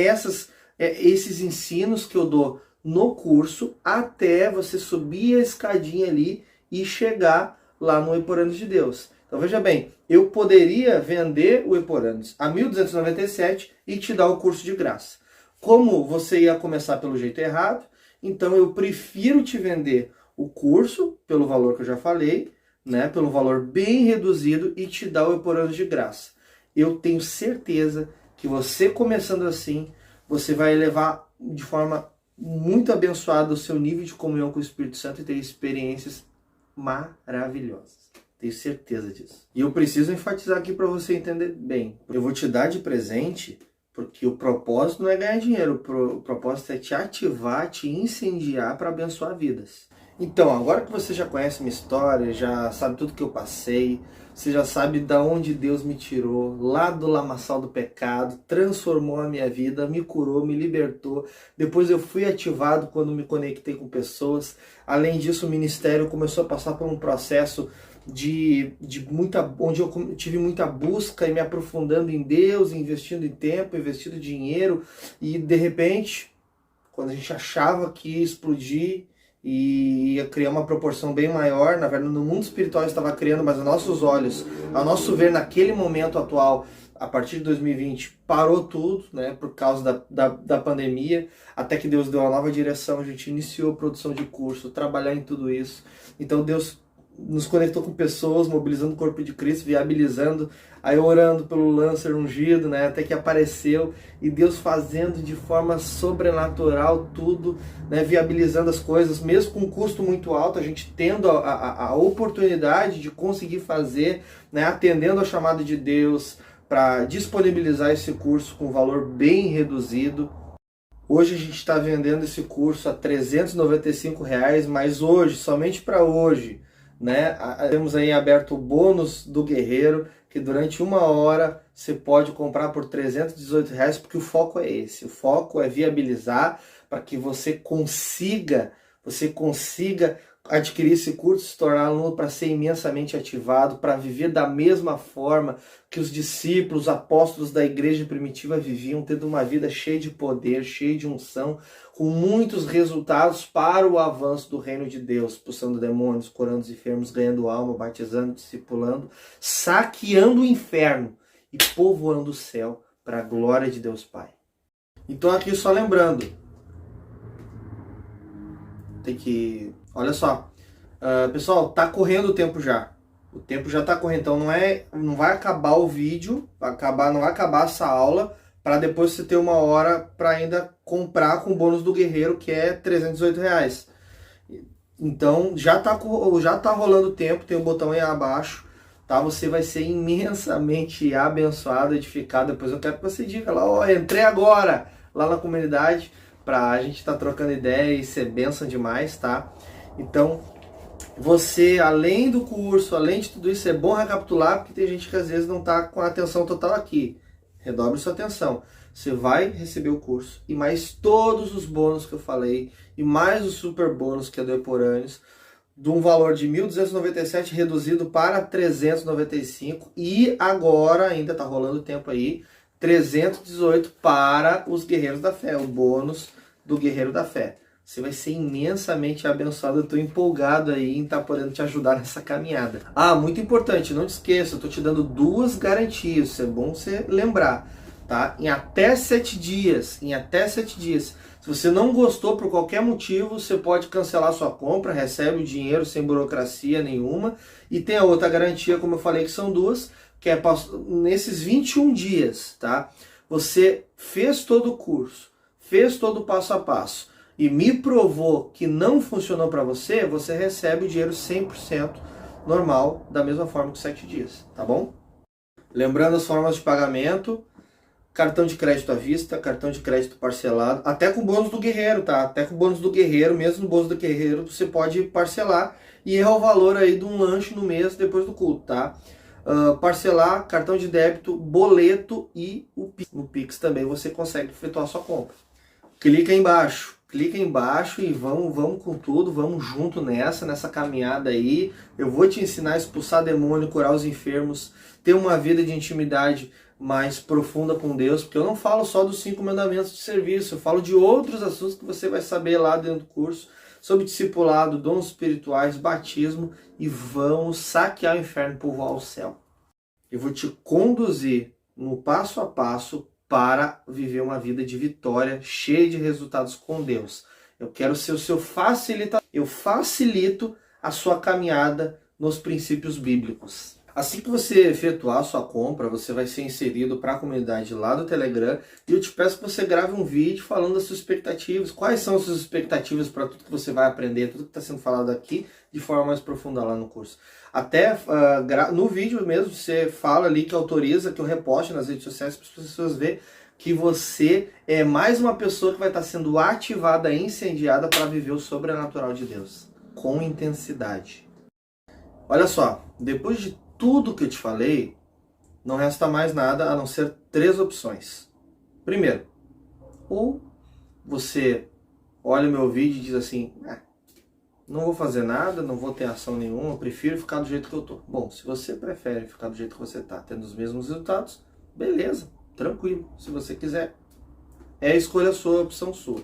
esses ensinos que eu dou no curso até você subir a escadinha ali e chegar lá no Eporâneos de Deus. Então veja bem, eu poderia vender o Eporâneos a 1.297 e te dar o curso de graça. Como você ia começar pelo jeito errado, então eu prefiro te vender o curso pelo valor que eu já falei, né, pelo valor bem reduzido e te dar o Eporâneos de graça. Eu tenho certeza que você começando assim, você vai elevar de forma muito abençoada o seu nível de comunhão com o Espírito Santo e ter experiências maravilhosas. Tenho certeza disso. E eu preciso enfatizar aqui para você entender bem. Eu vou te dar de presente porque o propósito não é ganhar dinheiro. O propósito é te ativar, te incendiar para abençoar vidas. Então, agora que você já conhece minha história, já sabe tudo que eu passei, você já sabe de onde Deus me tirou, lá do lamaçal do pecado, transformou a minha vida, me curou, me libertou. Depois eu fui ativado quando me conectei com pessoas. Além disso, o ministério começou a passar por um processo onde eu tive muita busca e me aprofundando em Deus, investindo em tempo, investindo dinheiro. E de repente, quando a gente achava que ia explodir, e ia criar uma proporção bem maior, na verdade no mundo espiritual estava criando, mas aos nossos olhos, ao nosso ver naquele momento atual, a partir de 2020, parou tudo, né, por causa da pandemia, até que Deus deu uma nova direção, a gente iniciou a produção de curso, trabalhar em tudo isso. Então Deus nos conectou com pessoas, mobilizando o corpo de Cristo, viabilizando, aí orando pelo Lancer ungido, né, até que apareceu, e Deus fazendo de forma sobrenatural tudo, né, viabilizando as coisas, mesmo com um custo muito alto, a gente tendo a oportunidade de conseguir fazer, né, atendendo ao chamado de Deus, para disponibilizar esse curso com valor bem reduzido. Hoje a gente está vendendo esse curso a R$ 395, mas hoje, somente para hoje, né, temos aí aberto o bônus do guerreiro, que durante 1 hora você pode comprar por R$ 318, porque o foco é esse, o foco é viabilizar para que você consiga adquirir esse curso, se tornar aluno para ser imensamente ativado, para viver da mesma forma que os discípulos, os apóstolos da igreja primitiva viviam, tendo uma vida cheia de poder, cheia de unção, com muitos resultados para o avanço do reino de Deus, expulsando demônios, curando os enfermos, ganhando alma, batizando, discipulando, saqueando o inferno e povoando o céu para a glória de Deus Pai. Então aqui só lembrando, olha só, pessoal, tá correndo o tempo já. O tempo já tá correndo, então não vai acabar o vídeo, não vai acabar essa aula, para depois você ter 1 hora para ainda comprar com o bônus do guerreiro, que é R$ 318. Então já tá rolando o tempo, tem o botão aí abaixo, tá? Você vai ser imensamente abençoado, edificado. Depois eu quero que você diga lá, entrei agora lá na comunidade, pra gente estar trocando ideia e ser bênção demais, tá? Então, você, além do curso, além de tudo isso, é bom recapitular, porque tem gente que às vezes não tá com a atenção total aqui. Redobre sua atenção. Você vai receber o curso e mais todos os bônus que eu falei, e mais o super bônus que é do Eporâneos, de um valor de R$ 1.297 reduzido para R$ 395, e agora, ainda tá rolando tempo aí, 318 para os Guerreiros da Fé, o bônus do Guerreiro da Fé. Você vai ser imensamente abençoado. Eu estou empolgado aí em estar podendo te ajudar nessa caminhada. Muito importante, não te esqueça, eu estou te dando 2 garantias, isso é bom você lembrar, tá? Em até 7 dias, Se você não gostou por qualquer motivo, você pode cancelar sua compra, recebe o dinheiro sem burocracia nenhuma. E tem a outra garantia, como eu falei, que são 2, que é nesses 21 dias, tá? Você fez todo o curso, fez todo o passo a passo e me provou que não funcionou para você, você recebe o dinheiro 100% normal, da mesma forma que 7 dias, tá bom? Lembrando as formas de pagamento: cartão de crédito à vista, cartão de crédito parcelado, até com o bônus do guerreiro, tá? Até com o bônus do guerreiro, mesmo no bônus do guerreiro, você pode parcelar e é o valor aí de um lanche no mês depois do culto, tá? Parcelar, cartão de débito, boleto e o Pix também você consegue efetuar a sua compra. Clica aí embaixo e vamos com tudo, vamos junto nessa caminhada aí. Eu vou te ensinar a expulsar demônio, curar os enfermos, ter uma vida de intimidade mais profunda com Deus, porque eu não falo só dos 5 mandamentos de serviço, eu falo de outros assuntos que você vai saber lá dentro do curso, sobre discipulado, dons espirituais, batismo, e vamos saquear o inferno e povoar o céu. Eu vou te conduzir no passo a passo para viver uma vida de vitória, cheia de resultados com Deus. Eu quero ser o seu facilitador. Eu facilito a sua caminhada nos princípios bíblicos. Assim que você efetuar a sua compra, você vai ser inserido para a comunidade lá do Telegram e eu te peço que você grave um vídeo falando das suas expectativas. Quais são as suas expectativas para tudo que você vai aprender, tudo que está sendo falado aqui de forma mais profunda lá no curso. Até no vídeo mesmo você fala ali que autoriza que eu reposte nas redes sociais para as pessoas verem que você é mais uma pessoa que vai estar sendo ativada, incendiada para viver o sobrenatural de Deus com intensidade. Olha só, depois de tudo que eu te falei, não resta mais nada a não ser 3 opções. Primeiro, ou você olha o meu vídeo e diz assim: não vou fazer nada, não vou ter ação nenhuma, eu prefiro ficar do jeito que eu tô. Bom, se você prefere ficar do jeito que você tá, tendo os mesmos resultados, beleza, tranquilo. Se você quiser, é a escolha sua, a opção sua.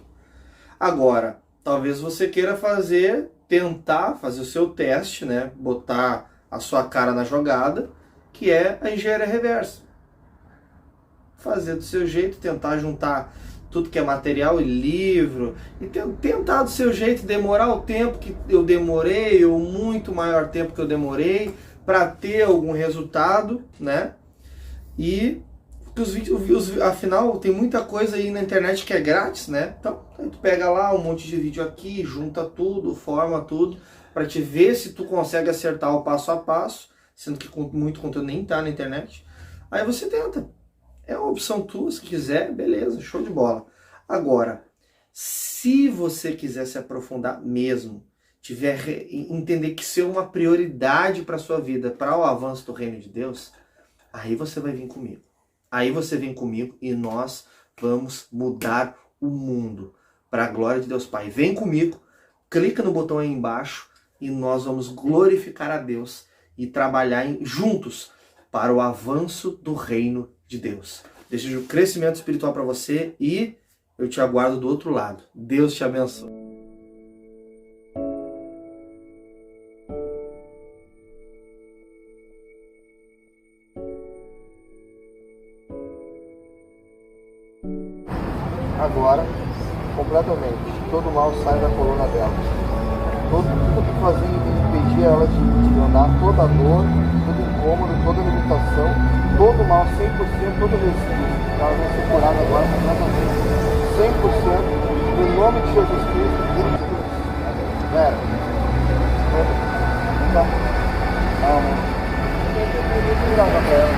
Agora, talvez você queira tentar fazer o seu teste, né? Botar a sua cara na jogada, que é a engenharia reversa. Fazer do seu jeito, tentar juntar tudo que é material e livro, e tentar do seu jeito demorar o tempo que eu demorei, ou muito maior tempo que eu demorei, para ter algum resultado, né? E os vídeos, afinal, tem muita coisa aí na internet que é grátis, né? Então, tu pega lá um monte de vídeo aqui, junta tudo, forma tudo, para te ver se tu consegue acertar o passo a passo, sendo que muito conteúdo nem tá na internet. Aí você tenta. É uma opção tua, se quiser, beleza, show de bola. Agora, se você quiser se aprofundar mesmo, entender que isso é uma prioridade para sua vida, para o avanço do reino de Deus, aí você vai vir comigo. Aí você vem comigo e nós vamos mudar o mundo para a glória de Deus Pai. Vem comigo, clica no botão aí embaixo e nós vamos glorificar a Deus e trabalhar juntos para o avanço do reino de Deus. Desejo crescimento espiritual para você e eu te aguardo do outro lado. Deus te abençoe. Agora, completamente, todo mal sai da coluna dela. Tudo que fazia impedia ela de andar, toda dor, todo incômodo, toda limitação, todo mal, 100%, todo resquício. Ela vai ser curada agora completamente, 100%, no nome de Jesus Cristo, filho de Deus. Vera, vem cá. Calma. Vira pra ela.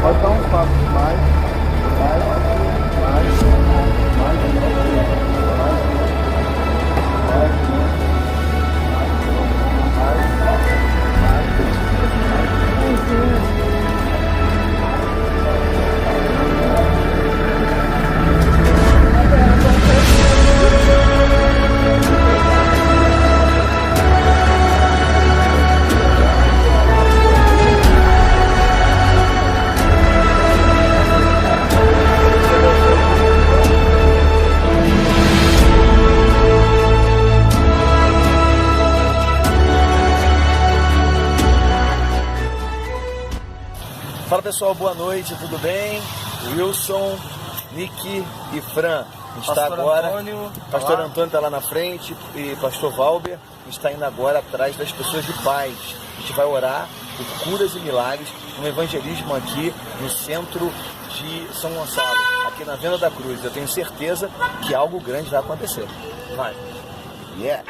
Pode dar uns passos mais. Fala pessoal, boa noite, tudo bem? Wilson, Nick e Fran. A gente está agora, Pastor Antônio está lá na frente e Pastor Valber, a gente está indo agora atrás das pessoas de paz. A gente vai orar por curas e milagres, um evangelismo aqui no centro de São Gonçalo, aqui na Venda da Cruz. Eu tenho certeza que algo grande vai acontecer. Vai. Yeah.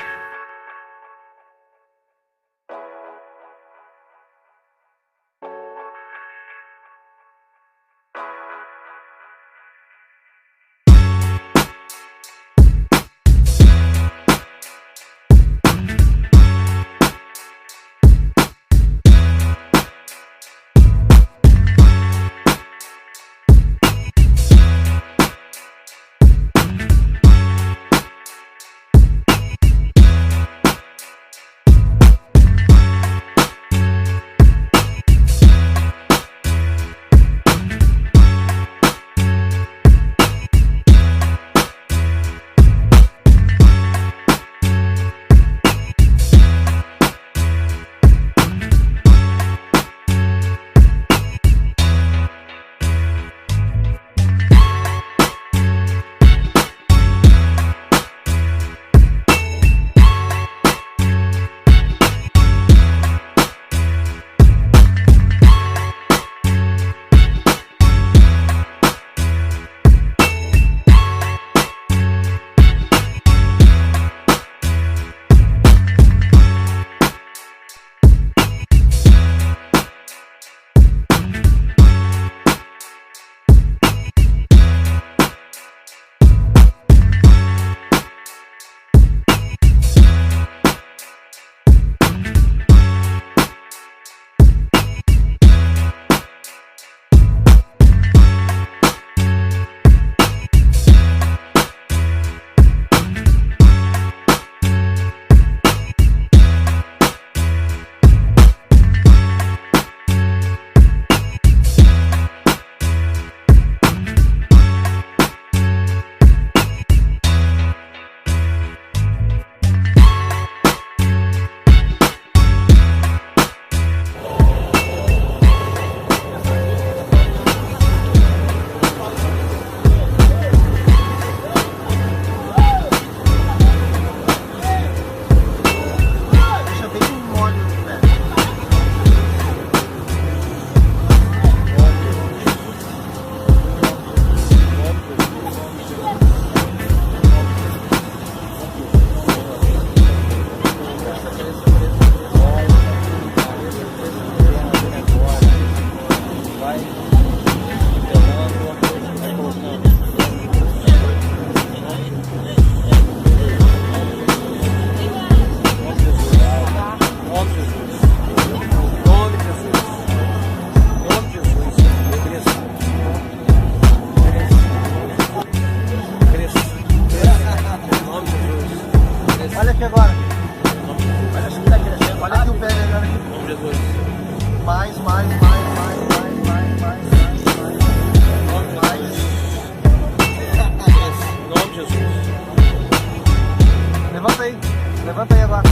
Levanta aí agora.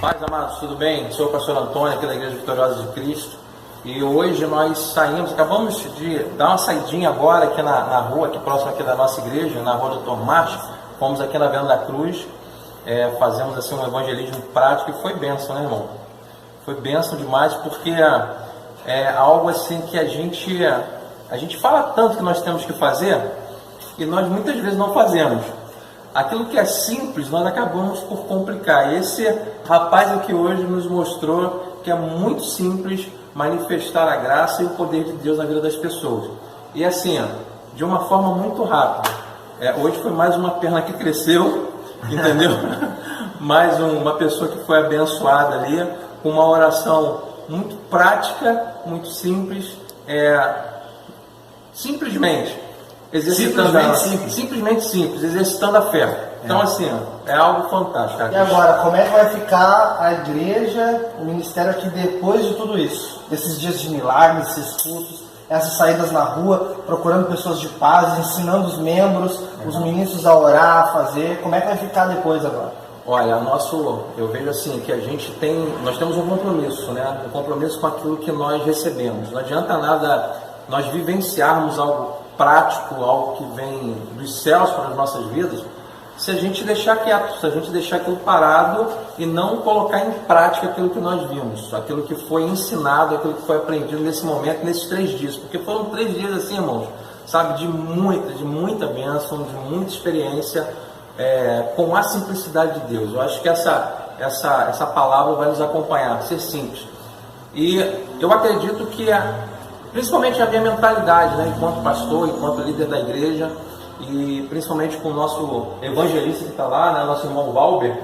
Paz, amados, tudo bem? Sou o pastor Antônio, aqui da Igreja Vitoriosa de Cristo. E hoje nós saímos, acabamos de dar uma saidinha agora aqui na rua, aqui próximo aqui da nossa igreja, na rua do Dr. Márcio. Fomos aqui na Venda da Cruz, fazemos assim um evangelismo prático e foi bênção, né, irmão? Foi bênção demais, porque é algo assim que a gente fala tanto que nós temos que fazer e nós muitas vezes não fazemos. Aquilo que é simples, nós acabamos por complicar. Esse rapaz aqui hoje nos mostrou que é muito simples manifestar a graça e o poder de Deus na vida das pessoas. E assim, de uma forma muito rápida. Hoje foi mais uma perna que cresceu, entendeu? Mais uma pessoa que foi abençoada ali, com uma oração muito prática, muito simples, simplesmente exercitando a fé. Então assim, é algo fantástico. E agora, como é que vai ficar a igreja, o ministério aqui depois de tudo isso? Desses dias de milagres, esses cultos, essas saídas na rua, procurando pessoas de paz, ensinando os membros, os ministros a orar, a fazer. Como é que vai ficar depois agora? Olha, eu vejo assim que nós temos um compromisso, né? Um compromisso com aquilo que nós recebemos. Não adianta nada nós vivenciarmos algo prático, algo que vem dos céus para as nossas vidas, se a gente deixar quieto, se a gente deixar aquilo parado e não colocar em prática aquilo que nós vimos, aquilo que foi ensinado, aquilo que foi aprendido nesse momento, nesses 3 dias. Porque foram 3 dias assim, irmãos, sabe, de muita bênção, de muita experiência, com a simplicidade de Deus. Eu acho que essa palavra vai nos acompanhar, ser simples. E eu acredito que, principalmente a minha mentalidade, né, enquanto pastor, enquanto líder da igreja, e principalmente com o nosso evangelista que está lá, né, nosso irmão Valber,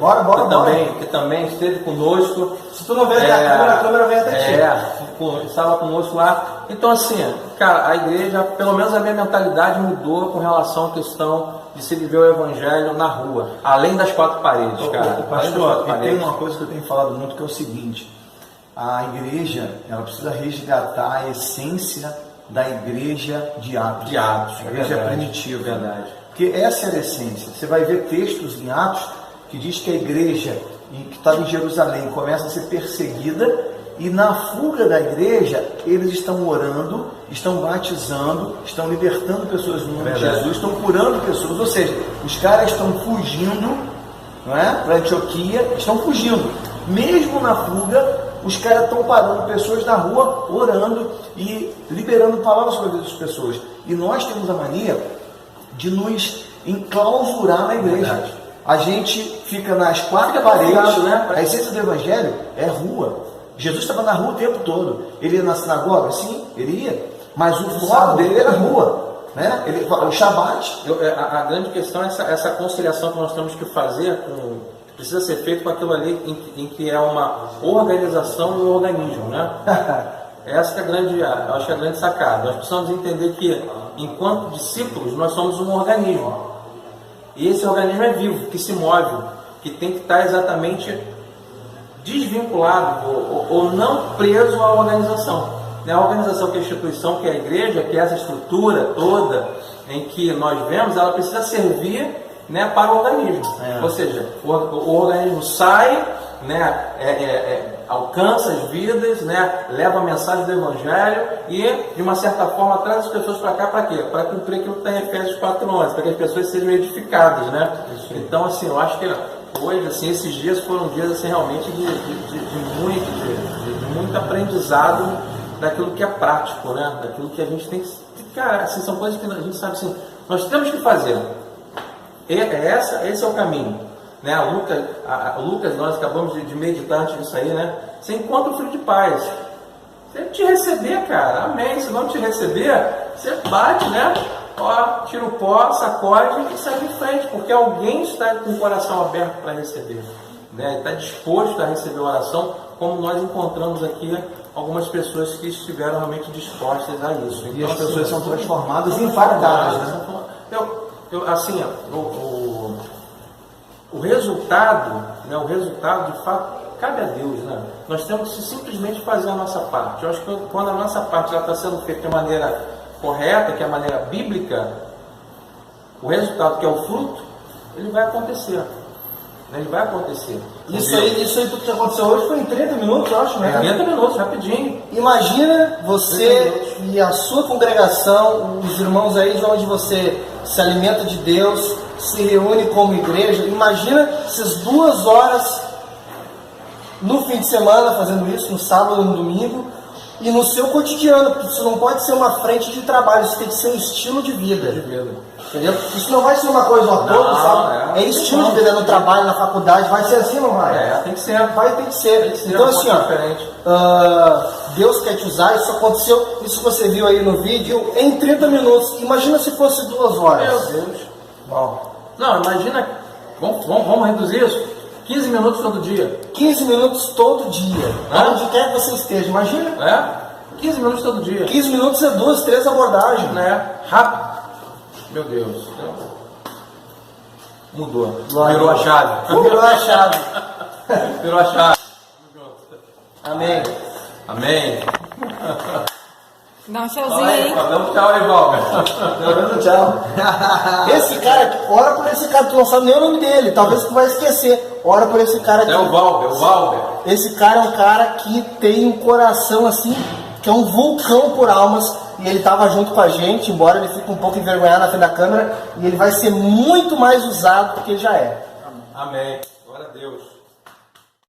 que também esteve conosco. Se tu não vê a câmera vem até ti. Estava conosco lá. Então assim, cara, a igreja, pelo menos a minha mentalidade mudou com relação à questão de se viver o evangelho na rua, além das 4 paredes, cara. Pastor, e tem uma coisa que eu tenho falado muito, que é o seguinte: a igreja, ela precisa resgatar a essência da igreja de Atos. A igreja primitiva. Verdade. Porque essa é a essência. Você vai ver textos em Atos que diz que a igreja que estava em Jerusalém começa a ser perseguida, e na fuga da igreja eles estão orando, estão batizando, estão libertando pessoas no nome de Jesus, estão curando pessoas. Ou seja, os caras estão fugindo, não é, para Antioquia, estão fugindo. Mesmo na fuga, os caras estão parando pessoas na rua, orando e liberando palavras sobre as pessoas. E nós temos a mania de nos enclausurar na igreja. A gente fica nas 4 paredes, né? A essência do evangelho é rua. Jesus estava na rua o tempo todo. Ele ia na sinagoga? Sim, ele ia. Mas o foco dele era a rua, né? O Shabat. A grande questão é essa conciliação que nós temos que fazer precisa ser feito com aquilo ali em que é uma organização e um organismo, né? Essa que é acho que é a grande sacada. Nós precisamos entender que, enquanto discípulos, nós somos um organismo. E esse organismo é vivo, que se move, que tem que estar exatamente desvinculado ou não preso à organização. A organização, que é a instituição, que é a igreja, que é essa estrutura toda em que nós vemos, ela precisa servir, né, para o organismo. Ou seja, o organismo sai, né, alcança as vidas, né, leva a mensagem do evangelho e, de uma certa forma, traz as pessoas para cá para quê? Para cumprir aquilo que está em Efésios 4:11, para que as pessoas sejam edificadas, né? Então, assim, eu acho que hoje, assim, esses dias foram dias, assim, realmente de muito aprendizado daquilo que é prático, né? Daquilo que a gente tem que... Cara, assim, são coisas que a gente sabe, assim, nós temos que fazer. Esse é o caminho, né? Lucas, nós acabamos de meditar antes disso aí, né? Você encontra o filho de paz. Se ele te receber, cara, amém. Se não te receber, você bate, né? Ó, tira o pó, sacode e segue em frente, porque alguém está com o coração aberto para receber, né? Está disposto a receber a oração, como nós encontramos aqui algumas pessoas que estiveram realmente dispostas a isso. E as pessoas são transformadas e impactadas, né? Assim, o resultado, né, de fato, cabe a Deus, né? Nós temos que simplesmente fazer a nossa parte. Eu acho que quando a nossa parte já está sendo feita de maneira correta, que é a maneira bíblica, o resultado, que é o fruto, ele vai acontecer. Ele vai acontecer. Isso aí tudo que aconteceu hoje foi em 30 minutos, eu acho, né? 30 minutos, rapidinho. Imagina você e a sua congregação, os irmãos aí de onde você se alimenta de Deus, se reúne como igreja. Imagina essas 2 horas no fim de semana fazendo isso, no sábado ou no domingo, e no seu cotidiano, porque isso não pode ser uma frente de trabalho, isso tem que ser um estilo de vida. Entendeu? Isso não vai ser uma coisa a todos, sabe? É estilo de vida no trabalho, na faculdade, vai ser assim, não vai? Tem que ser. Tem que ser. Então assim, Deus quer te usar, isso aconteceu, isso você viu aí no vídeo, em 30 minutos. Imagina se fosse 2 horas. Meu Deus. Bom. Não, imagina, vamos reduzir isso. 15 minutos todo dia. 15 minutos todo dia. Onde quer que você esteja, imagina? 15 minutos todo dia. 15 minutos é 2, 3 abordagens. Rápido. Meu Deus. Mudou. Glória. Virou a chave. Virou a chave. Virou a chave. Amém. Amém. Dá um tchauzinho aí. Dá um tchau aí, Valber. Tchau. Esse cara aqui, ora por esse cara, tu não sabe nem o nome dele, talvez tu vai esquecer. Ora por esse cara aqui. É o Valber. Esse cara é um cara que tem um coração assim, que é um vulcão por almas, e ele estava junto com a gente, embora ele fique um pouco envergonhado na frente da câmera, e ele vai ser muito mais usado do que ele já é. Amém. Glória a Deus.